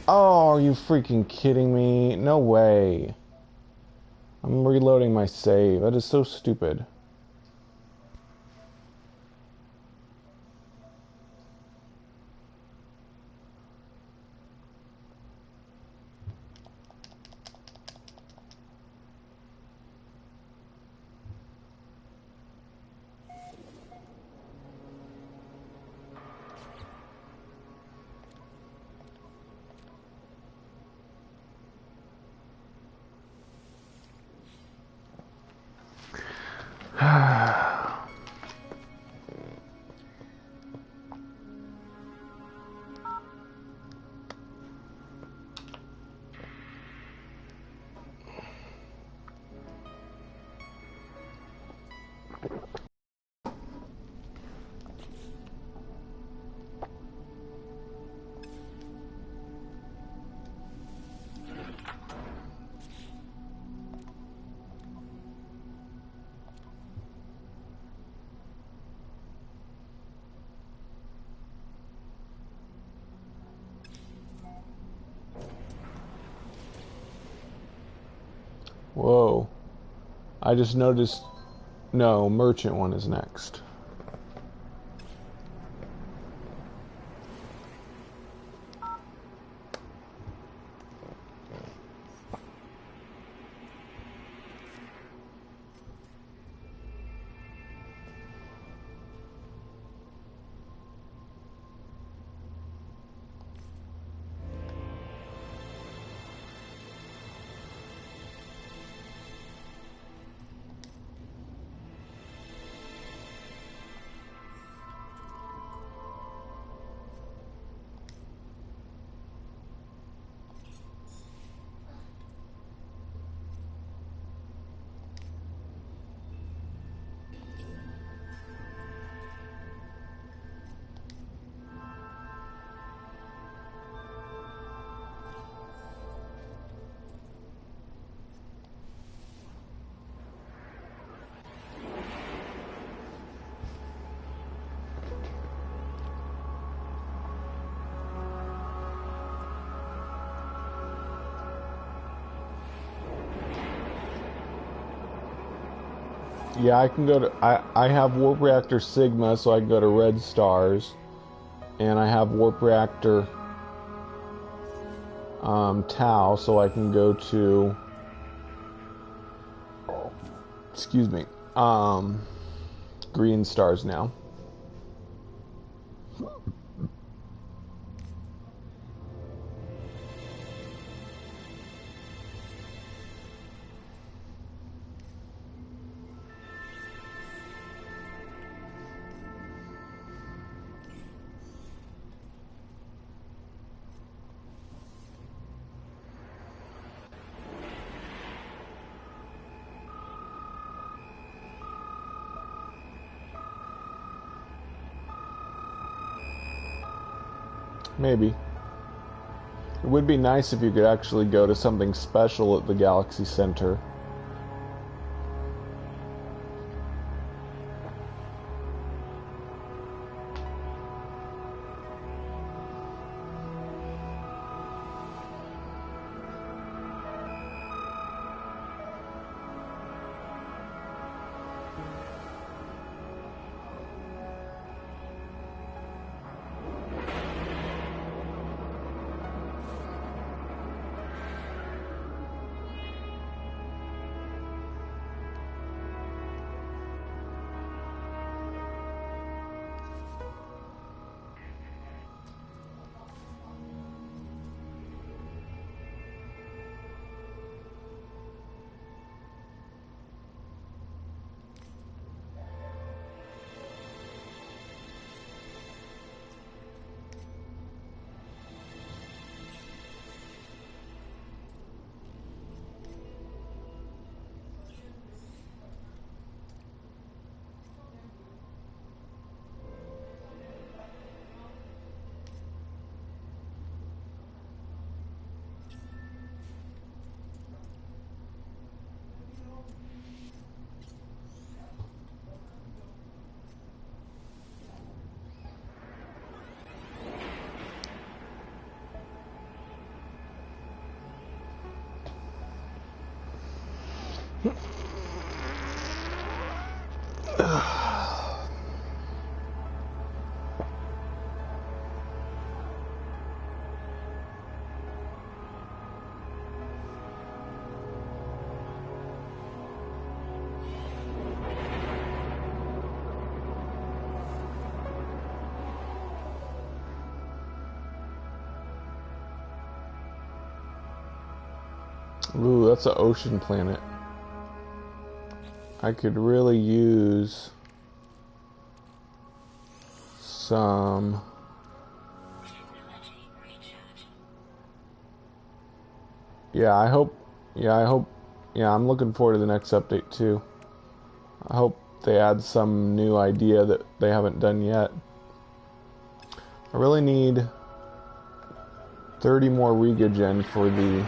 Oh, are you freaking kidding me? No way. I'm reloading my save. That is so stupid. Whoa. I just noticed... No, merchant one is next. Yeah, I can go to... I have Warp Reactor Sigma, so I can go to Red Stars. And I have Warp Reactor Tau, so I can go to... Excuse me. Green Stars now. Maybe. It would be nice if you could actually go to something special at the Galaxy Center. Ooh, that's an ocean planet. I could really use some... Technology recharge. Yeah, I'm looking forward to the next update too. I hope they add some new idea that they haven't done yet. I really need 30 more Regogen for the...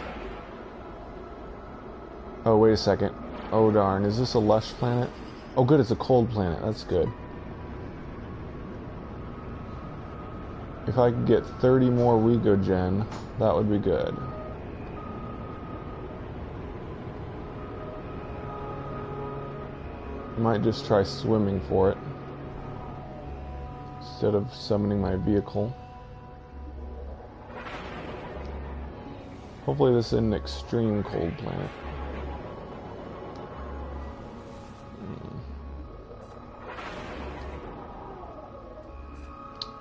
Oh, wait a second. Oh, darn. Is this a lush planet? Oh, good. It's a cold planet. That's good. If I could get 30 more Regogen, that would be good. Might just try swimming for it instead of summoning my vehicle. Hopefully this is an extreme cold planet.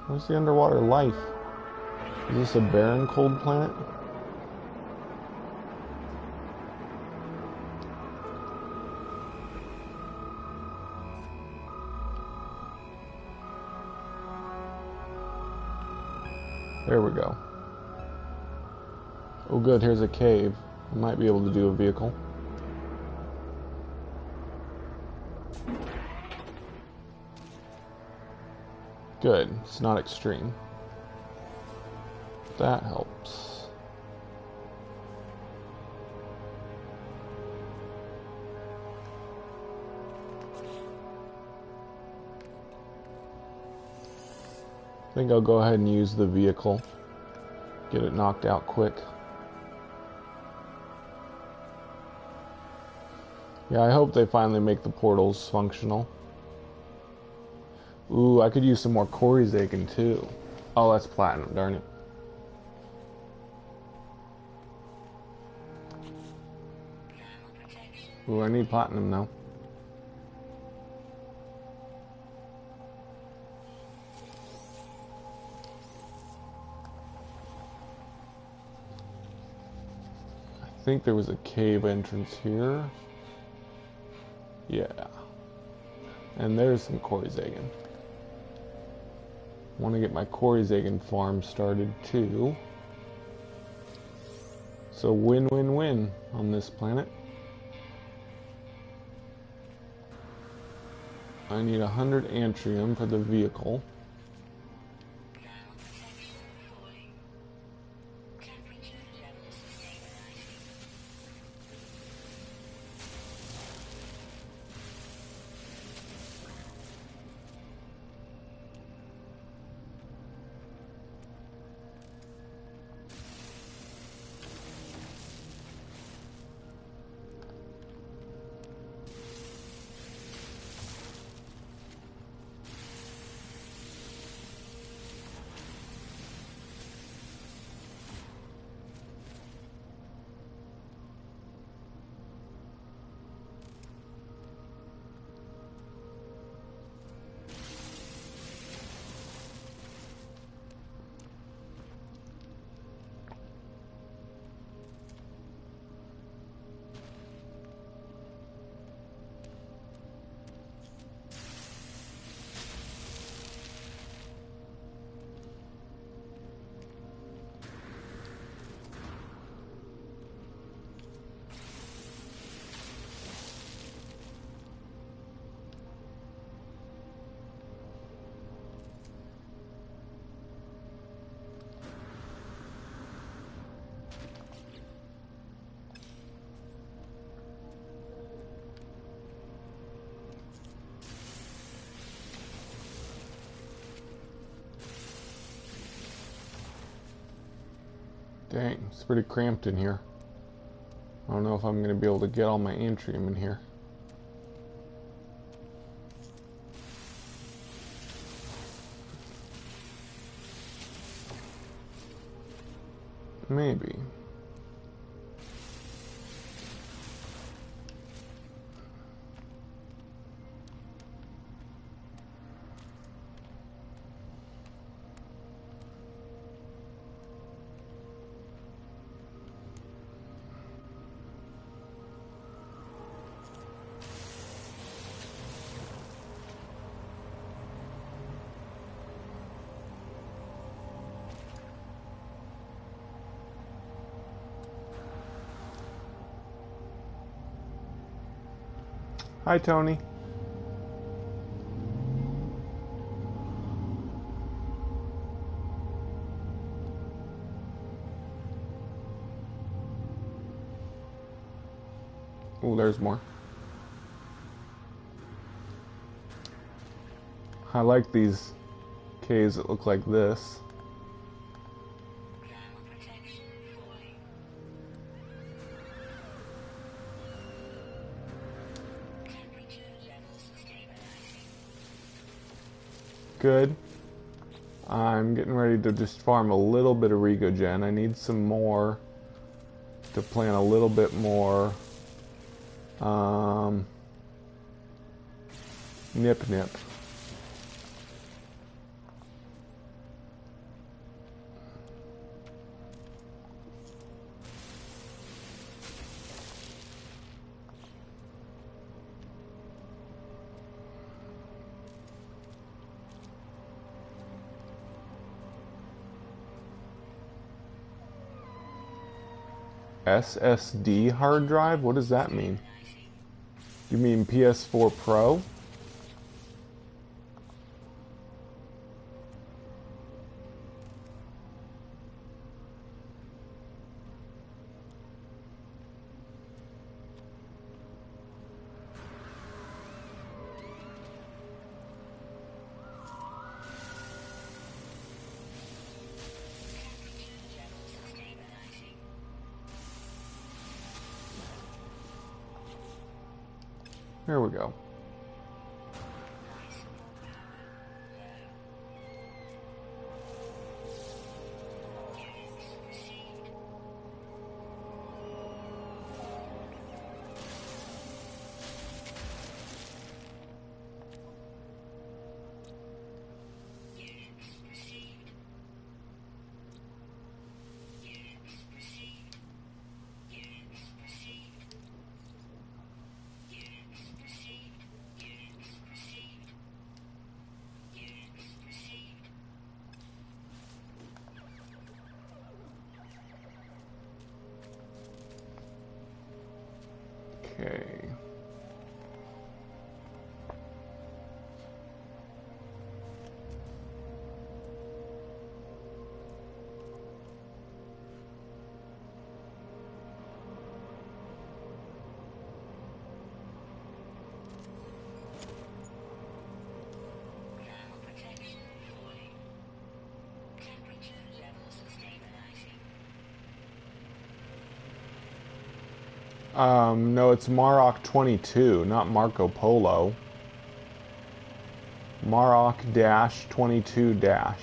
Where's the underwater life? Is this a barren cold planet? There we go. Oh good, here's a cave. I might be able to do a vehicle. Good, it's not extreme. That helps. I think I'll go ahead and use the vehicle. Get it knocked out quick. Yeah, I hope they finally make the portals functional. Ooh, I could use some more Koryzakin too. Oh, that's platinum, darn it. Ooh, I need platinum now. I think there was a cave entrance here. Yeah. And there's some Koryzakin. Want to get my Koryzakin farm started too. So win-win-win on this planet. I need 100 Antrium for the vehicle. Dang, it's pretty cramped in here. I don't know if I'm going to be able to get all my Antrium in here. Maybe. Hi, Tony. Oh, there's more. I like these caves that look like this. Thermal protection falling. Temperature levels stabilizing. Good. I'm getting ready to just farm a little bit of Regogen. I need some more to plant a little bit more Nip Nip. SSD hard drive? What does that mean? You mean PS4 Pro? There we go. Okay. Thermal protection falling. Temperature levels stabilizing. No, it's Marok 22, not Marco Polo. Marok 22 dash.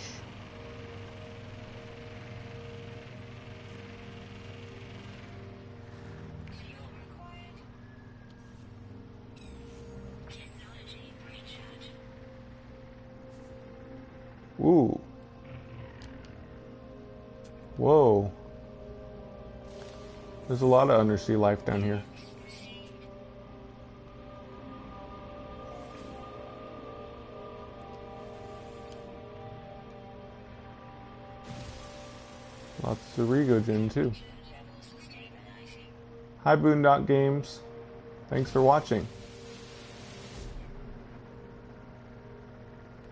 Fuel required. Technology recharge. Ooh. Whoa. There's a lot of undersea life down here. Lots of Regogen too. Levels stabilizing. Hi Boondock Games. Thanks for watching.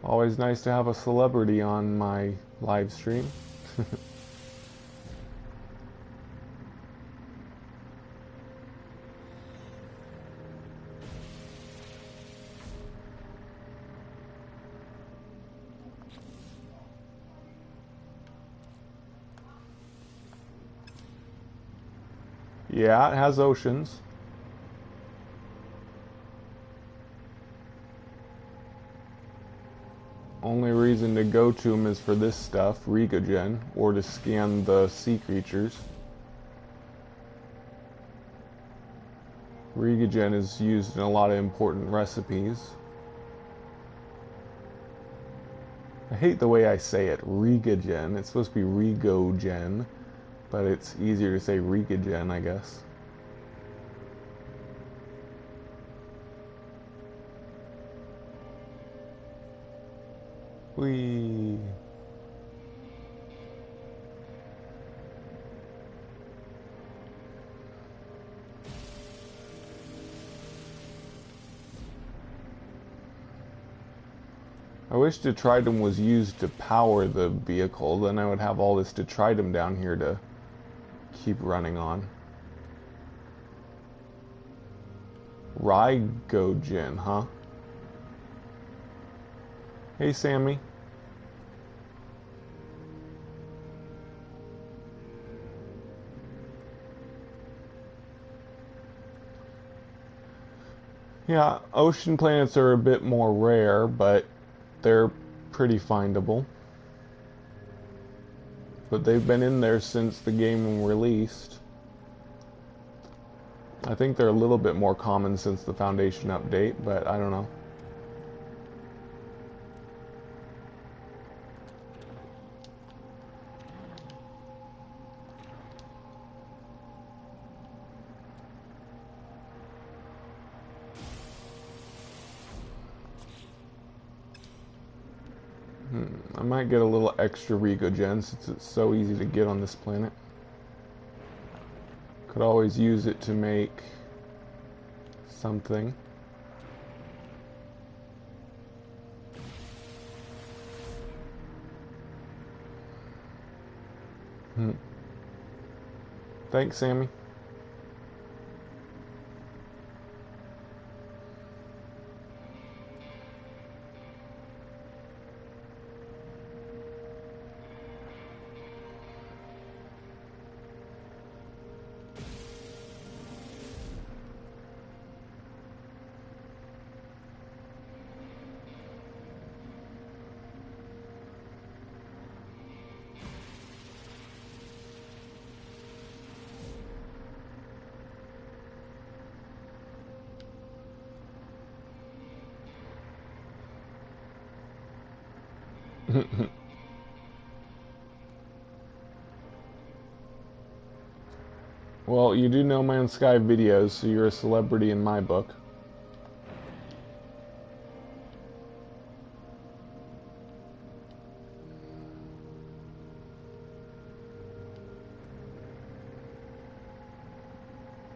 Always nice to have a celebrity on my live stream. Yeah, it has oceans. Only reason to go to them is for this stuff, Regogen, or to scan the sea creatures. Regogen is used in a lot of important recipes. I hate the way I say it, Regogen. It's supposed to be Regogen, but it's easier to say Regogen, I guess. Whee! wish detritum was used to power the vehicle, then I would have all this detritum down here to keep running on. Rygojin, huh? Hey, Sammy. Yeah, ocean planets are a bit more rare, but they're pretty findable. But they've been in there since the game released. I think they're a little bit more common since the Foundation update, but I don't know. I might get a little extra Rigogen since it's so easy to get on this planet. Could always use it to make something. Thanks, Sammy. Well, you do No Man's Sky videos, so you're a celebrity in my book.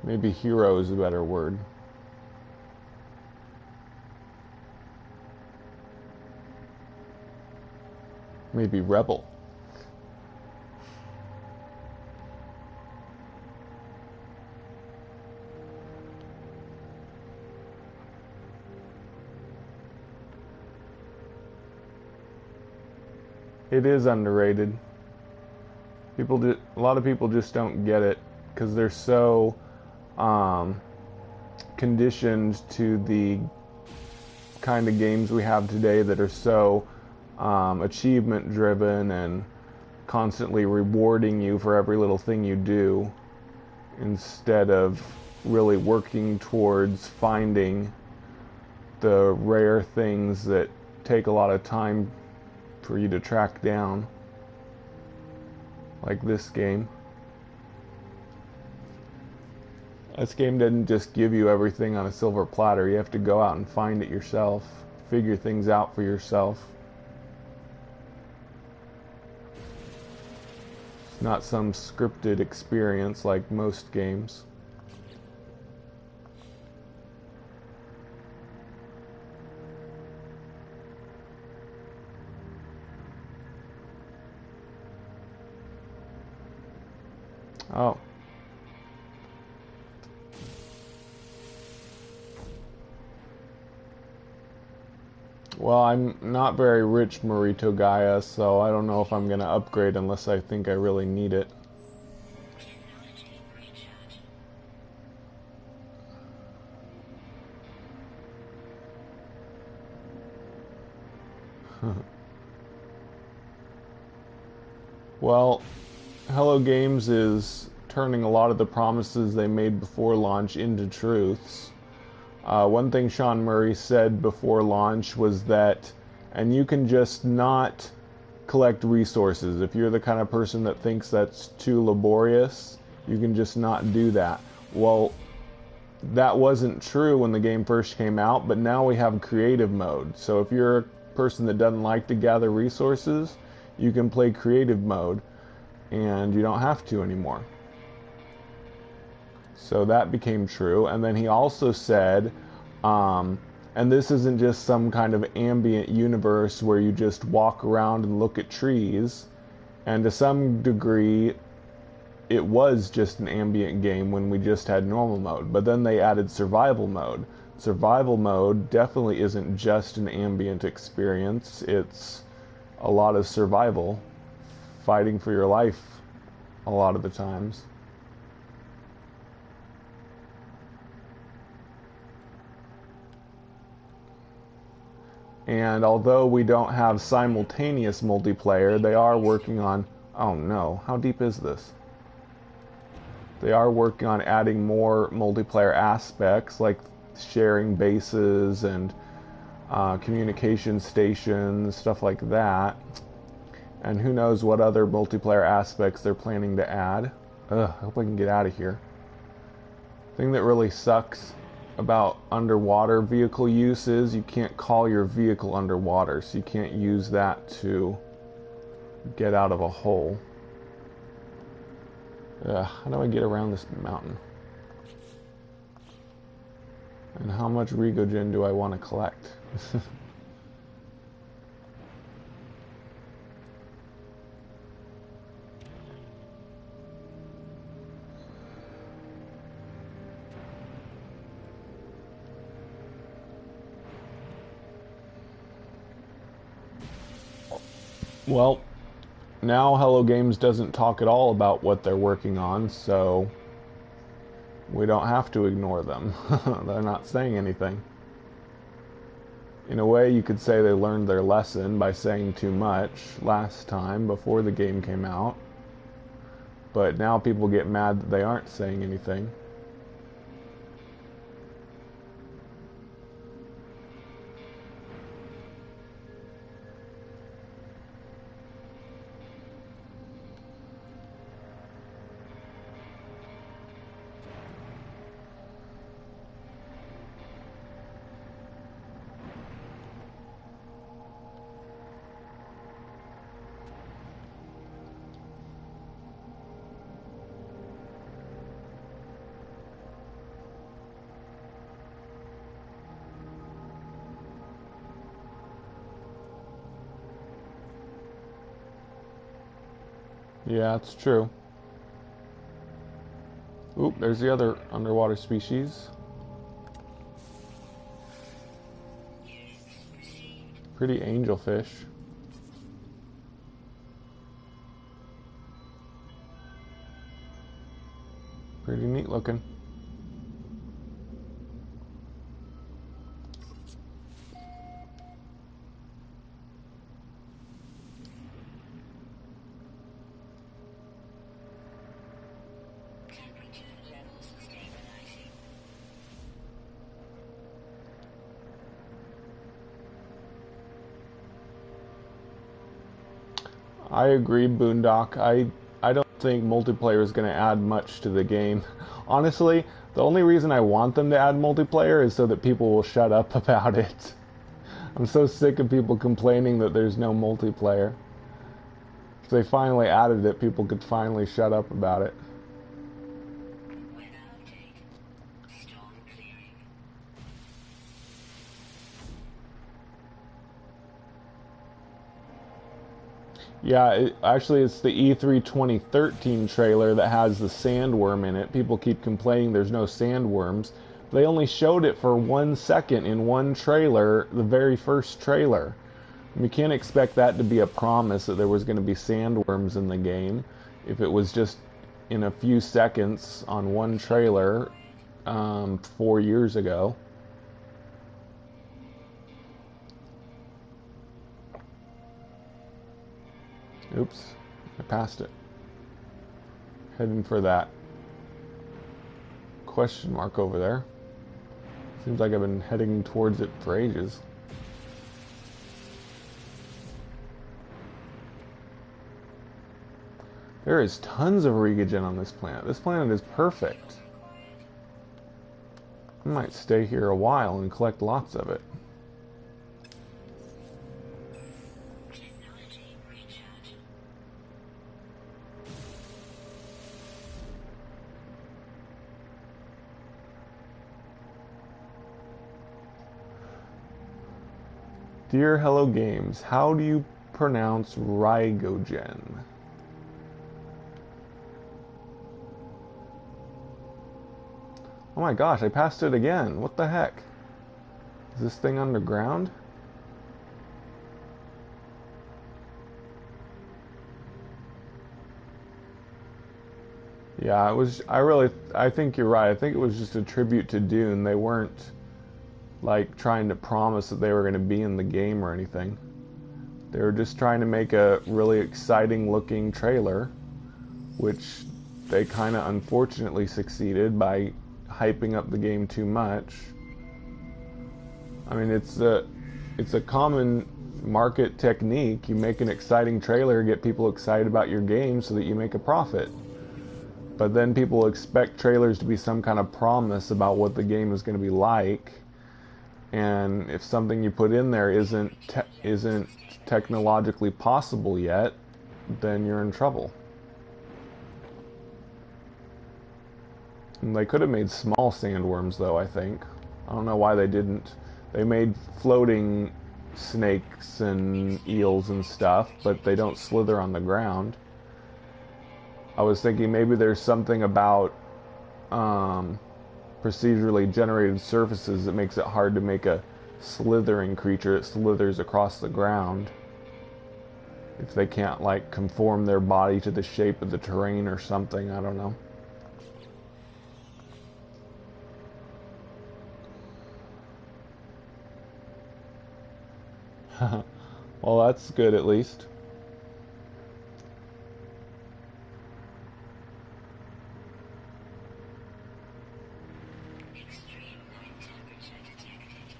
Maybe hero is a better word. Maybe rebel. It is underrated. A lot of people just don't get it because they're so conditioned to the kind of games we have today that are so achievement driven and constantly rewarding you for every little thing you do instead of really working towards finding the rare things that take a lot of time for you to track down, like this game. This game didn't just give you everything on a silver platter. You have to go out and find it yourself, figure things out for yourself. It's not some scripted experience like most games. Oh. Well, I'm not very rich, Marito Gaia, so I don't know if I'm going to upgrade unless I think I really need it. Technology recharge. Well, Hello Games is turning a lot of the promises they made before launch into truths. One thing Sean Murray said before launch was that, and you can just not collect resources. If you're the kind of person that thinks that's too laborious, you can just not do that. Well, that wasn't true when the game first came out, but now we have creative mode. So if you're a person that doesn't like to gather resources, you can play creative mode, and you don't have to anymore. So that became true. And then he also said And this isn't just some kind of ambient universe where you just walk around and look at trees. And to some degree, it was just an ambient game when we just had normal mode. But then they added survival mode. Survival mode definitely isn't just an ambient experience. It's a lot of survival, fighting for your life a lot of the times. And although we don't have simultaneous multiplayer, they are working on... Oh no, how deep is this? They are working on adding more multiplayer aspects, like sharing bases and communication stations, stuff like that. And who knows what other multiplayer aspects they're planning to add. Ugh, I hope I can get out of here. The thing that really sucks about underwater vehicle use is you can't call your vehicle underwater, so you can't use that to get out of a hole. How do I get around this mountain? And how much Rigogen do I want to collect? Well, now Hello Games doesn't talk at all about what they're working on, so we don't have to ignore them. They're not saying anything. In a way, you could say they learned their lesson by saying too much last time before the game came out. But now people get mad that they aren't saying anything. Yeah, it's true. Oop, there's the other underwater species. Pretty angelfish. Pretty neat looking. Temperature levels stabilizing. I agree, Boondock. I don't think multiplayer is going to add much to the game. Honestly, the only reason I want them to add multiplayer is so that people will shut up about it. I'm so sick of people complaining that there's no multiplayer. If they finally added it, people could finally shut up about it. Weather update. Storm clearing. Yeah, actually it's the E3 2013 trailer that has the sandworm in it. People keep complaining there's no sandworms. They only showed it for 1 second in one trailer, the very first trailer. We can't expect that to be a promise that there was going to be sandworms in the game if it was just in a few seconds on one trailer 4 years ago. Oops, I passed it. Heading for that question mark over there. Seems like I've been heading towards it for ages. There is tons of Rigogen on this planet. This planet is perfect. I might stay here a while and collect lots of it. Technology recharge. Dear Hello Games, how do you pronounce Rygogen? Oh my gosh, I passed it again. What the heck? Is this thing underground? Yeah, it was. I think you're right. I think it was just a tribute to Dune. They weren't like trying to promise that they were going to be in the game or anything. They were just trying to make a really exciting looking trailer, which they kind of unfortunately succeeded by hyping up the game too much. I mean, it's a common market technique. You make an exciting trailer, get people excited about your game so that you make a profit. But then people expect trailers to be some kind of promise about what the game is going to be like. And if something you put in there isn't technologically possible yet, then you're in trouble. And they could have made small sandworms, though, I think. I don't know why they didn't. They made floating snakes and eels and stuff, but they don't slither on the ground. I was thinking maybe there's something about procedurally generated surfaces that makes it hard to make a slithering creature that slithers across the ground. If they can't, like, conform their body to the shape of the terrain or something, I don't know. Well, that's good at least. Extreme night temperature detected.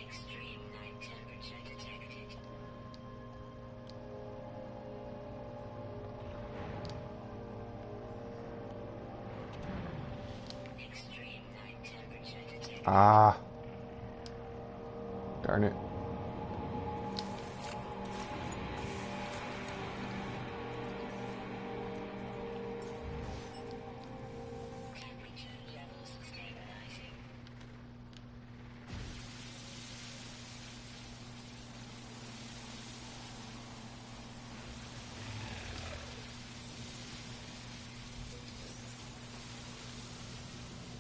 Extreme night temperature detected. Extreme night temperature detected. Ah, darn it. Temperature levels stabilizing.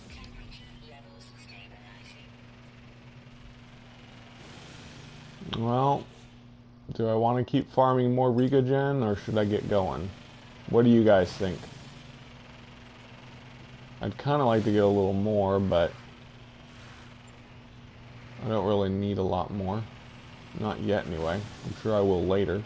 Temperature levels stabilizing. Well, do I want to keep farming more Rigogen, or should I get going? What do you guys think? I'd kind of like to get a little more, but I don't really need a lot more. Not yet, anyway. I'm sure I will later.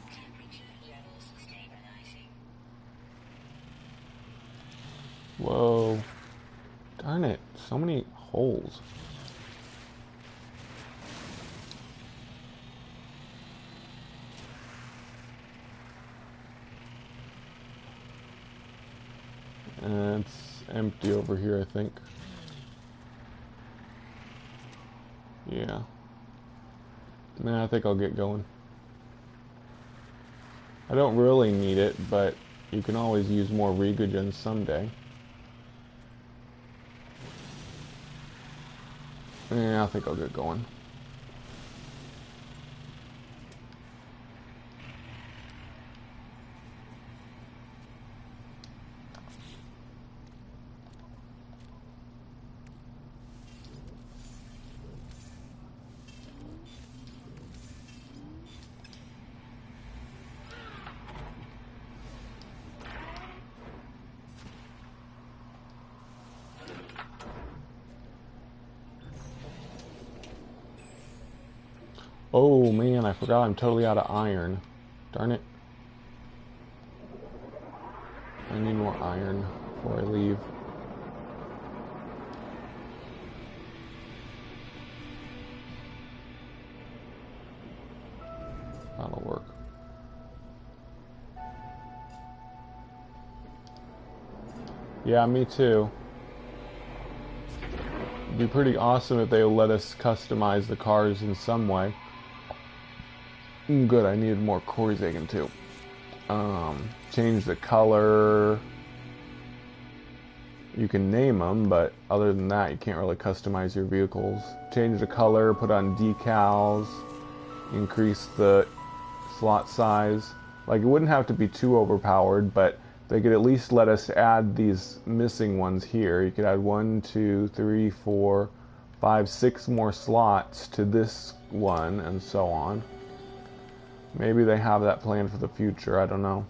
Temperature levels stabilizing. Whoa. Darn it. So many holes. And it's empty over here, I think. Yeah. Nah, I think I'll get going. I don't really need it, but you can always use more Rigogen someday. Yeah, I think I'll get going. Oh man, I forgot I'm totally out of iron. Darn it. I need more iron before I leave. That'll work. Yeah, me too. It'd be pretty awesome if they let us customize the cars in some way. Good, I needed more Corey's Aiken too. Change the color. You can name them, but other than that, you can't really customize your vehicles. Change the color, put on decals, increase the slot size. Like, it wouldn't have to be too overpowered, but they could at least let us add these missing ones here. You could add 1, 2, 3, 4, 5, 6 more slots to this one, and so on. Maybe they have that planned for the future, I don't know.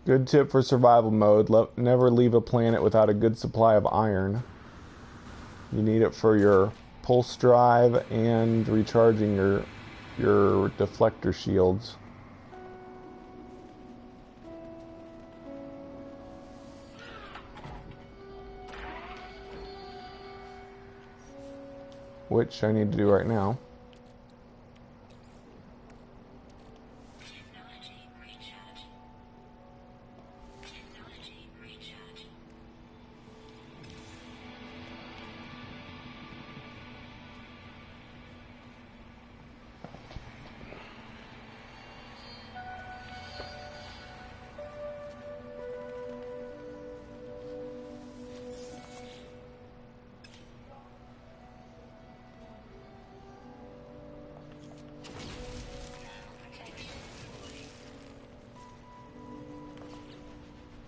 Good tip for survival mode. Never leave a planet without a good supply of iron. You need it for your pulse drive and recharging your deflector shields. Which I need to do right now.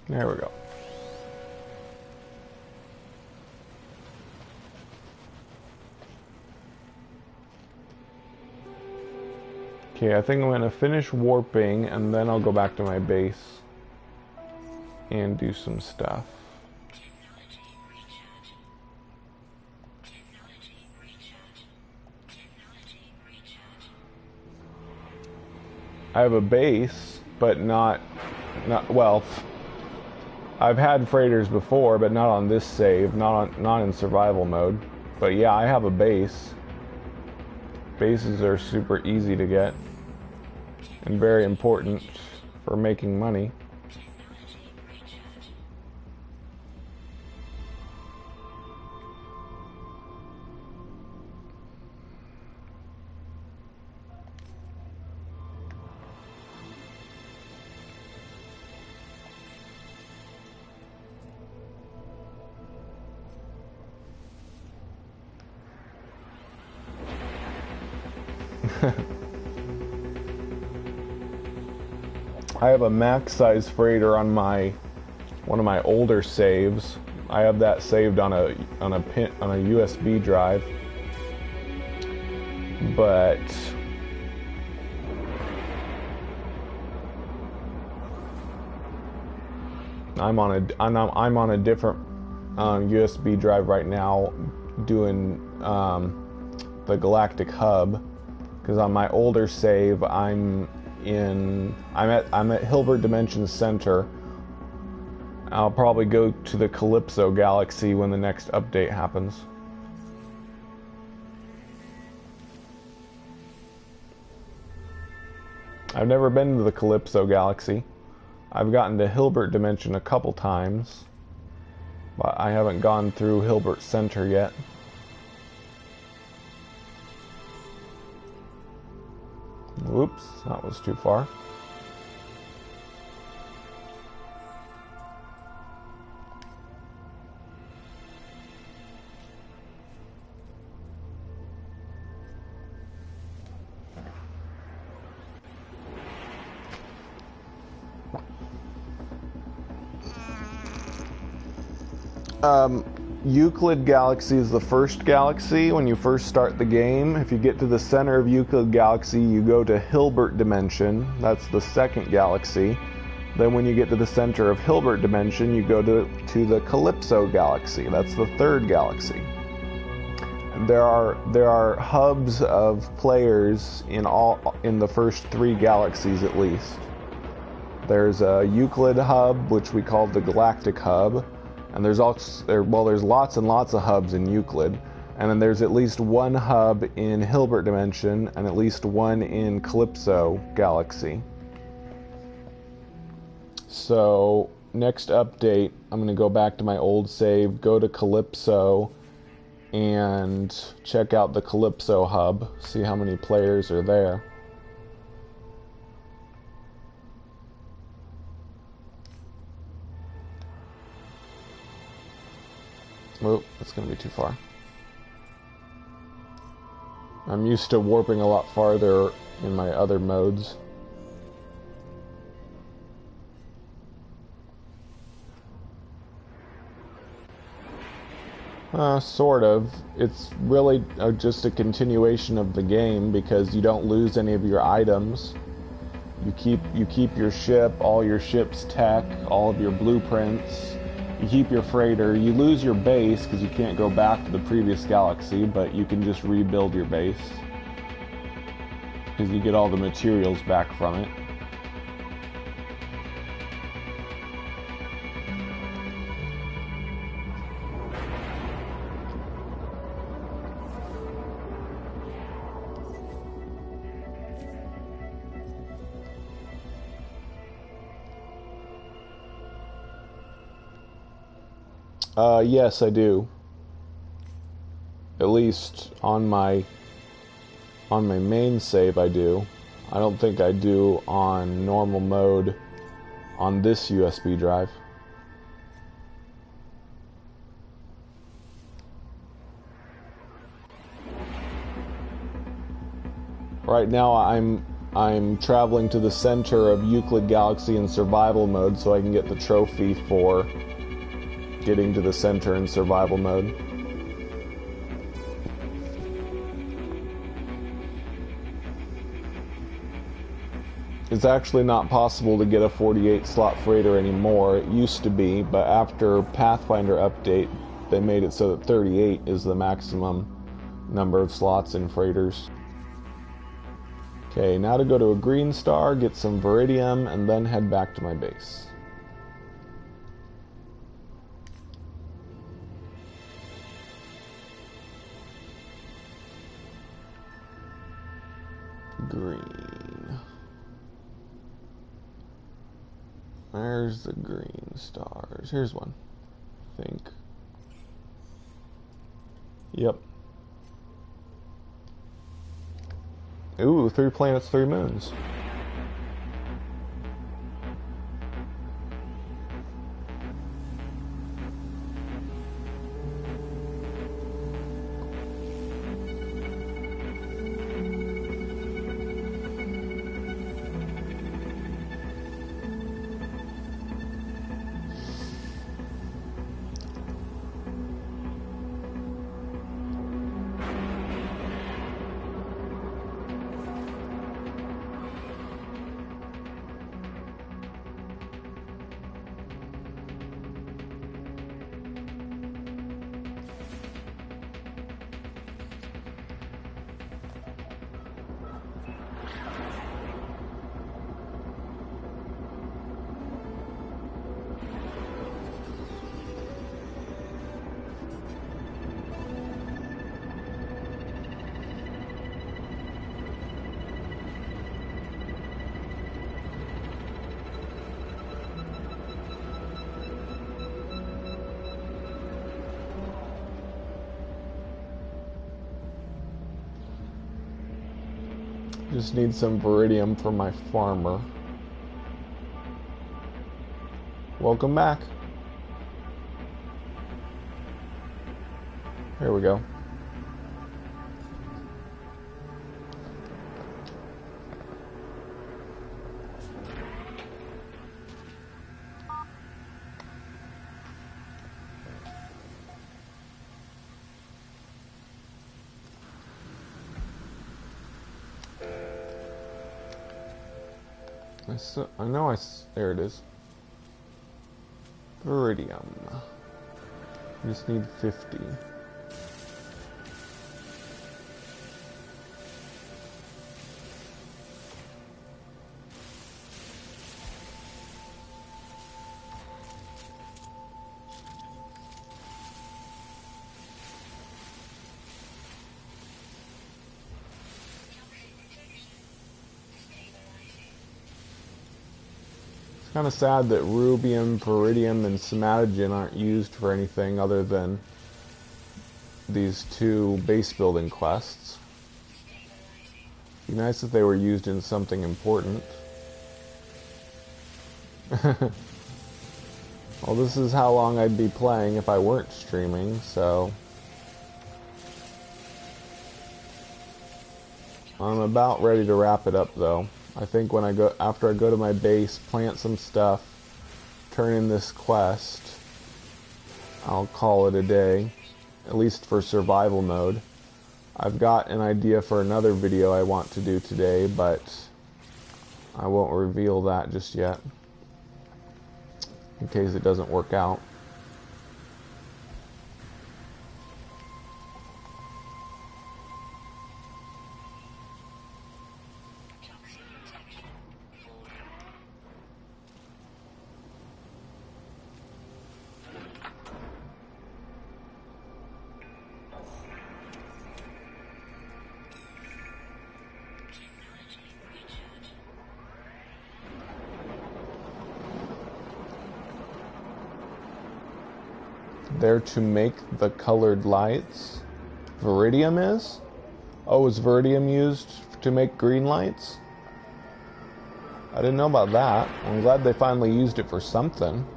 There we go. Okay, I think I'm going to finish warping and then I'll go back to my base and do some stuff. I have a base, but not well. I've had freighters before, but not on this save, not in survival mode. But yeah, I have a base Bases are super easy to get and very important for making money. Technology recharge. I have a max size freighter on one of my older saves. I have that saved on a USB drive, but I'm on a different USB drive right now, doing the Galactic Hub, because on my older save I'm at Hilbert Dimension Center. I'll probably go to the Calypso Galaxy when the next update happens. I've never been to the Calypso Galaxy. I've gotten to Hilbert Dimension a couple times, but I haven't gone through Hilbert Center yet. Whoops, that was too far. Euclid Galaxy is the first galaxy when you first start the game. If you get to the center of Euclid Galaxy, you go to Hilbert Dimension. That's the second galaxy. Then when you get to the center of Hilbert Dimension, you go to the Calypso Galaxy. That's the third galaxy. There are hubs of players in the first three galaxies at least. There's a Euclid hub, which we call the Galactic Hub. And there's lots and lots of hubs in Euclid, and then there's at least one hub in Hilbert Dimension and at least one in Calypso Galaxy. So next update, I'm going to go back to my old save, go to Calypso, and check out the Calypso hub, see how many players are there. Oh, that's going to be too far. I'm used to warping a lot farther in my other modes. Sort of. It's really just a continuation of the game because you don't lose any of your items. You keep your ship, all your ship's tech, all of your blueprints. You keep your freighter. You lose your base because you can't go back to the previous galaxy, but you can just rebuild your base because you get all the materials back from it. Yes, I do. At least on my main save I do. I don't think I do on normal mode on this USB drive. Right now I'm traveling to the center of Euclid Galaxy in survival mode so I can get the trophy for getting to the center in survival mode. It's actually not possible to get a 48 slot freighter anymore. It used to be, but after Pathfinder update, they made it so that 38 is the maximum number of slots in freighters. Okay, now to go to a green star, get some Viridium, and then head back to my base. There's the green stars. Here's one, I think. Yep. Ooh, 3 planets, 3 moons. Just need some Viridium for my farmer. Welcome back. Here we go. There it is. Viridium. I just need 50. Kind of sad that rubium, viridium, and somatogen aren't used for anything other than these 2 base building quests. Be nice if they were used in something important. Well, this is how long I'd be playing if I weren't streaming, so I'm about ready to wrap it up though. I think when after I go to my base, plant some stuff, turn in this quest, I'll call it a day, at least for survival mode. I've got an idea for another video I want to do today, but I won't reveal that just yet, in case it doesn't work out. There to make the colored lights. Viridium is? Oh, is Viridium used to make green lights? I didn't know about that. I'm glad they finally used it for something.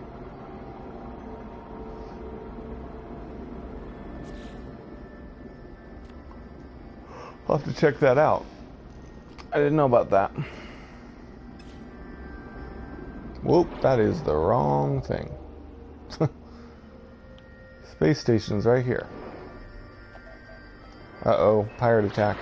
I'll have to check that out. I didn't know about that. Whoop, that is the wrong thing. Space station's right here. Uh-oh, pirate attack.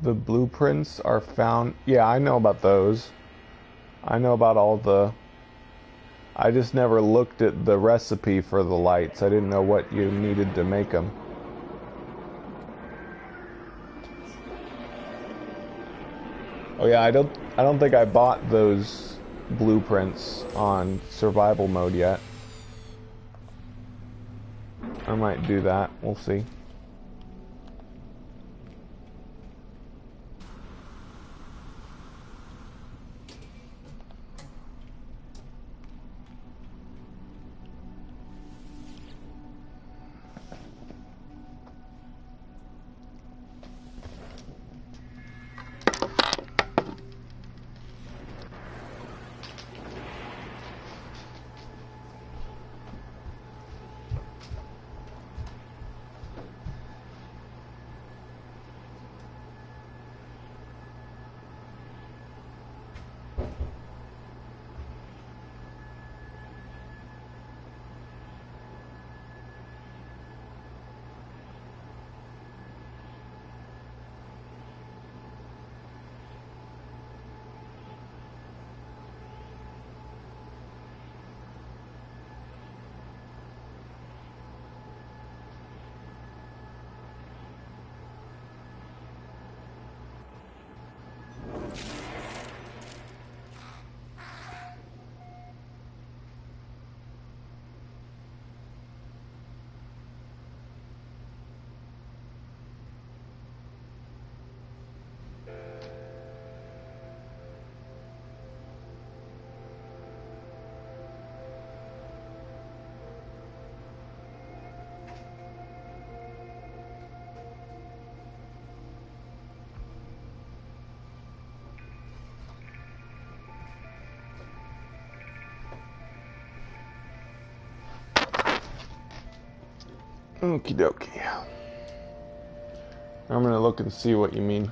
The blueprints are found... Yeah, I know about those. I know about all the... I just never looked at the recipe for the lights. I didn't know what you needed to make them. Oh yeah, I don't think I bought those blueprints on survival mode yet. I might do that. We'll see. Okie dokie. I'm gonna look and see what you mean.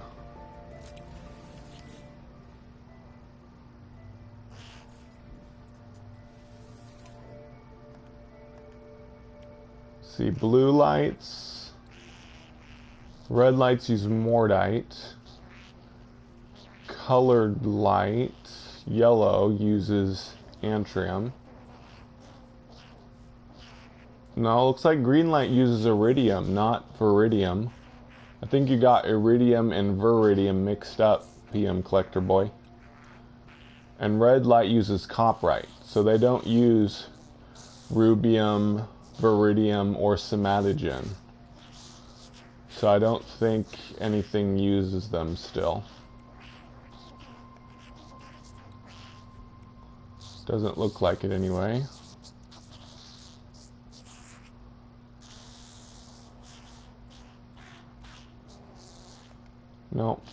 See, blue lights. Red lights use mordite. Colored light. Yellow uses antrium. No, it looks like green light uses iridium, not veridium. I think you got iridium and veridium mixed up, PM Collector Boy. And red light uses copperite, so they don't use rubium, veridium, or somatogen. So I don't think anything uses them still. Doesn't look like it anyway. Nope.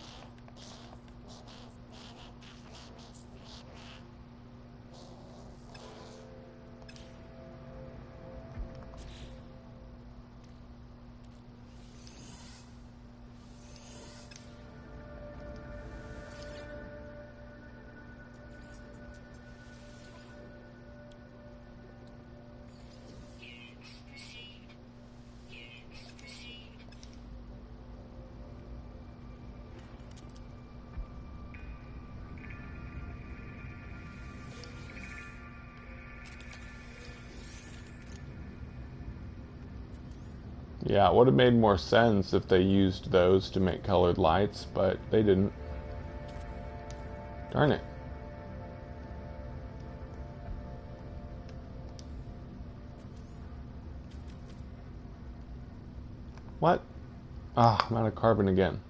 Yeah, it would have made more sense if they used those to make colored lights, but they didn't. Darn it. What? Ah, I'm out of carbon again.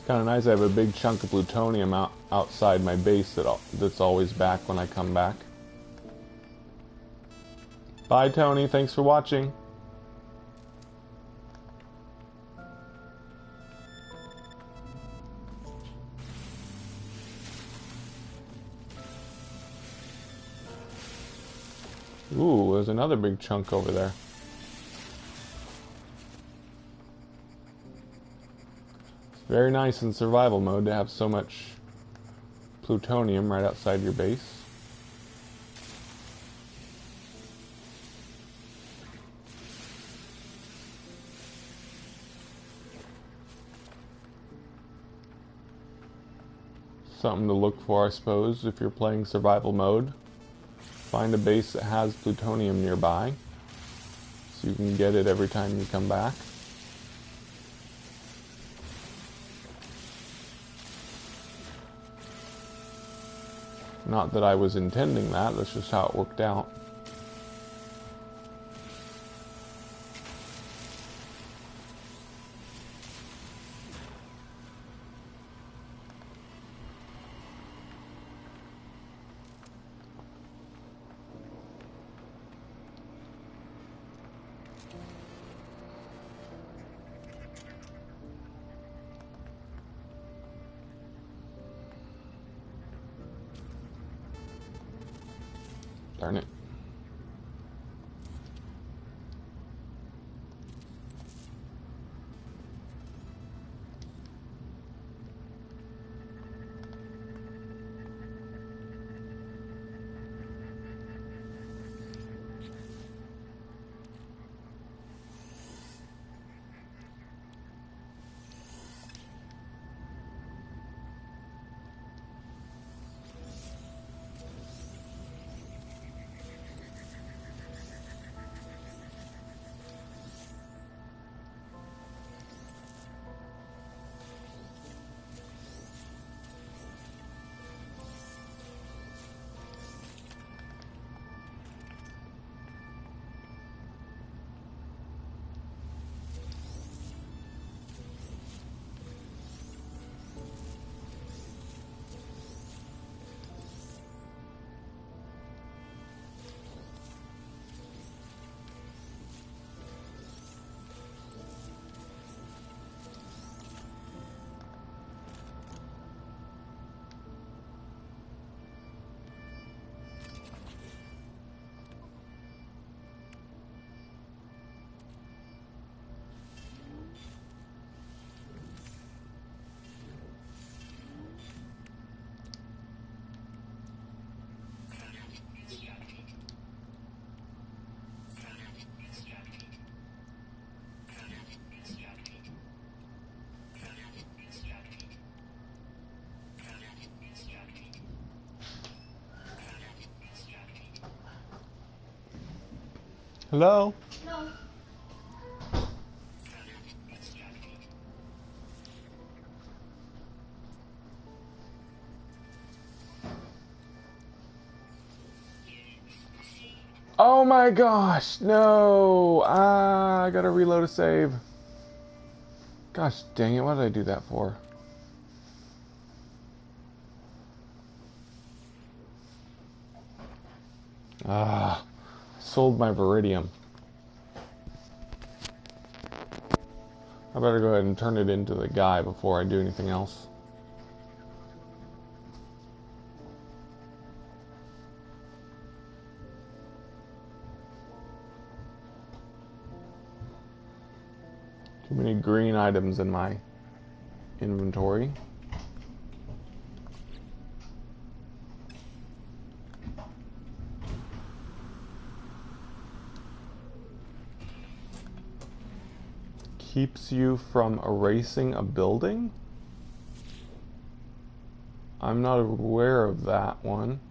Kind of nice. I have a big chunk of plutonium outside my base that's always back when I come back. Bye, Tony. Thanks for watching. Ooh, there's another big chunk over there. Very nice in survival mode to have so much plutonium right outside your base. Something to look for, I suppose, if you're playing survival mode. Find a base that has plutonium nearby, so you can get it every time you come back. Not that I was intending that, that's just how it worked out. Darn it. Hello? No. Oh my gosh, no! I gotta reload a save. Gosh dang it, what did I do that for? Sold my Viridium. I better go ahead and turn it into the guy before I do anything else. Too many green items in my inventory. Keeps you from erasing a building? I'm not aware of that one.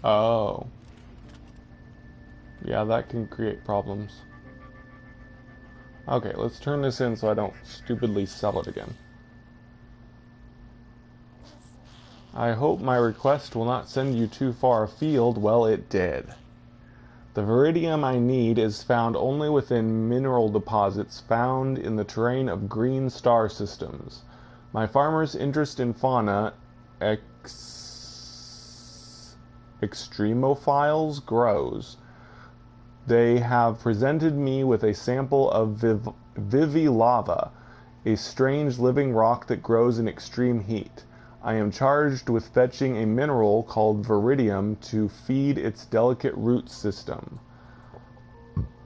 Oh. Yeah, Yeah, that can create problems. Okay, let's turn this in so I don't stupidly sell it again. I hope my request will not send you too far afield. Well, it did. The viridium I need is found only within mineral deposits found in the terrain of green star systems. My farmer's interest in fauna extremophiles grows. They have presented me with a sample of Vivi-lava, a strange living rock that grows in extreme heat. I am charged with fetching a mineral called viridium to feed its delicate root system.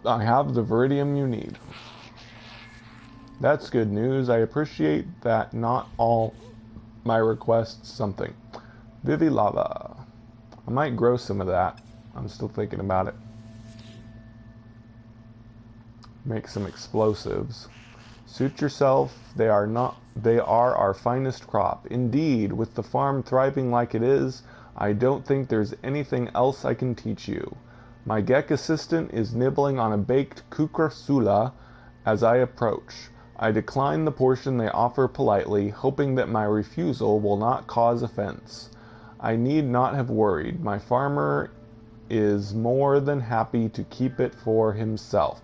I have the viridium you need. That's good news. I appreciate that not all my requests something. Vivi-lava. I might grow some of that. I'm still thinking about it. Make some explosives. Suit yourself. They are our finest crop. Indeed, with the farm thriving like it is, I don't think there's anything else I can teach you. My Gek assistant is nibbling on a baked kukursula as I approach. I decline the portion they offer politely, hoping that my refusal will not cause offense. I need not have worried. My farmer is more than happy to keep it for himself.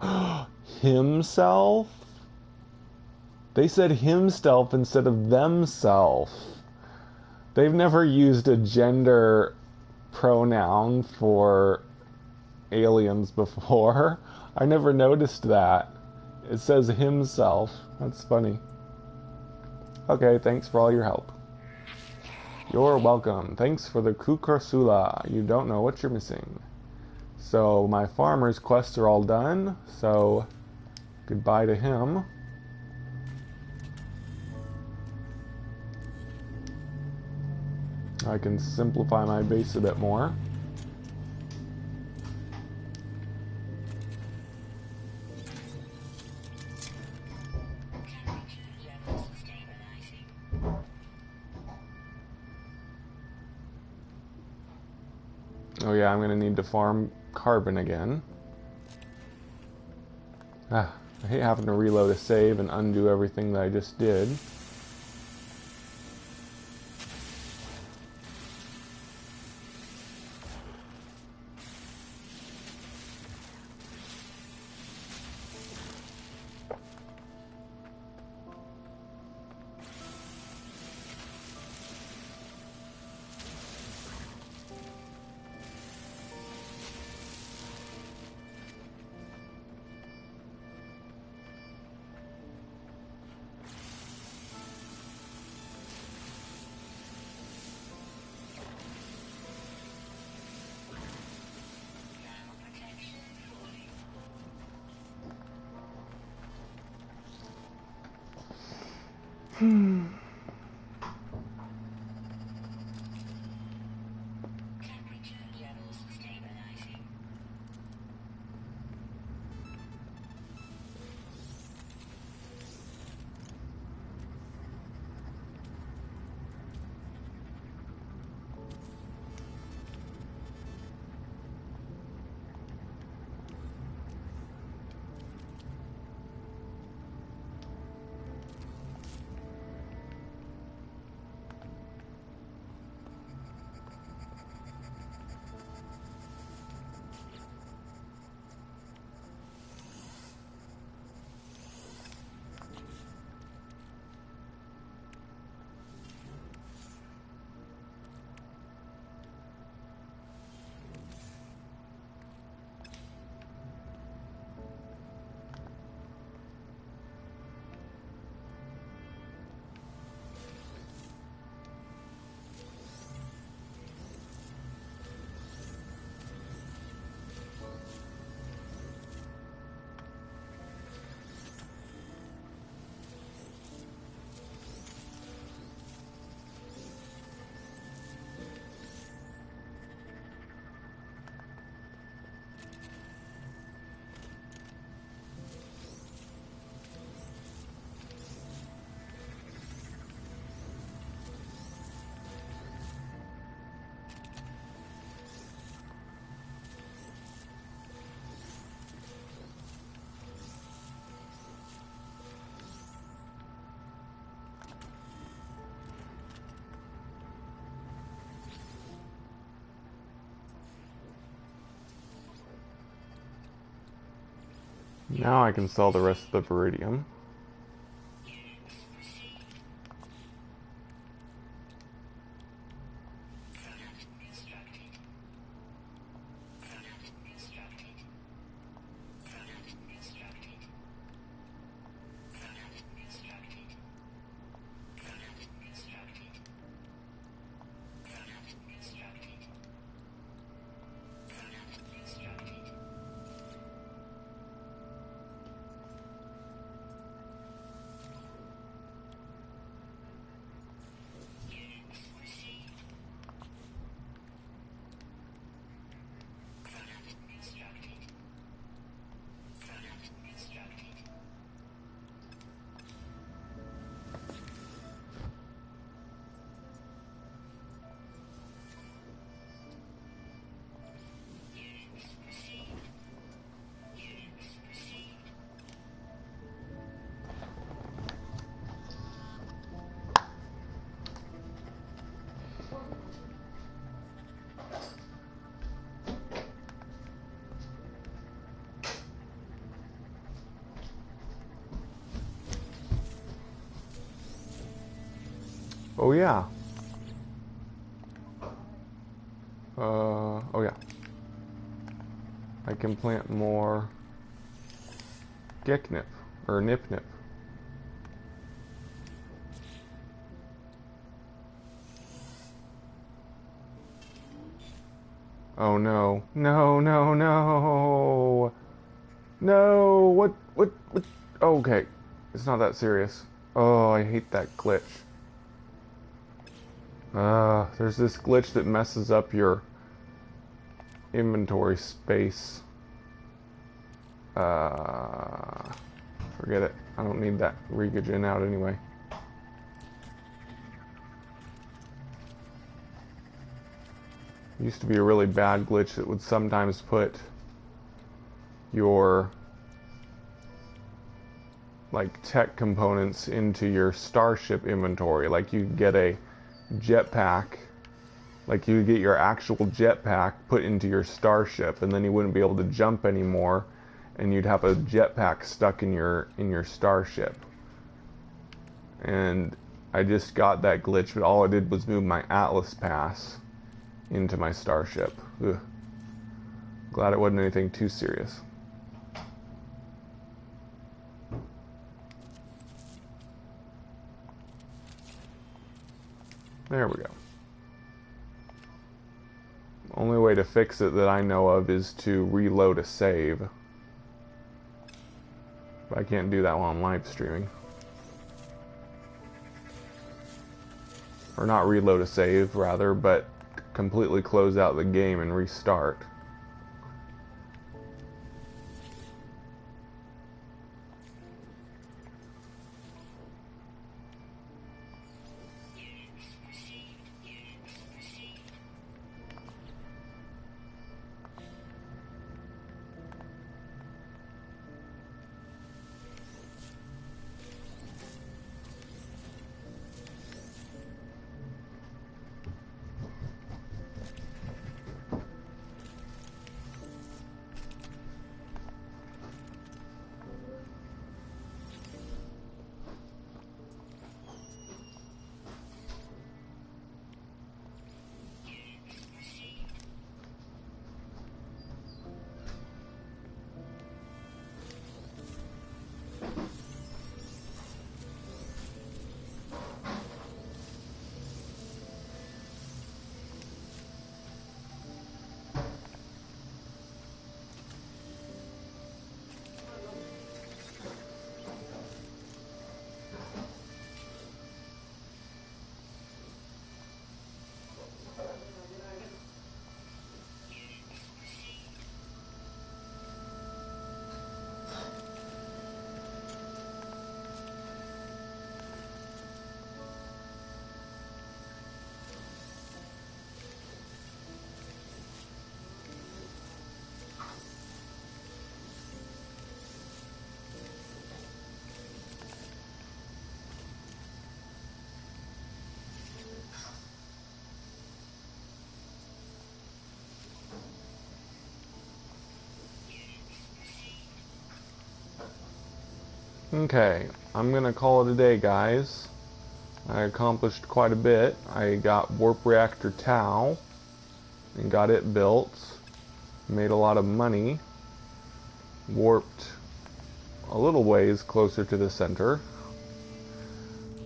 Himself? They said himself instead of themself. They've never used a gender pronoun for aliens before. I never noticed that. It says himself. That's funny. Okay, thanks for all your help. You're welcome. Thanks for the kukursula. You don't know what you're missing. So my farmer's quests are all done. So goodbye to him. I can simplify my base a bit more. Oh yeah, I'm gonna need to farm carbon again. I hate having to reload a save and undo everything that I just did. Now I can sell the rest of the Viridium. Oh yeah. Oh yeah. I can plant more Geknip, or Nip-Nip. Oh no. No, no, no! No! What? Oh, okay. It's not that serious. Oh, I hate that glitch. There's this glitch that messes up your inventory space. Forget it. I don't need that Regagen out anyway. Used to be a really bad glitch that would sometimes put your like tech components into your starship inventory. Like you get a jetpack, like you get your actual jetpack put into your starship, and then you wouldn't be able to jump anymore, and you'd have a jetpack stuck in your starship. And I just got that glitch, but all I did was move my Atlas pass into my starship. Ugh. Glad it wasn't anything too serious. There we go. Only way to fix it that I know of is to reload a save. But I can't do that while I'm live streaming. Or not reload a save, rather, but completely close out the game and restart. Okay, I'm gonna call it a day, guys. I accomplished quite a bit. I got Warp Reactor Tau and got it built. Made a lot of money. Warped a little ways closer to the center.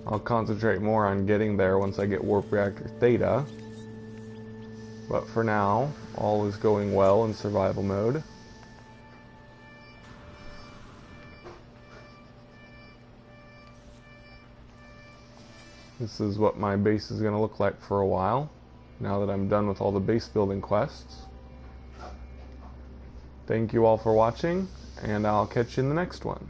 I'll concentrate more on getting there once I get Warp Reactor Theta. But for now, all is going well in survival mode. This is what my base is going to look like for a while, now that I'm done with all the base building quests. Thank you all for watching, and I'll catch you in the next one.